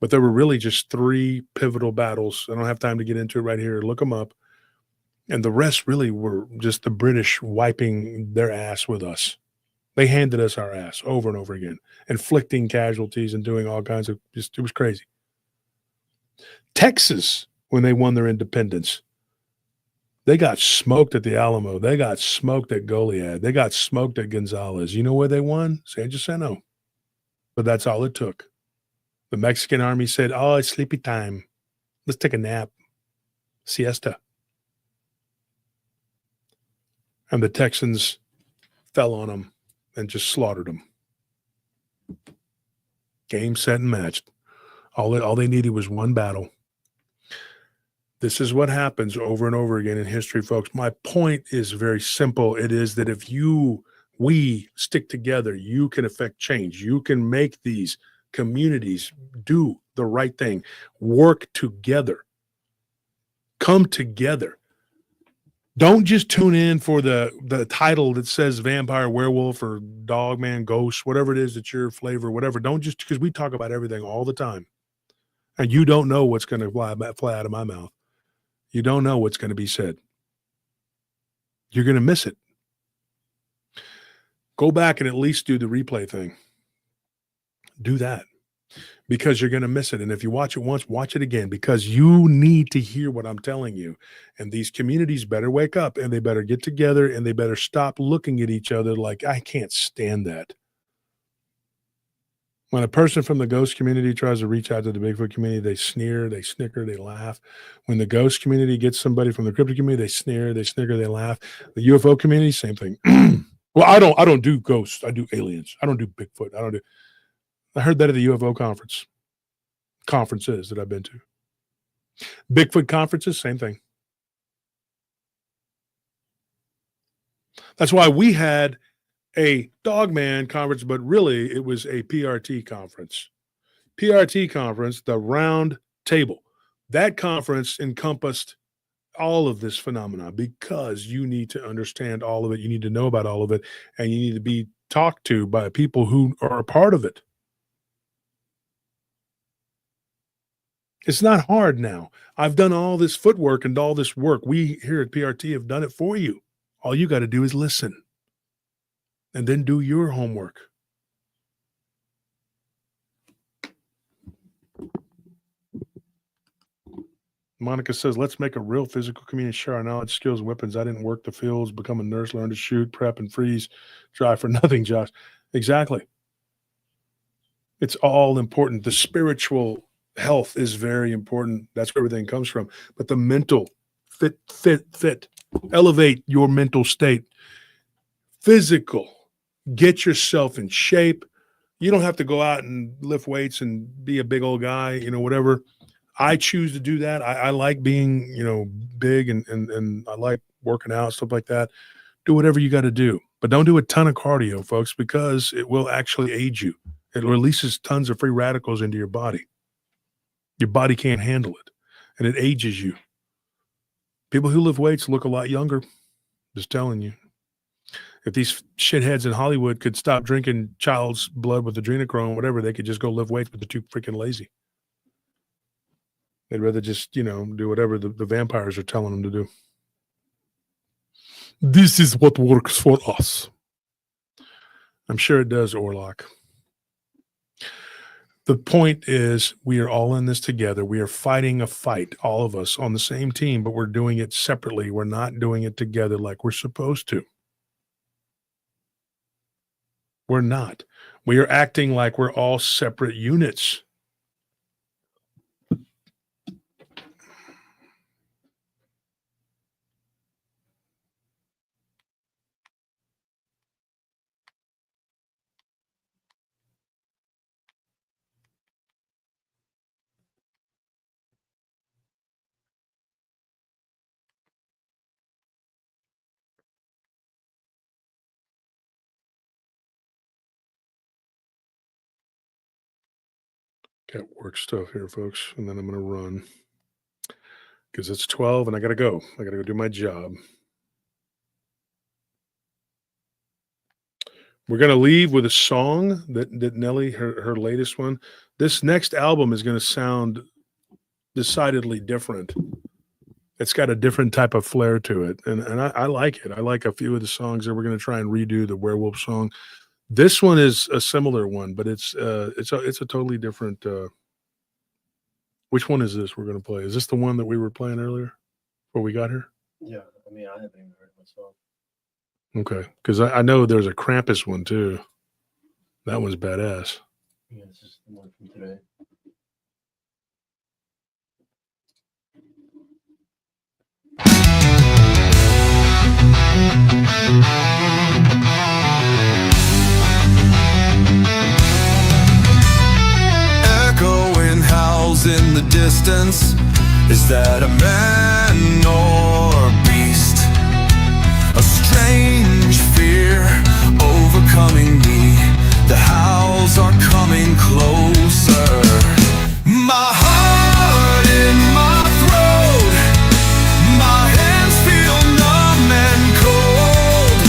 But there were really just 3 pivotal battles. I don't have time to get into it right here. Look them up. And the rest really were just the British wiping their ass with us. They handed us our ass over and over again, inflicting casualties and doing all kinds of, it was crazy. Texas, when they won their independence, they got smoked at the Alamo. They got smoked at Goliad. They got smoked at Gonzales. You know where they won? San Jacinto. But that's all it took. The Mexican army said, oh, it's sleepy time. Let's take a nap. Siesta. And the Texans fell on them and just slaughtered them. Game, set, and matched. All they needed was one battle. This is what happens over and over again in history, folks. My point is very simple. It is that if we stick together, you can affect change. You can make these communities do the right thing. Work together. Come together. Don't just tune in for the title that says vampire, werewolf, or dog, man, ghost, whatever it is that's your flavor, whatever. Don't just, because we talk about everything all the time. And you don't know what's going to fly out of my mouth. You don't know what's going to be said. You're going to miss it. Go back and at least do the replay thing. Do that. Because you're going to miss it. And if you watch it once, watch it again, because you need to hear what I'm telling you. And these communities better wake up, and they better get together, and they better stop looking at each other like, I can't stand that. When a person from the ghost community tries to reach out to the Bigfoot community, they sneer, they snicker, they laugh. When the ghost community gets somebody from the cryptid community, they sneer, they snicker, they laugh. The UFO community, same thing. Well, I don't do ghosts. I do aliens. I don't do Bigfoot. I heard that at the UFO conferences that I've been to. Bigfoot conferences, same thing. That's why we had a Dogman conference, but really it was a PRT conference. PRT conference, the round table. That conference encompassed all of this phenomena, because you need to understand all of it. You need to know about all of it, and you need to be talked to by people who are a part of it. It's not hard now. I've done all this footwork and all this work. We here at PRT have done it for you. All you got to do is listen and then do your homework. Monica says, let's make a real physical community. Share our knowledge, skills, weapons. I didn't work the fields, become a nurse, learn to shoot, prep, and freeze, dry for nothing, Josh. Exactly. It's all important. The spiritual health is very important. That's where everything comes from. But the mental, fit. Elevate your mental state. Physical. Get yourself in shape. You don't have to go out and lift weights and be a big old guy, whatever. I choose to do that. I like being, big and I like working out, stuff like that. Do whatever you got to do. But don't do a ton of cardio, folks, because it will actually age you. It releases tons of free radicals into your body. Your body can't handle it, and it ages you. People who lift weights look a lot younger. Just telling you. If these shitheads in Hollywood could stop drinking child's blood with adrenochrome, whatever, they could just go lift weights, but they're too freaking lazy. They'd rather just, do whatever the vampires are telling them to do. This is what works for us. I'm sure it does, Orlock. The point is, we are all in this together. We are fighting a fight, all of us, on the same team, but we're doing it separately. We're not doing it together like we're supposed to. We're not. We are acting like we're all separate units. Got work stuff here, folks, and then I'm going to run because it's 12 and I got to go. I got to go do my job. We're going to leave with a song that Nelly, her latest one. This next album is going to sound decidedly different. It's got a different type of flair to it, and I like it. I like a few of the songs that we're going to try and redo. The werewolf song. This one is a similar one, but it's a totally different. Which one is this we're going to play? Is this the one that we were playing earlier before we got here? Yeah, I mean, I haven't even heard myself. Okay, because I know there's a Krampus one too. That one's badass. Yeah, this is the one from today. in the distance. Is that a man or beast? A strange fear overcoming me. The howls are coming closer. My heart in my throat. My hands feel numb and cold.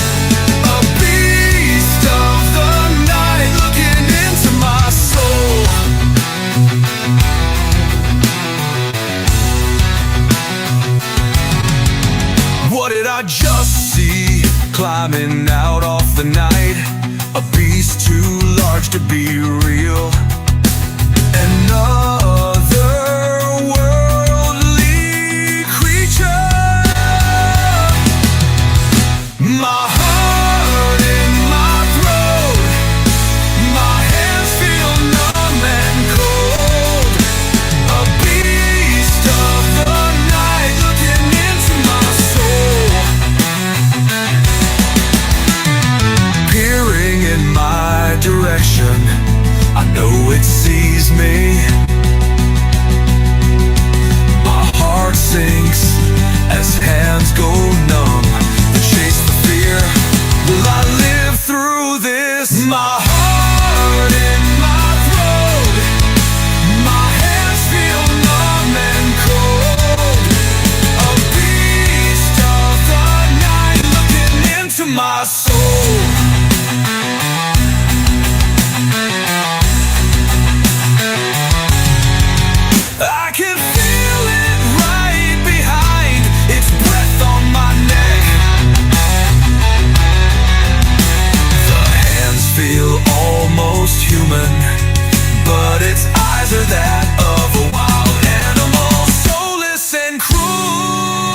A beast of the night looking into my soul. What did I just see? Climbing out off the night. A beast too large to be real. Another worldly creature. My heart in my throat. My hands feel numb and cold. A beast of the night looking into my soul. Peering in my direction, I know it sees me. My heart sinks as hands go numb. To chase the fear, will I live through this? My heart in my throat. My hands feel numb and cold. A beast of the night looking into my soul. I can feel it right behind, its breath on my neck. The hands feel almost human, but its eyes are that of a wild animal, soulless and cruel.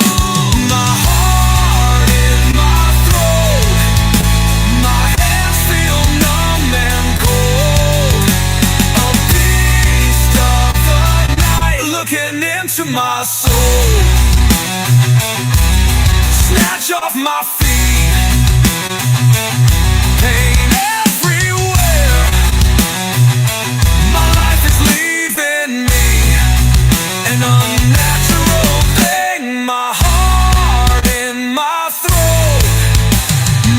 My heart in my throat. My hands feel numb and cold. A beast of the night looking into my soul. Snatch off my feet. Pain everywhere. My life is leaving me. An unnatural thing. My heart in my throat.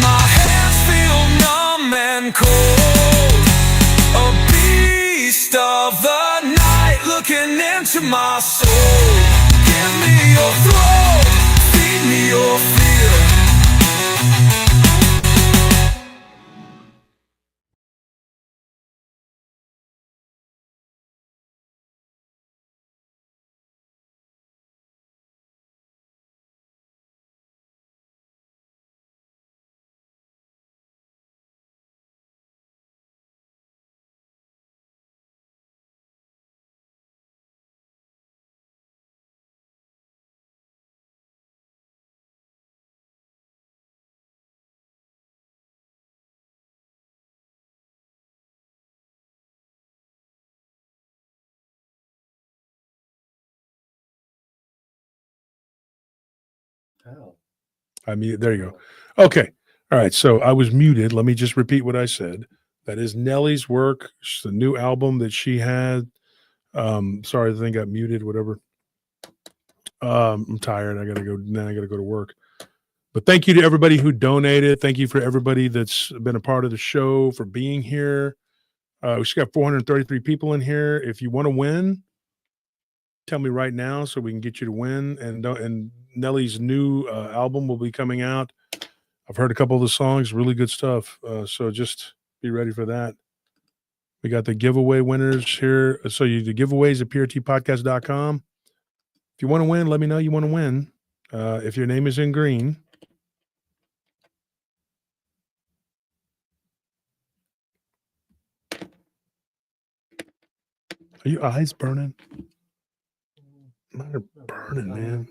My hands feel numb and cold. A beast of the night looking into my soul. Give me your throat. Feed me your fear. How? I mean, there you go. Okay. All right. So I was muted. Let me just repeat what I said. That is Nellie's work. It's the new album that she had. Sorry, the thing got muted, whatever. I'm tired. I gotta go now. I gotta go to work. But thank you to everybody who donated. Thank you for everybody that's been a part of the show, for being here. We just got 433 people in here. If you want to win, tell me right now so we can get you to win. And Nellie's new album will be coming out. I've heard a couple of the songs, really good stuff. So just be ready for that. We got the giveaway winners here. So the giveaways at prtpodcast.com. If you want to win, let me know you want to win. If your name is in green. Are your eyes burning? Mine are burning, man.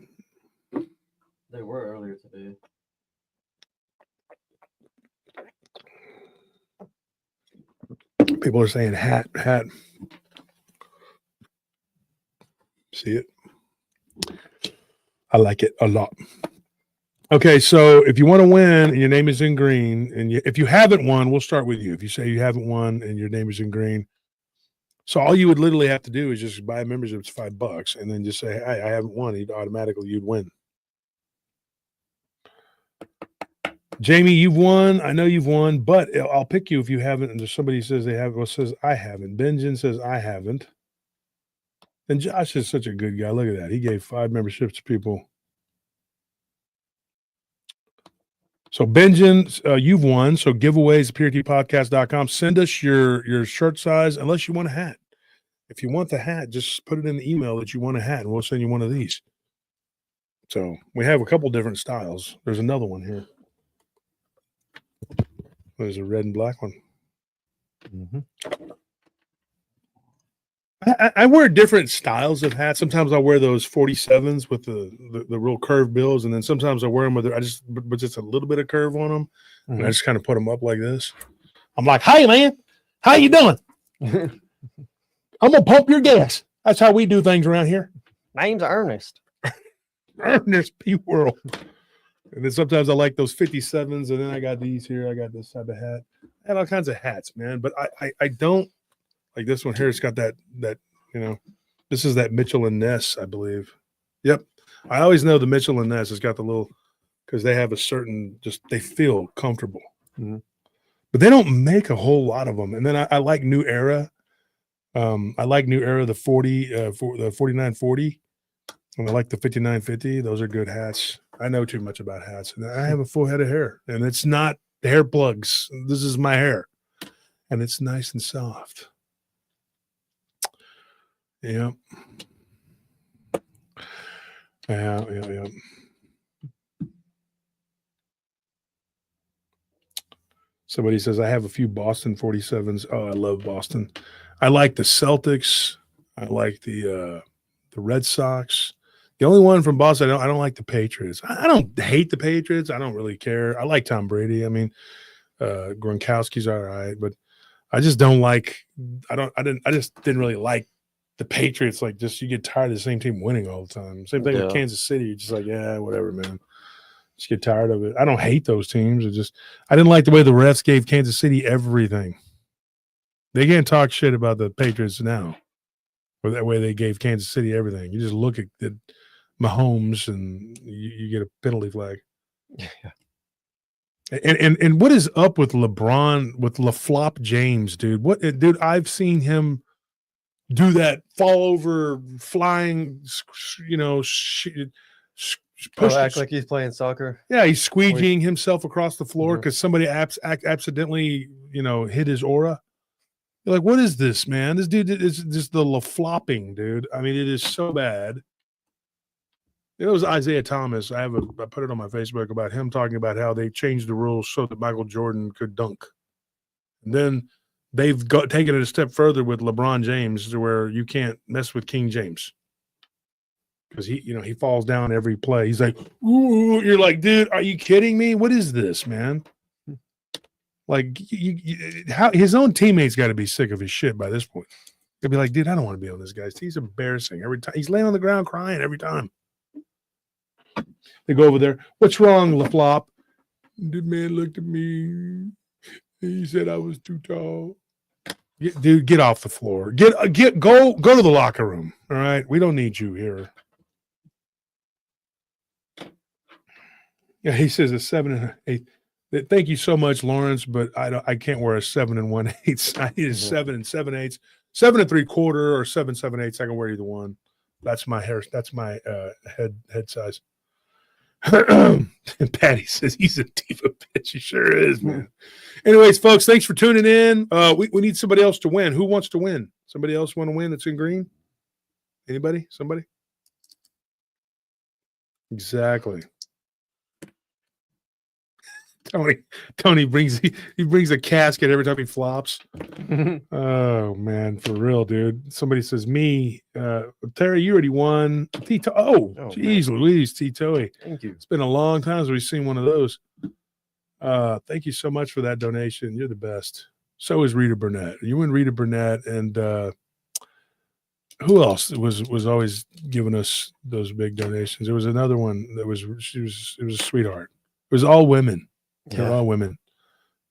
They were earlier today. People are saying hat. See it? I like it a lot. Okay, so if you want to win and your name is in green, and if you haven't won, we'll start with you. If you say you haven't won and your name is in green, So all you would literally have to do is just buy a membership. It's $5, and then just say, "Hey, I haven't won." You'd win. Jamie, you've won. I know you've won, but I'll pick you if you haven't. And there's somebody says they have. Well, says I haven't. Benjamin says I haven't. And Josh is such a good guy. Look at that. He gave 5 memberships to people. So Benjamin, you've won. So giveaways, PureTPodcast.com. Send us your shirt size, unless you want a hat. If you want the hat, just put it in the email that you want a hat, and we'll send you one of these. So we have a couple different styles. There's another one here. There's a red and black one. Mm-hmm. I wear different styles of hats. Sometimes I wear those 47s with the real curved bills, and then sometimes I wear them with just a little bit of curve on them, and I just kind of put them up like this. I'm like, "Hey man, how you doing? I'm gonna pump your gas." That's how we do things around here. Name's Ernest. Ernest P. World. And then sometimes I like those 57s, and then I got these here. I got this type of hat. I have all kinds of hats, man. But I don't like this one here. It's got that this is that Mitchell and Ness, I believe. Yep. I always know the Mitchell and Ness has got the little, because they have a certain, they feel comfortable. Mm-hmm. But they don't make a whole lot of them. And then I like New Era. I like New Era, the 4940. And I like the 5950. Those are good hats. I know too much about hats. And I have a full head of hair. And it's not hair plugs. This is my hair. And it's nice and soft. Yeah. Yeah. Somebody says, I have a few Boston 47s. Oh, I love Boston. I like the Celtics. I like the Red Sox. The only one from Boston, I don't like the Patriots. I don't hate the Patriots. I don't really care. I like Tom Brady. I mean, Gronkowski's all right, but I just don't like. I just didn't really like the Patriots. Like, just you get tired of the same team winning all the time. Same thing with Kansas City. You're just like, yeah, whatever, man. Just get tired of it. I don't hate those teams. I didn't like the way the refs gave Kansas City everything. They can't talk shit about the Patriots now. Or that way they gave Kansas City everything. You just look at Mahomes and you get a penalty flag. Yeah. And what is up with LeBron, with LaFlop James, dude? Dude, I've seen him do that fall over, flying, act like he's playing soccer. Yeah, he's squeegeeing himself across the floor because somebody accidentally, hit his aura. You're like, what is this, man? This dude is just the LaFlopping, dude. I mean, it is so bad. It was Isaiah Thomas. I put it on my Facebook about him talking about how they changed the rules so that Michael Jordan could dunk. And then they've taken it a step further with LeBron James to where you can't mess with King James. Because he falls down every play. He's like, ooh, you're like, dude, are you kidding me? What is this, man? Like, how his own teammates got to be sick of his shit by this point. They'll be like, dude, I don't want to be on this guy's team. He's embarrassing every time. He's laying on the ground crying every time. They go over there. What's wrong, LaFlop? The man looked at me. He said I was too tall. Dude, get off the floor. Go to the locker room. All right, we don't need you here. Yeah, he says a 7 and 8. Thank you so much, Lawrence, but I can't wear a 7 and 1/8. I need a 7 and 7/8, 7 and 3/4, or 7 7/8. I can wear either one. That's my hair. That's my head size. And Patty says he's a diva bitch. He sure is, man. Anyways, folks, thanks for tuning in. We need somebody else to win. Who wants to win? Somebody else want to win that's in green? Anybody? Somebody? Exactly. Tony brings a casket every time he flops. Oh man, for real, dude. Somebody says me, Terry, you already won. Tito. Oh, geez, Louise, Tito. Thank you. It's been a long time since we've seen one of those. Thank you so much for that donation. You're the best. So is Rita Burnett. You and Rita Burnett, and who else was always giving us those big donations? There was another one that was a sweetheart. It was all women. They're all women.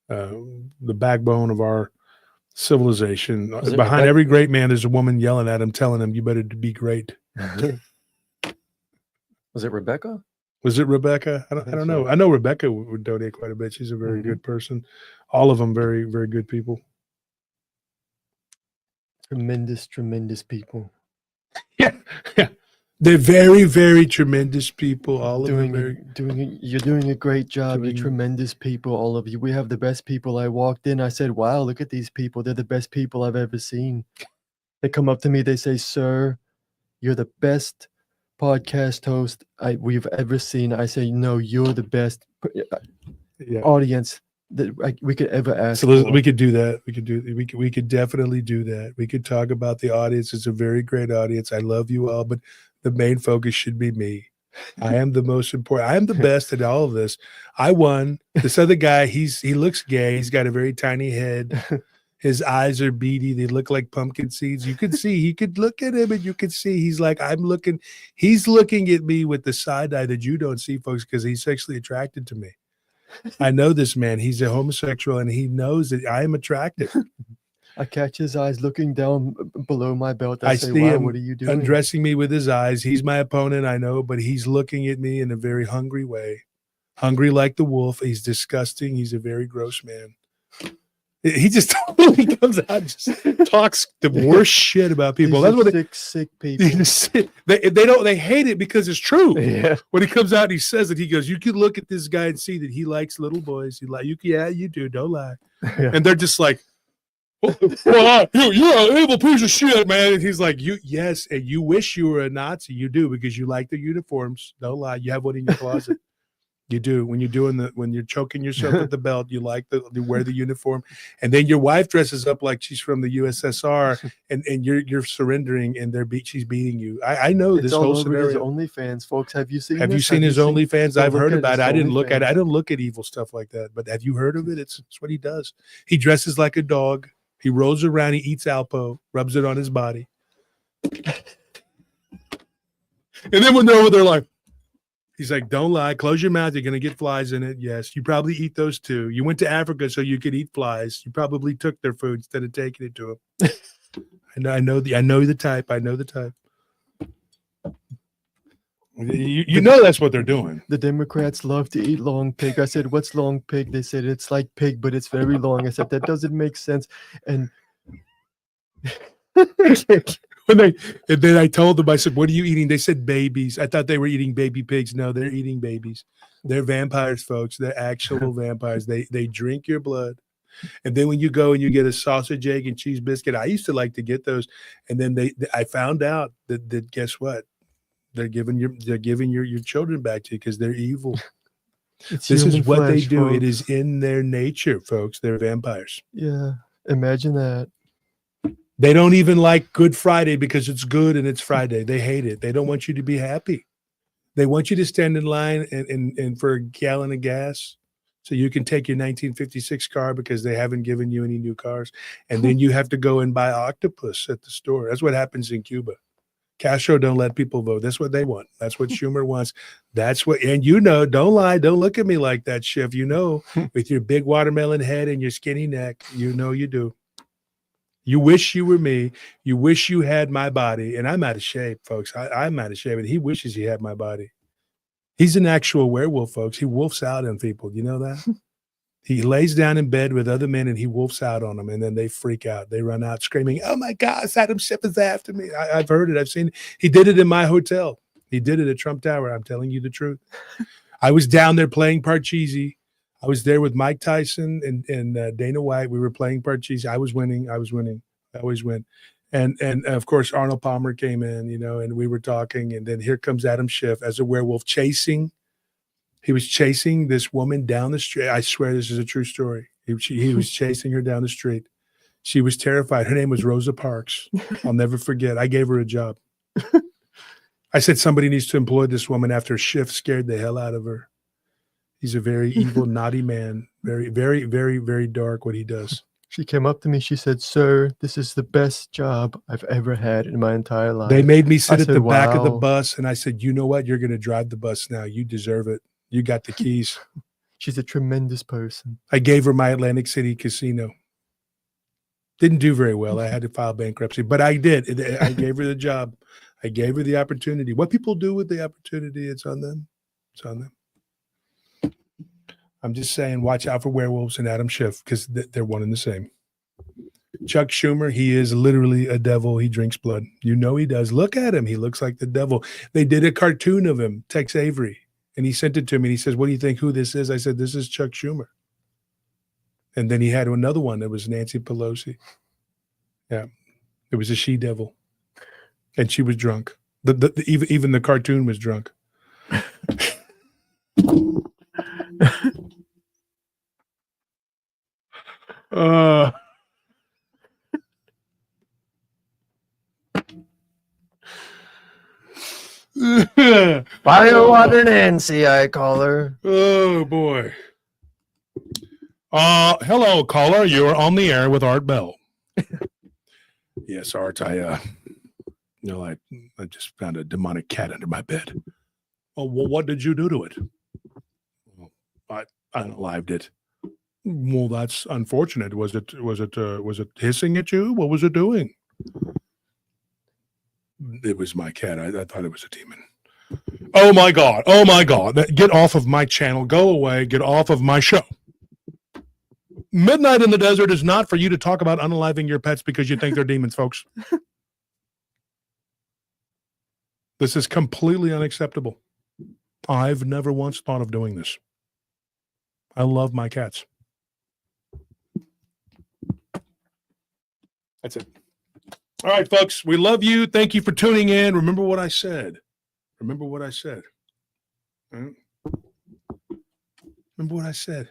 The backbone of our Civilization. Was it Behind Rebecca? every great man, there's a woman yelling at him, telling him, "You better be great." Was it Rebecca? Was it Rebecca? I think don't so. know. I know Rebecca would donate quite a bit. She's a very good person. All of them very, very good people. Tremendous people. Yeah. They're very, very tremendous people. All of them very. You're doing a great job. You're Doing- tremendous people, all of you. We have the best people. I walked in. I said, "Wow, look at these people. They're the best people I've ever seen." They come up to me. They say, "Sir, you're the best podcast host we've ever seen." I say, "No, you're the best audience that we could ever ask." So we could do that. We could definitely do that. We could talk about the audience. It's a very great audience. I love you all, but the main focus should be me. I am the most important. I am the best at all of this. I won. This other guy, he looks gay. He's got a very tiny head. His eyes are beady. They look like pumpkin seeds. You could see, he could look at him and you could see he's like, he's looking at me with the side eye that you don't see, folks, because he's sexually attracted to me. I know this man. He's a homosexual and he knows that I am attractive. I catch his eyes looking down below my belt. I say, see "Wow, him what are you doing?" undressing me with his eyes. He's my opponent, I know, but he's looking at me in a very hungry way. Hungry like the wolf. He's disgusting. He's a very gross man. He just totally comes out and just talks the worst shit about people. These That's are what sick people. they hate it because it's true. Yeah. When he comes out and he says it, he goes, "You could look at this guy and see that he likes little boys. You do. Don't lie." Yeah. And they're just like, "Well, you're an evil piece of shit, man." And he's like, yes, and you wish you were a Nazi. You do, because you like the uniforms. Don't lie. You have one in your closet. You do. When you're choking yourself with the belt, you like to wear the uniform. And then your wife dresses up like she's from the USSR and you're surrendering and she's beating you. I know It's this all whole over his scenario. OnlyFans, folks. Have you seen Have you this? seen his OnlyFans? Go I've look heard at about his it. I didn't look at it. OnlyFans. I don't look at evil stuff like that. But have you heard of it? It's what he does. He dresses like a dog. He rolls around. He eats Alpo, rubs it on his body. And then when they're over there like, he's like, "Don't lie. Close your mouth. You're going to get flies in it." Yes, you probably eat those too. You went to Africa so you could eat flies. You probably took their food instead of taking it to them. I know the type. I know the type. You know that's what they're doing. The Democrats love to eat long pig. I said, "What's long pig?" They said, "It's like pig, but it's very long." I said, "That doesn't make sense." And And then I told them, I said, "What are you eating?" They said, "Babies." I thought they were eating baby pigs. No, they're eating babies. They're vampires, folks. They're actual vampires. They drink your blood. And then when you go and you get a sausage, egg, and cheese biscuit, I used to like to get those. And then I found out that guess what? They're giving your children back to you because they're evil. This is human what they flesh, do. It folks. is in their nature, folks. They're vampires. Yeah, imagine that. They don't even like Good Friday because it's good and it's Friday. They hate it. They don't want you to be happy. They want you to stand in line and for a gallon of gas so you can take your 1956 car because they haven't given you any new cars. And then you have to go and buy octopus at the store. That's what happens in Cuba. Castro don't let people vote. That's what they want. That's what Schumer wants. That's what, and don't lie. Don't look at me like that, Schiff. With your big watermelon head and your skinny neck, you do. You wish you were me. You wish you had my body. And I'm out of shape, folks. I'm out of shape. And he wishes he had my body. He's an actual werewolf, folks. He wolfs out on people. You know that? He lays down in bed with other men and he wolfs out on them. And then they freak out. They run out screaming, "Oh my God, Adam Schiff is after me." I've heard it. I've seen it. He did it in my hotel. He did it at Trump Tower. I'm telling you the truth. I was down there playing Parcheesi. I was there with Mike Tyson and Dana White. We were playing Parcheesi. I was winning. I always win. And of course, Arnold Palmer came in, and we were talking. And then here comes Adam Schiff as a werewolf He was chasing this woman down the street. I swear this is a true story. He was chasing her down the street. She was terrified. Her name was Rosa Parks. I'll never forget. I gave her a job. I said, somebody needs to employ this woman after Schiff scared the hell out of her. He's a very evil, naughty man. Very, very, very, very dark what he does. She came up to me. She said, "Sir, this is the best job I've ever had in my entire life." They made me sit I at said, the back of the "Wow." bus. And I said, "You know what? You're going to drive the bus now. You deserve it. You got the keys." She's a tremendous person. I gave her my Atlantic City casino. Didn't do very well. I had to file bankruptcy, but I did. I gave her the job. I gave her the opportunity. What people do with the opportunity, it's on them. It's on them. I'm just saying, watch out for werewolves and Adam Schiff because they're one and the same. Chuck Schumer, he is literally a devil. He drinks blood. You know he does. Look at him. He looks like the devil. They did a cartoon of him, Tex Avery, and he sent it to me. And he says, what do you think who this is? I said, this is Chuck Schumer. And then he had another one that was Nancy Pelosi. Yeah, it was a she-devil. And she was drunk. Even the cartoon was drunk. Firewater Nancy, I call her. Oh boy. Hello, caller. You're on the air with Art Bell. Yes, Art. I just found a demonic cat under my bed. Well, what did you do to it? Well, I unalived it. Well, that's unfortunate. Was it hissing at you? What was it doing? It was my cat. I thought it was a demon. Oh my God. Oh my God. Get off of my channel. Go away. Get off of my show. Midnight in the Desert is not for you to talk about unaliving your pets because you think they're demons, folks. This is completely unacceptable. I've never once thought of doing this. I love my cats. That's it. All right, folks. We love you. Thank you for tuning in. Remember what I said. Remember what I said. Right? Remember what I said.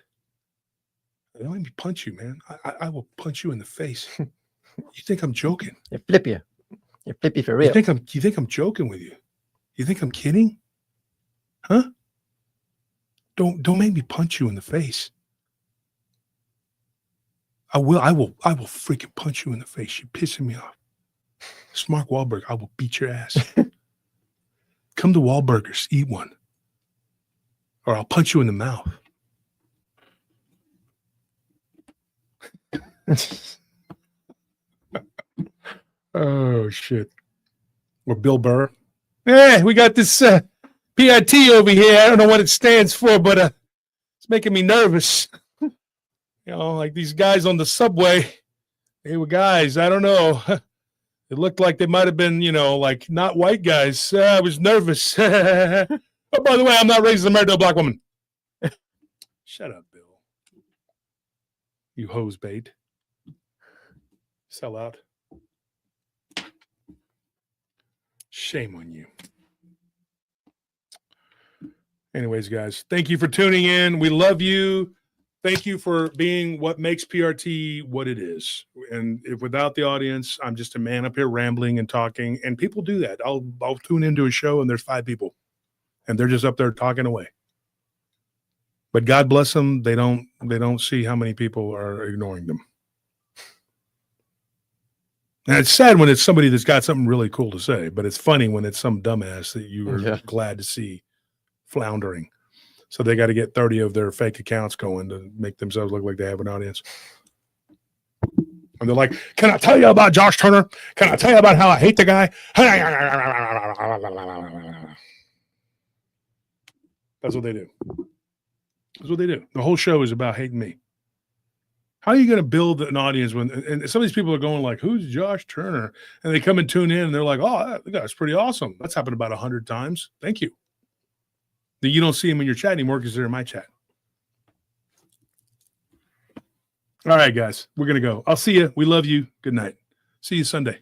Don't let me punch you, man. I will punch you in the face. You think I'm joking? You flip you. You're flippy for real. You think I'm joking with you? You think I'm kidding? Huh? Don't make me punch you in the face. I will freaking punch you in the face. You're pissing me off. It's Mark Wahlberg. I will beat your ass. Come to Wahlburgers, eat one. Or I'll punch you in the mouth. Oh shit. Or Bill Burr. Yeah, we got this PIT over here. I don't know what it stands for, but it's making me nervous. You know, like these guys on the subway. They were guys, I don't know. It looked like they might have been, like not white guys. I was nervous. Oh, by the way, I'm not racist. I'm married to a black woman. Shut up, Bill. You hose bait. Sell out. Shame on you. Anyways, guys, thank you for tuning in. We love you. Thank you for being what makes PRT what it is. And if without the audience, I'm just a man up here rambling and talking. And people do that. I'll tune into a show and there's 5 people. And they're just up there talking away. But God bless them. They don't see how many people are ignoring them. And it's sad when it's somebody that's got something really cool to say, but it's funny when it's some dumbass that you are glad to see floundering. So they got to get 30 of their fake accounts going to make themselves look like they have an audience. And they're like, can I tell you about Josh Turner? Can I tell you about how I hate the guy? That's what they do. That's what they do. The whole show is about hating me. How are you going to build an audience when, and some of these people are going like, who's Josh Turner? And they come and tune in and they're like, oh, that guy's pretty awesome. That's happened about 100 times. Thank you. Then you don't see him in your chat anymore because they're in my chat. All right, guys, we're going to go. I'll see you. We love you. Good night. See you Sunday.